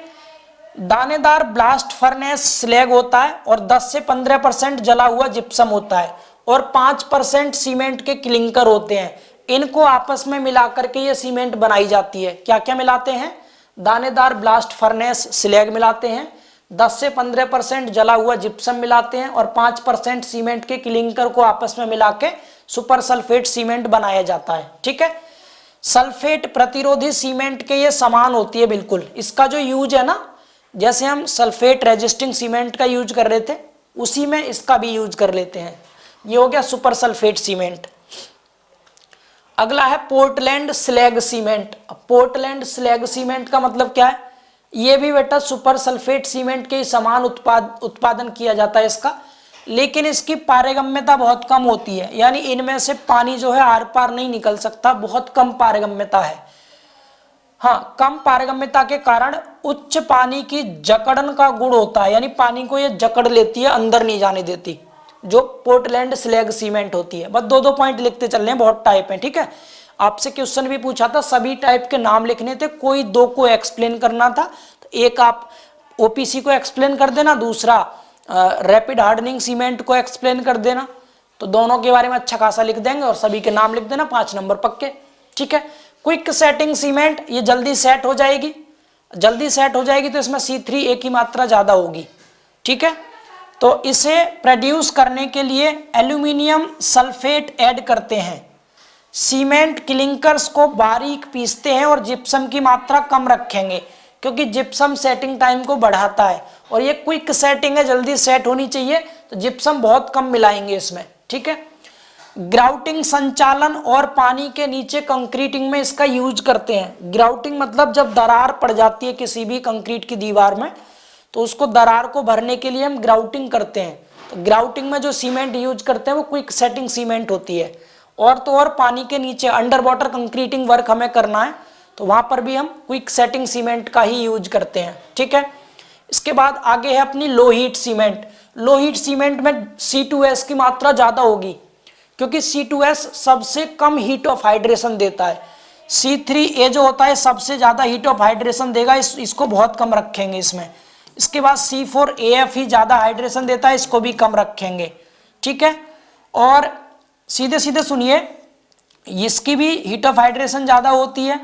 दानेदार ब्लास्ट फर्नेस स्लैग होता है और 10 से 15% जला हुआ जिप्सम होता है और 5% सीमेंट के क्लिंकर होते हैं। इनको आपस में मिलाकर के ये सीमेंट बनाई जाती है। क्या क्या मिलाते हैं? दानेदार ब्लास्ट फर्नेस स्लैग मिलाते हैं, 10 से 15% जला हुआ जिप्सम मिलाते हैं और 5% सीमेंट के क्लिंकर को आपस में मिला के सुपर सल्फेट सीमेंट बनाया जाता है। ठीक है, सल्फेट प्रतिरोधी सीमेंट के ये समान होती है बिल्कुल। इसका जो यूज है ना, जैसे हम सल्फेट रेजिस्टिंग सीमेंट का यूज कर रहे थे उसी में इसका भी यूज कर लेते हैं। ये हो गया सुपर सल्फेट सीमेंट। अगला है Portland slag cement. Portland slag cement का मतलब क्या है? ये भी बेटा सुपर सल्फेट सीमेंट के समान उत्पादन किया जाता है इसका, लेकिन इसकी पारगम्यता बहुत कम होती है। यानी इनमें से पानी जो है आर पार नहीं निकल सकता, बहुत कम पारगम्यता है। हाँ, कम पारगम्यता के कारण उच्च पानी की जकड़न का गुण होता है, यानी पानी को ये जकड़ लेती है, अंदर नहीं जाने देती, जो पोर्टलैंड स्लैग सीमेंट होती है। बस 2-2 पॉइंट लिखते चल रहे हैं, बहुत टाइप है। ठीक है, आपसे क्वेश्चन भी पूछा था, सभी टाइप के नाम लिखने थे, कोई 2 को एक्सप्लेन करना था। तो एक आप ओपीसी को एक्सप्लेन कर देना, दूसरा रैपिड हार्डनिंग सीमेंट को एक्सप्लेन कर देना। तो दोनों के बारे में अच्छा खासा लिख देंगे और सभी के नाम लिख देना, 5 नंबर पक्के। ठीक है, क्विक सेटिंग सीमेंट, ये जल्दी सेट हो जाएगी। जल्दी सेट हो जाएगी तो इसमें C3A की मात्रा ज्यादा होगी। ठीक है, तो इसे प्रोड्यूस करने के लिए एल्यूमिनियम सल्फेट ऐड करते हैं। सीमेंट क्लिंकर्स को बारीक पीसते हैं और जिप्सम की मात्रा कम रखेंगे क्योंकि जिप्सम सेटिंग टाइम को बढ़ाता है और ये क्विक सेटिंग है, जल्दी सेट होनी चाहिए, तो जिप्सम बहुत कम मिलाएंगे इसमें। ठीक है, ग्राउटिंग संचालन और पानी के नीचे कंक्रीटिंग में इसका यूज करते हैं। ग्राउटिंग मतलब जब दरार पड़ जाती है किसी भी कंक्रीट की दीवार में तो उसको दरार को भरने के लिए हम ग्राउटिंग करते हैं। तो ग्राउटिंग में जो सीमेंट यूज करते हैं वो क्विक सेटिंग सीमेंट होती है। और तो और पानी के नीचे अंडर वाटर कंक्रीटिंग वर्क हमें करना है तो वहां पर भी हम क्विक सेटिंग सीमेंट का ही यूज करते हैं। ठीक है, इसके बाद आगे है अपनी low heat cement. Low heat cement में C2S की मात्रा ज्यादा होगी क्योंकि C2S सबसे कम हीट ऑफ हाइड्रेशन देता है। C3A जो होता है सबसे ज्यादा हीट ऑफ हाइड्रेशन देगा, इसको बहुत कम रखेंगे इसमें। इसके बाद C4AF ही ज्यादा हाइड्रेशन देता है, इसको भी कम रखेंगे, ठीक है। और सीधे सीधे सुनिए, इसकी भी हीट ऑफ हाइड्रेशन ज्यादा होती है,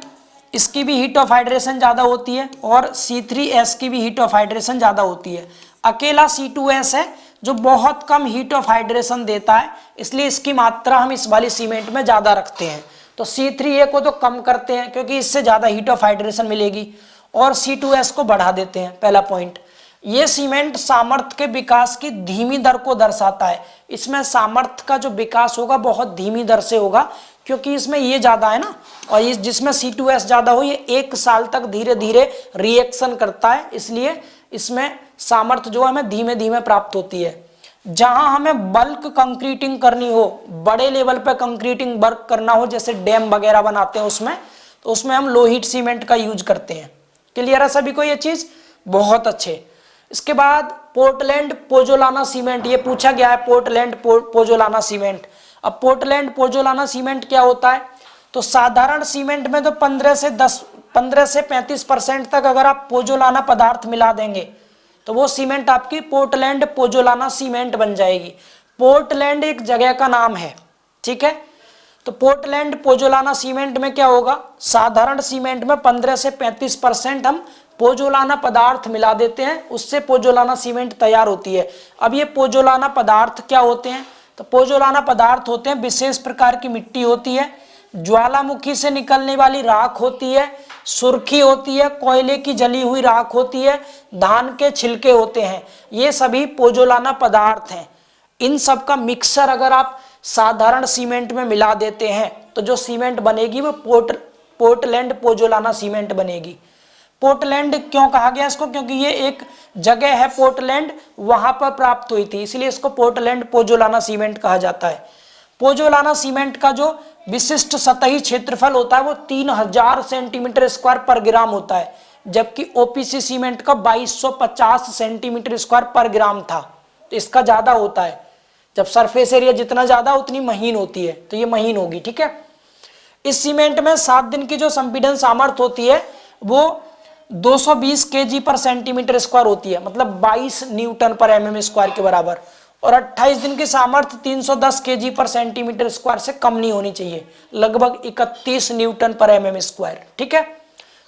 इसकी भी हीट ऑफ हाइड्रेशन ज्यादा होती है, और C3S की भी हीट ऑफ हाइड्रेशन ज्यादा होती है। अकेला C2S है जो बहुत कम हीट ऑफ हाइड्रेशन देता है, इसलिए इसकी मात्रा हम इस वाली सीमेंट में ज्यादा रखते हैं। तो C3A को तो कम करते हैं क्योंकि इससे ज्यादा हीट ऑफ हाइड्रेशन मिलेगी, और C2S को बढ़ा देते हैं, पहला पॉइंट। ये सीमेंट सामर्थ्य के विकास की धीमी दर को दर्शाता है। इसमें सामर्थ्य का जो विकास होगा बहुत धीमी दर से होगा, क्योंकि इसमें ये ज्यादा है ना, और इस जिसमें C2S ज्यादा हो, ये 1 साल तक धीरे धीरे रिएक्शन करता है, इसलिए इसमें सामर्थ्य जो हमें धीमे धीमे प्राप्त होती है। जहां हमें बल्क कंक्रीटिंग करनी हो, बड़े लेवल पे कंक्रीटिंग वर्क करना हो, जैसे डैम वगैरह बनाते हैं उसमें, तो उसमें हम लो हीट सीमेंट का यूज करते हैं। क्लियर है सभी को ये चीज? बहुत अच्छे। इसके बाद पोर्टलैंड पोजोलाना सीमेंट, ये पूछा गया है, पोर्टलैंड पोजोलाना सीमेंट। अब पोर्टलैंड पोजोलाना सीमेंट क्या होता है? तो साधारण सीमेंट में तो 15 से 35% तक अगर आप पोजोलाना पदार्थ मिला देंगे तो वो सीमेंट आपकी पोर्टलैंड पोजोलाना सीमेंट बन जाएगी। पोर्टलैंड एक जगह का नाम है, ठीक है। तो पोर्टलैंड पोजोलाना सीमेंट में क्या होगा, साधारण सीमेंट में 15 से 35% हम पोजोलाना पदार्थ मिला देते हैं, उससे पोजोलाना सीमेंट तैयार होती है। अब ये पोजोलाना पदार्थ क्या होते हैं? तो पोजोलाना पदार्थ होते हैं विशेष प्रकार की मिट्टी होती है, ज्वालामुखी से निकलने वाली राख होती है, सुर्खी होती है, कोयले की जली हुई राख होती है, धान के छिलके होते हैं, ये सभी पोजोलाना पदार्थ हैं। इन सब का मिक्सर अगर आप साधारण सीमेंट में मिला देते हैं तो जो सीमेंट बनेगी वो पोर्टलैंड पोजोलाना सीमेंट बनेगी। पोर्टलैंड क्यों कहा गया इसको? क्योंकि ये एक जगह है पोर्टलैंड, वहां पर प्राप्त हुई थी, इसलिए इसको पोर्टलैंड पोजोलाना सीमेंट कहा जाता है। पोजोलाना सीमेंट का जो विशिष्ट सतही क्षेत्रफल होता है वो 3000 सेंटीमीटर स्क्वायर पर ग्राम होता है, जबकि ओपीसी सीमेंट का 2250 सेंटीमीटर स्क्वायर पर ग्राम था। तो इसका ज्यादा होता है, जब सरफेस एरिया जितना ज्यादा उतनी महीन होती है, तो ये महीन होगी, ठीक है। इस सीमेंट में 7 दिन की जो संपीड़न सामर्थ्य होती है वो 220 kg पर सेंटीमीटर स्क्वायर होती है, मतलब 22 न्यूटन पर mm स्क्वायर के बराबर। और 28 दिन की सामर्थ्य 310 kg पर सेंटीमीटर स्क्वायर से कम नहीं होनी चाहिए, लगभग 31 न्यूटन पर mm स्क्वायर, ठीक है।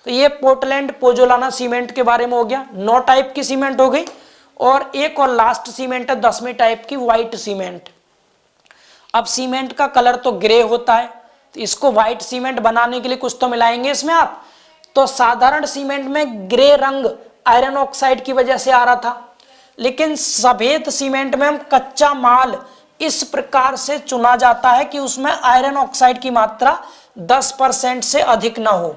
तो ये पोर्टलैंड पोजोलाना सीमेंट के बारे में हो गया। 9 टाइप की सीमेंट हो गई, और एक और लास्ट सीमेंट है 10वीं टाइप की, व्हाइट सीमेंट। अब सीमेंट का कलर तो ग्रे होता है, तो इसको व्हाइट सीमेंट बनाने के लिए कुछ तो मिलाएंगे इसमें आप। तो साधारण सीमेंट में ग्रे रंग आयरन ऑक्साइड की वजह से आ रहा था, लेकिन सफेद सीमेंट में हम कच्चा माल इस प्रकार से चुना जाता है कि उसमें आयरन ऑक्साइड की मात्रा 10% से अधिक ना हो,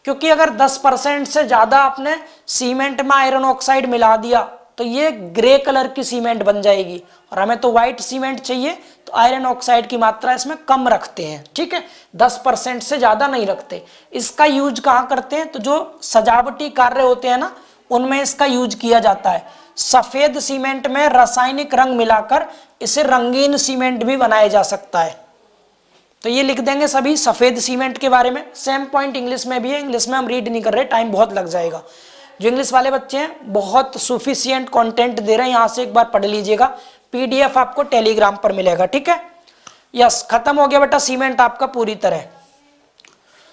क्योंकि अगर 10% से ज्यादा आपने सीमेंट में आयरन ऑक्साइड मिला दिया तो ये ग्रे कलर की सीमेंट बन जाएगी, और हमें तो व्हाइट सीमेंट चाहिए, तो आयरन ऑक्साइड की मात्रा इसमें कम रखते हैं, ठीक है, 10% से ज्यादा नहीं रखते। इसका यूज कहाँ करते हैं? तो जो सजावटी कार्य होते हैं ना, उनमें इसका यूज किया जाता है। सफेद सीमेंट में रासायनिक रंग मिलाकर इसे रंगीन सीमेंट भी बनाया जा सकता है। तो ये लिख देंगे सभी सफेद सीमेंट के बारे में। सेम पॉइंट इंग्लिश में भी है, इंग्लिश में हम रीड नहीं कर रहे, टाइम बहुत लग जाएगा। जो इंग्लिश वाले बच्चे हैं बहुत सुफिशिएंट कंटेंट दे रहे हैं, यहाँ से एक बार पढ़ लीजिएगा, पीडीएफ आपको टेलीग्राम पर मिलेगा, ठीक है। यस, खत्म हो गया बेटा सीमेंट आपका पूरी तरह।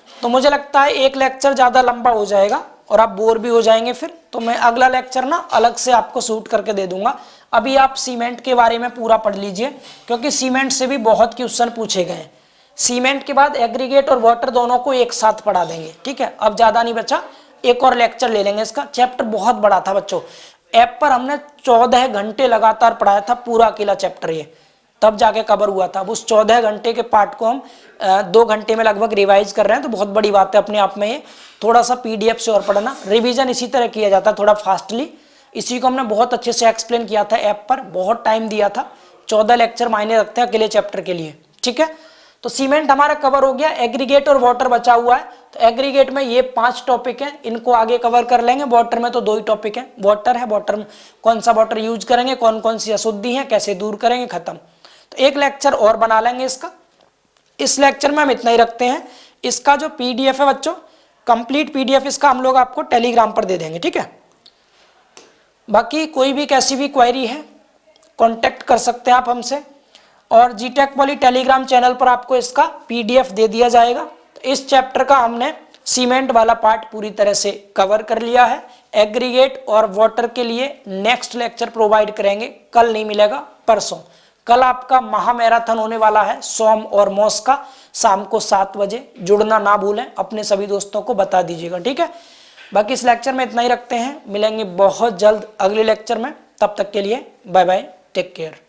तो मुझे लगता है एक लेक्चर ज्यादा लंबा हो जाएगा और आप बोर भी हो जाएंगे फिर, तो मैं अगला लेक्चर ना अलग से आपको शूट करके दे दूंगा। अभी आप सीमेंट के बारे में पूरा पढ़ लीजिए, क्योंकि सीमेंट से भी बहुत क्वेश्चन पूछे गए हैं। सीमेंट के बाद एग्रीगेट और वाटर दोनों को एक साथ पढ़ा देंगे, ठीक है। अब ज्यादा नहीं बचा, एक और लेक्चर ले लेंगे इसका। चैप्टर बहुत बड़ा था बच्चों, ऐप पर हमने 14 घंटे लगातार पढ़ाया था पूरा अकेला चैप्टर, ये तब जाके कवर हुआ था। अब उस 14 घंटे के पार्ट को हम 2 घंटे में लगभग रिवाइज कर रहे हैं, तो बहुत बड़ी बात है अपने आप में ये। थोड़ा सा पीडीएफ से और पढ़ना, रिवीजन इसी तरह किया जाता है थोड़ा फास्टली। इसी को हमने बहुत अच्छे से एक्सप्लेन किया था ऐप पर, बहुत टाइम दिया था। 14 लेक्चर मायने रखते हैं अकेले चैप्टर के लिए, ठीक है। तो सीमेंट हमारा कवर हो गया। एग्रीगेट और वाटर बचा हुआ है, तो एग्रीगेट में ये 5 टॉपिक हैं, इनको आगे कवर कर लेंगे। वाटर में तो 2 ही टॉपिक हैं, वाटर है, वाटर में कौन सा वाटर यूज करेंगे, कौन कौन सी अशुद्धि है, कैसे दूर करेंगे, खत्म। तो एक लेक्चर और बना लेंगे इसका। इस लेक्चर में हम इतना ही रखते हैं। इसका जो PDF है बच्चों, कंप्लीट PDF इसका हम लोग आपको टेलीग्राम पर दे देंगे, ठीक है। बाकी कोई भी कैसी भी क्वेरी है कांटेक्ट कर सकते हैं आप हमसे, और जीटेक पॉली टेलीग्राम चैनल पर आपको इसका PDF दे दिया जाएगा। तो इस चैप्टर का हमने सीमेंट वाला पार्ट पूरी तरह से कवर कर लिया है। एग्रीगेट और वाटर के लिए नेक्स्ट लेक्चर प्रोवाइड करेंगे, कल नहीं मिलेगा, परसों। कल आपका महामैराथन होने वाला है सोम और मोस का, शाम को 7 बजे। जुड़ना ना भूलें, अपने सभी दोस्तों को बता दीजिएगा, ठीक है। बाकी इस लेक्चर में इतना ही रखते हैं, मिलेंगे बहुत जल्द अगले लेक्चर में। तब तक के लिए बाय बाय, टेक केयर।